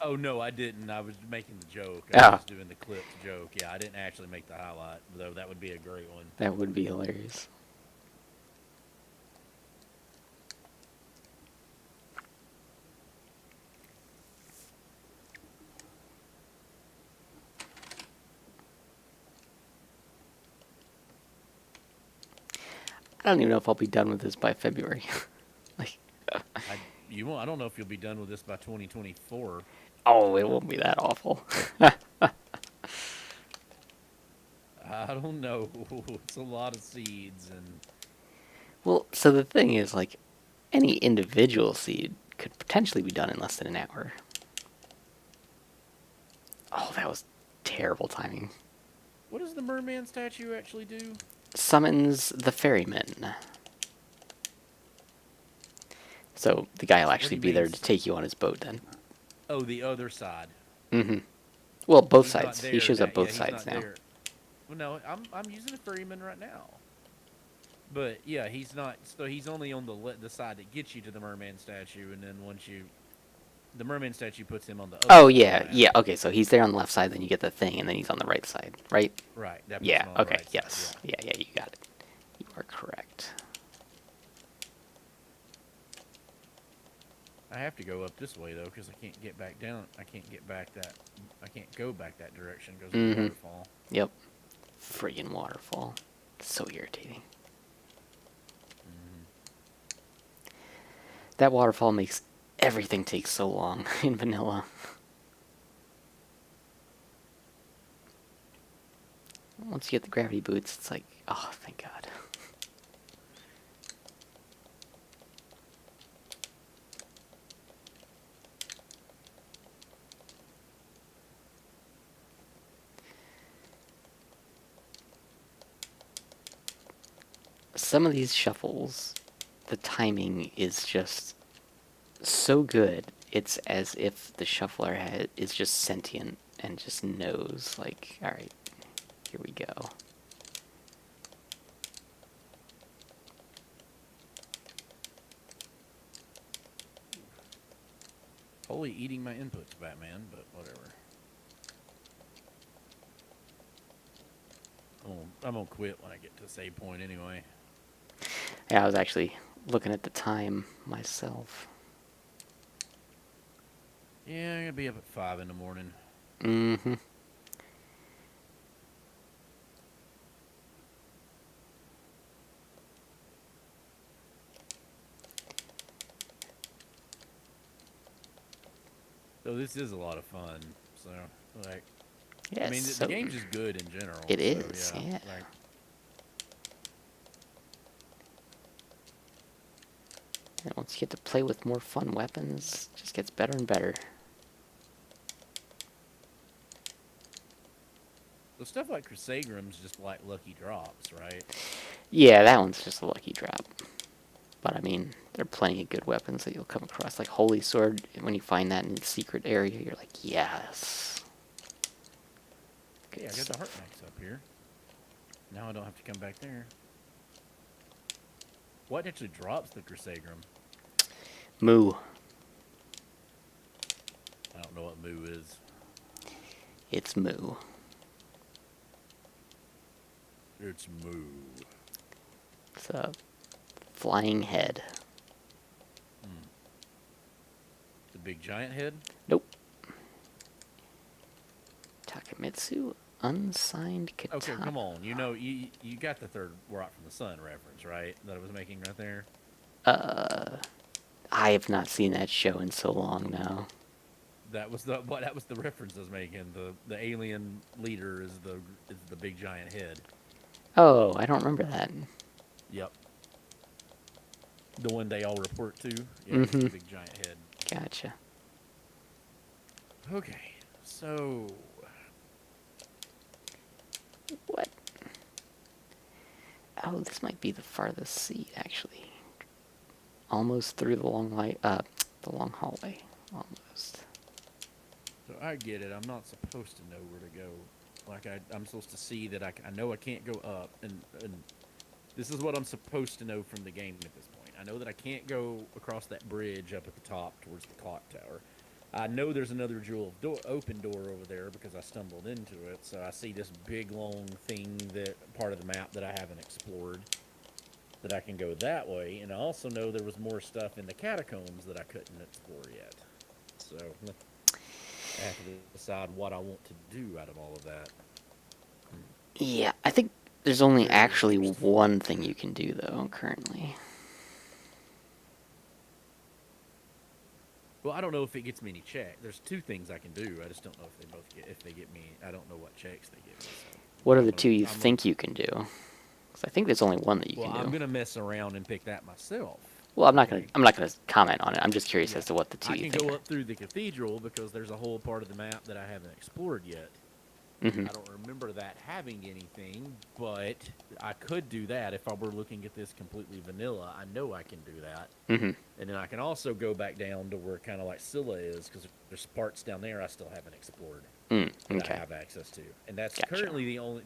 Speaker 2: Oh no, I didn't. I was making the joke. I
Speaker 1: Ah.
Speaker 2: was just doing the clip joke. Yeah, I didn't actually make the highlight, though. That would be a great one.
Speaker 1: That would be hilarious. I don't even know if I'll be done with this by February. Like,
Speaker 2: I don't know if you'll be done with this by 2024.
Speaker 1: oh, it won't be that awful.
Speaker 2: I don't know. It's a lot of seeds, and
Speaker 1: Well, so the thing is, like, any individual seed could potentially be done in less than an hour. Oh, that was terrible timing.
Speaker 2: what does the merman statue actually do?
Speaker 1: Summons the ferryman. So the guy will actually
Speaker 2: do you
Speaker 1: be there
Speaker 2: mean
Speaker 1: to take you on his boat then.
Speaker 2: Oh, the other side.
Speaker 1: Mm-hmm. Well, both
Speaker 2: He's not
Speaker 1: sides. He
Speaker 2: there
Speaker 1: shows up
Speaker 2: now-
Speaker 1: both
Speaker 2: yeah, he's
Speaker 1: sides
Speaker 2: not
Speaker 1: now.
Speaker 2: there. Well, no, I'm using a ferryman right now. But yeah, he's not. So he's only on the side that gets you to the merman statue, and then the merman statue puts him on the other
Speaker 1: Oh
Speaker 2: side
Speaker 1: yeah,
Speaker 2: of the map.
Speaker 1: yeah. Okay, so he's there on the left side, then you get the thing, and then he's on the right side, right?
Speaker 2: Right. That puts
Speaker 1: Yeah.
Speaker 2: him on the
Speaker 1: Okay.
Speaker 2: right side,
Speaker 1: Yes.
Speaker 2: yeah.
Speaker 1: Yeah. You got it. You are correct.
Speaker 2: I have to go up this way though, because I can't get back down. I can't get back that. I can't go back that direction because of the
Speaker 1: Mm-hmm.
Speaker 2: waterfall.
Speaker 1: Yep. Friggin' waterfall. So irritating.
Speaker 2: Mm-hmm.
Speaker 1: That waterfall makes everything take so long in vanilla. Once you get the gravity boots, it's like, oh, thank God. Some of these shuffles, the timing is just so good. It's as if the shuffler is just sentient and just knows, like, alright, here we go.
Speaker 2: Totally eating my inputs, Batman, but whatever. I'm gonna quit when I get to the save point anyway.
Speaker 1: Yeah, I was actually looking at the time myself.
Speaker 2: Yeah, I'm gonna be up at 5 in the morning.
Speaker 1: Mm-hmm.
Speaker 2: So this is a lot of fun. So like,
Speaker 1: Yeah,
Speaker 2: I mean, the game's just good in general.
Speaker 1: It
Speaker 2: so,
Speaker 1: is, yeah.
Speaker 2: Like,
Speaker 1: And once you get to play with more fun weapons, it just gets better and better.
Speaker 2: the stuff like Crusaderum's just like lucky drops, right?
Speaker 1: Yeah, that one's just a lucky drop. But I mean, there are plenty of good weapons that you'll come across. Like Holy Sword, when you find that in the secret area, you're like, yes. Good
Speaker 2: Yeah, I got the
Speaker 1: stuff.
Speaker 2: heart max up here. Now I don't have to come back there. What actually drops the Crusaderum?
Speaker 1: Moo.
Speaker 2: I don't know what Moo is.
Speaker 1: It's Moo.
Speaker 2: It's Moo.
Speaker 1: It's a flying head.
Speaker 2: The big giant head?
Speaker 1: Nope. Takamitsu Unsigned Katana.
Speaker 2: Okay, come on. You know, you got the third Rock from the Sun reference, right? That I was making right there?
Speaker 1: I have not seen that show in so long now.
Speaker 2: That was the reference I was making. The alien leader is the big giant head.
Speaker 1: Oh, I don't remember that.
Speaker 2: Yep. The one they all report to. Yeah, it's
Speaker 1: Mm-hmm.
Speaker 2: the big giant head.
Speaker 1: Gotcha.
Speaker 2: Okay, so
Speaker 1: What? Oh, this might be the farthest seat, actually. Almost through the the long hallway. Almost.
Speaker 2: so I get it. I'm not supposed to know where to go. Like I'm supposed to see that I know I can't go up, and this is what I'm supposed to know from the game at this point. I know that I can't go across that bridge up at the top towards the clock tower. I know there's another jewel of open door over there because I stumbled into it. So I see this big long thing that part of the map that I haven't explored. That I can go that way, and I also know there was more stuff in the catacombs that I couldn't explore yet. So I have to decide what I want to do out of all of that.
Speaker 1: Yeah, I think there's only
Speaker 2: Very
Speaker 1: actually
Speaker 2: interesting.
Speaker 1: one thing you can do, though, currently.
Speaker 2: Well, I don't know if it gets me any check. There's two things I can do. I just don't know if they get me. I don't know what checks they give me. So.
Speaker 1: What are
Speaker 2: I'm
Speaker 1: the
Speaker 2: gonna,
Speaker 1: two you
Speaker 2: I'm gonna,
Speaker 1: think you can do? 'Cause I think there's only one that you
Speaker 2: well,
Speaker 1: can
Speaker 2: I'm
Speaker 1: do.
Speaker 2: gonna mess around and pick that myself.
Speaker 1: Well, I'm not
Speaker 2: Okay.
Speaker 1: gonna comment on it. I'm just curious
Speaker 2: Yeah.
Speaker 1: as to what the two
Speaker 2: I
Speaker 1: you
Speaker 2: can
Speaker 1: think
Speaker 2: go
Speaker 1: are.
Speaker 2: up through the cathedral because there's a whole part of the map that I haven't explored yet.
Speaker 1: Mm-hmm.
Speaker 2: I don't remember that having anything, but I could do that if I were looking at this completely vanilla. I know I can do that.
Speaker 1: Mm-hmm.
Speaker 2: And then I can also go back down to where kind of like Scylla is because there's parts down there I still haven't explored that I
Speaker 1: Okay.
Speaker 2: have access to. And that's
Speaker 1: Gotcha.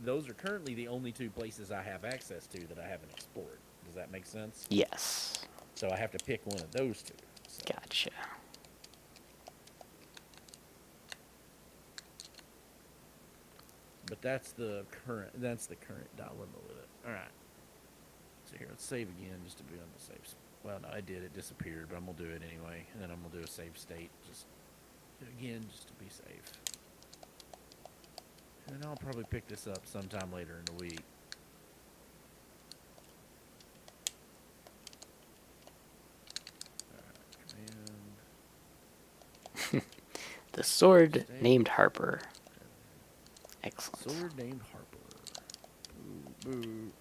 Speaker 2: those are currently the only two places I have access to that I haven't explored. Does that make sense?
Speaker 1: Yes.
Speaker 2: So I have to pick one of those two. So.
Speaker 1: Gotcha.
Speaker 2: But that's the current dilemma with it. All right. So here, let's save again just to be on the safe Well, no, I did. It disappeared, but I'm gonna do it anyway, and then I'm gonna do a save state, just again, just to be safe. And I'll probably pick this up sometime later in the week. Command
Speaker 1: The sword
Speaker 2: state.
Speaker 1: named Harper. Excellent.
Speaker 2: Sword named Harper. Boo, boo.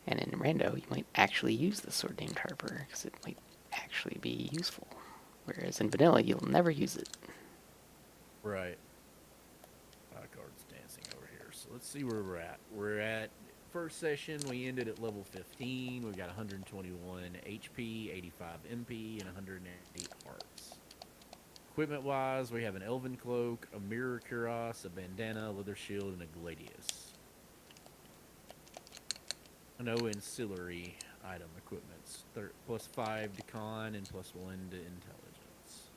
Speaker 1: And in rando, you might actually use the sword named Harper, because it might actually be useful. Whereas in vanilla, you'll never use it.
Speaker 2: Right. Card's dancing over here. So let's see where we're at. We're at first session. We ended at level 15. We've got 121 HP, 85 MP, and 108 hearts. Equipment wise, we have an elven cloak, a mirror cuirass, a bandana, a leather shield, and a gladius. No ancillary item equipments. Plus 5 to con and plus 1 to intelligence.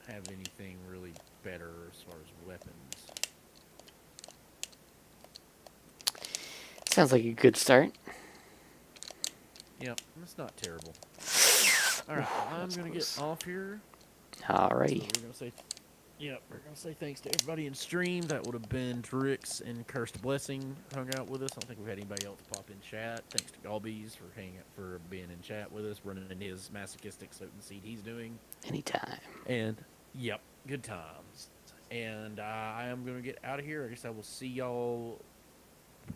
Speaker 2: Have anything really better as far as weapons?
Speaker 1: Sounds like a good start.
Speaker 2: Yep, that's not terrible. Alright, I'm gonna get off here.
Speaker 1: Alrighty.
Speaker 2: So we're gonna say, we're gonna say thanks to everybody in stream. That would have been Drix and Cursed Blessing hung out with us. I don't think we've had anybody else pop in chat. Thanks to Golbeeze for being in chat with us, running in his masochistic SotN seed he's doing.
Speaker 1: Anytime.
Speaker 2: And yep, good times. And I am gonna get out of here. I guess I will see y'all.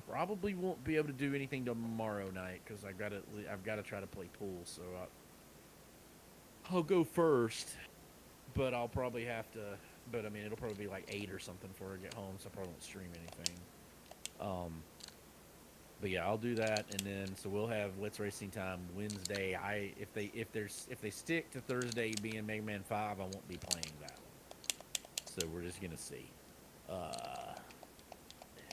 Speaker 2: Probably won't be able to do anything tomorrow night because I've got to try to play pool. So I'll go first, but I'll probably have to. But I mean, it'll probably be like 8 or something before I get home, so I probably won't stream anything. But yeah, I'll do that, and then so we'll have Let's Racing Time Wednesday. If they stick to Thursday being Mega Man 5, I won't be playing that one. So we're just gonna see.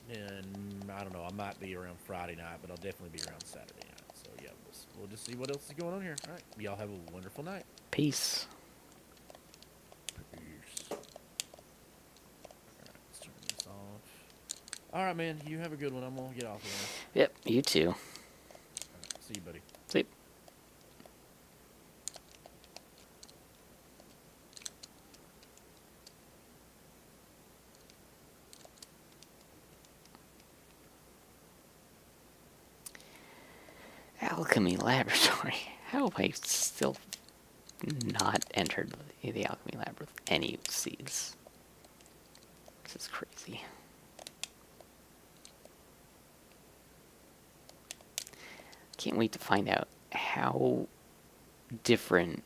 Speaker 2: And I don't know. I might be around Friday night, but I'll definitely be around Saturday night. So yeah, we'll just see what else is going on here. All right, y'all have a wonderful night.
Speaker 1: Peace.
Speaker 2: Peace. All right, let's turn this off. All right, man. You have a good one. I'm gonna get off here.
Speaker 1: Yep, you too.
Speaker 2: All right, see you, buddy.
Speaker 1: See. Alchemy Laboratory. How have I still not entered the Alchemy Lab with any seeds? This is crazy. Can't wait to find out how different,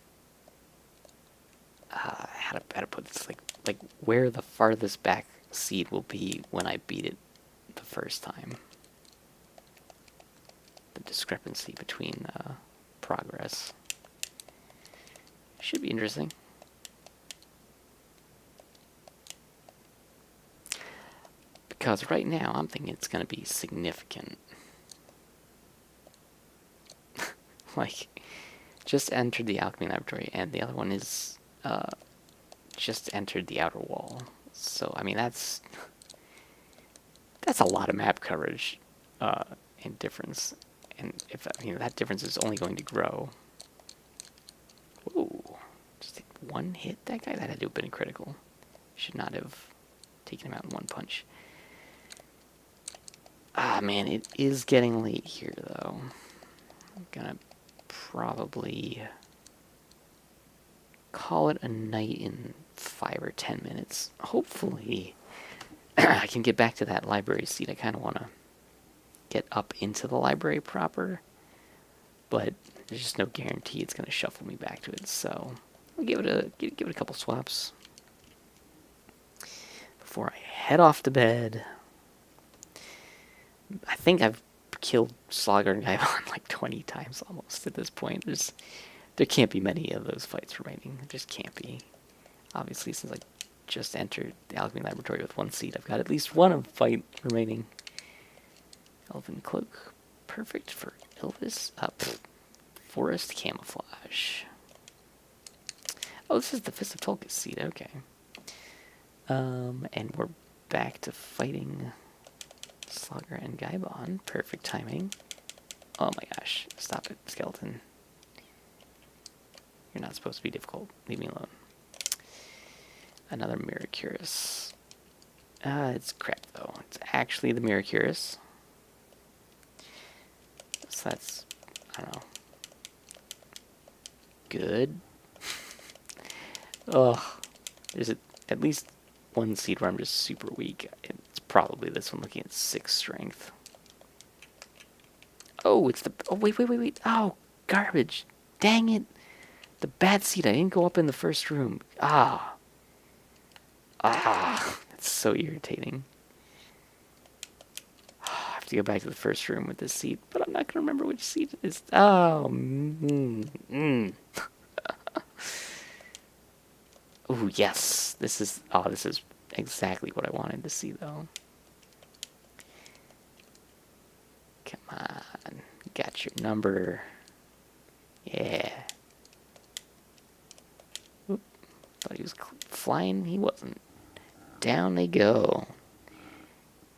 Speaker 1: how to put this, like where the farthest back seed will be when I beat it the first time. The discrepancy between progress. Should be interesting. Because right now I'm thinking it's going to be significant. Like, just entered the Alchemy Laboratory, and the other one is just entered the Outer Wall. So, I mean, that's a lot of map coverage and difference. And if that difference is only going to grow. Ooh, just one hit that guy? That had to have been critical. Should not have taken him out in one punch. Ah, man, it is getting late here, though. I'm gonna probably call it a night in 5 or 10 minutes. Hopefully, I can get back to that library seat. I kind of want to get up into the library proper, but there's just no guarantee it's going to shuffle me back to it. So I'll give it a couple swaps before I head off to bed. I think I've killed Slogger and Gaivon like 20 times almost at this point. There can't be many of those fights remaining. There just can't be. Obviously, since I just entered the Alchemy Laboratory with 1 seed, I've got at least one fight remaining. Elven Cloak. Perfect for Elvis. Forest Camouflage. Oh, this is the Fist of Tulkas seed. Okay. And we're back to fighting Slugger and Gaibon. Perfect timing. Oh my gosh. Stop it, skeleton. You're not supposed to be difficult. Leave me alone. Another Miracurus. It's crap though. It's actually the Miracurus. So that's, I don't know. Good. Ugh. There's at least one seed where I'm just super weak. It's probably this one, looking at 6 strength. Oh, it's the... Oh, wait. Oh, garbage. Dang it. The bad seed. I didn't go up in the first room. Ah. That's so irritating. I have to go back to the first room with this seed, but I'm not going to remember which seed it is. Oh, Ooh, yes. This is exactly what I wanted to see, though. Come on. Got your number. Yeah. Oop. Thought he was flying. He wasn't. Down they go.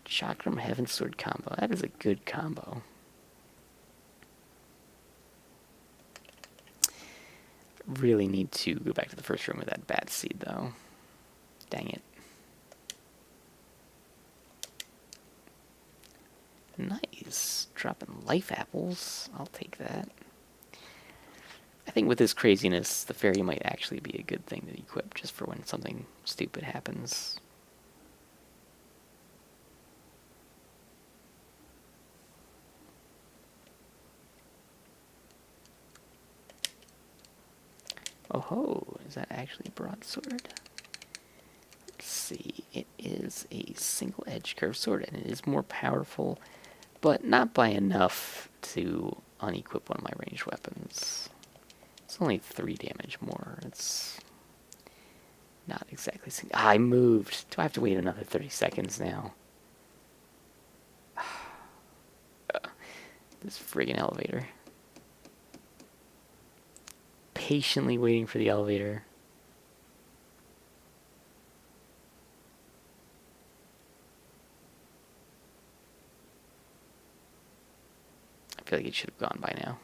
Speaker 1: Chakram Heaven Sword combo. That is a good combo. Really need to go back to the first room with that bad seed, though. Dang it. Nice. Dropping life apples. I'll take that. I think with this craziness, the fairy might actually be a good thing to equip just for when something stupid happens. Oh ho, is that actually a broadsword? Let's see, it is a single edge curved sword and it is more powerful, but not by enough to unequip one of my ranged weapons. It's only 3 damage more. It's not exactly... I moved. Do I have to wait another 30 seconds now? This friggin' elevator. Patiently waiting for the elevator. I feel like it should have gone by now.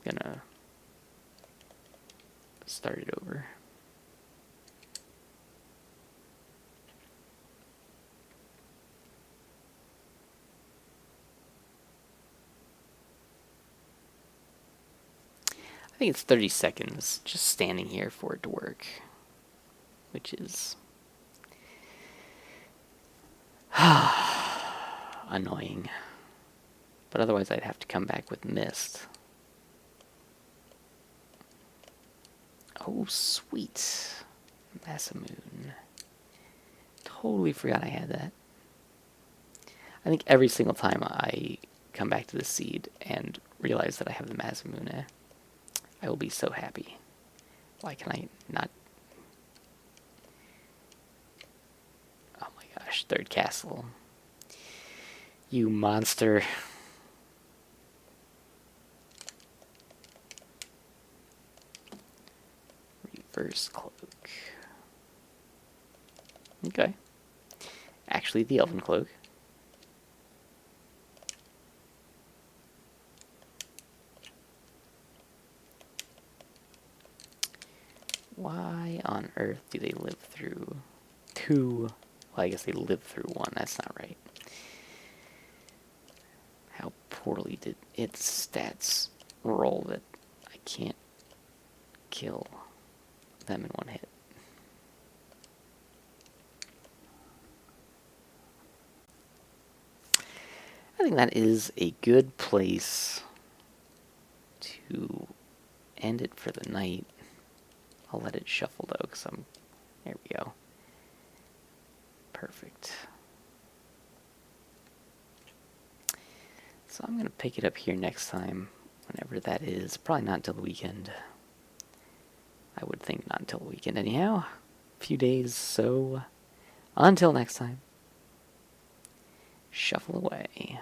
Speaker 1: I'm gonna start it over. I think it's 30 seconds just standing here for it to work, which is annoying. But otherwise I'd have to come back with mist. Oh, sweet. Masamoon. Totally forgot I had that. I think every single time I come back to the seed and realize that I have the Masamune, I will be so happy. Why can I not? Oh my gosh, third castle. You monster. Reverse cloak. Okay. Actually, the elven cloak. Why on earth do they live through 2? Well, I guess they lived through 1. That's not right. How poorly did its stats roll that I can't kill them in 1 hit? I think that is a good place to end it for the night. I'll let it shuffle though, because there we go. Perfect. So I'm going to pick it up here next time, whenever that is. Probably not until the weekend. I would think not until the weekend anyhow. A few days, so until next time. Shuffle away.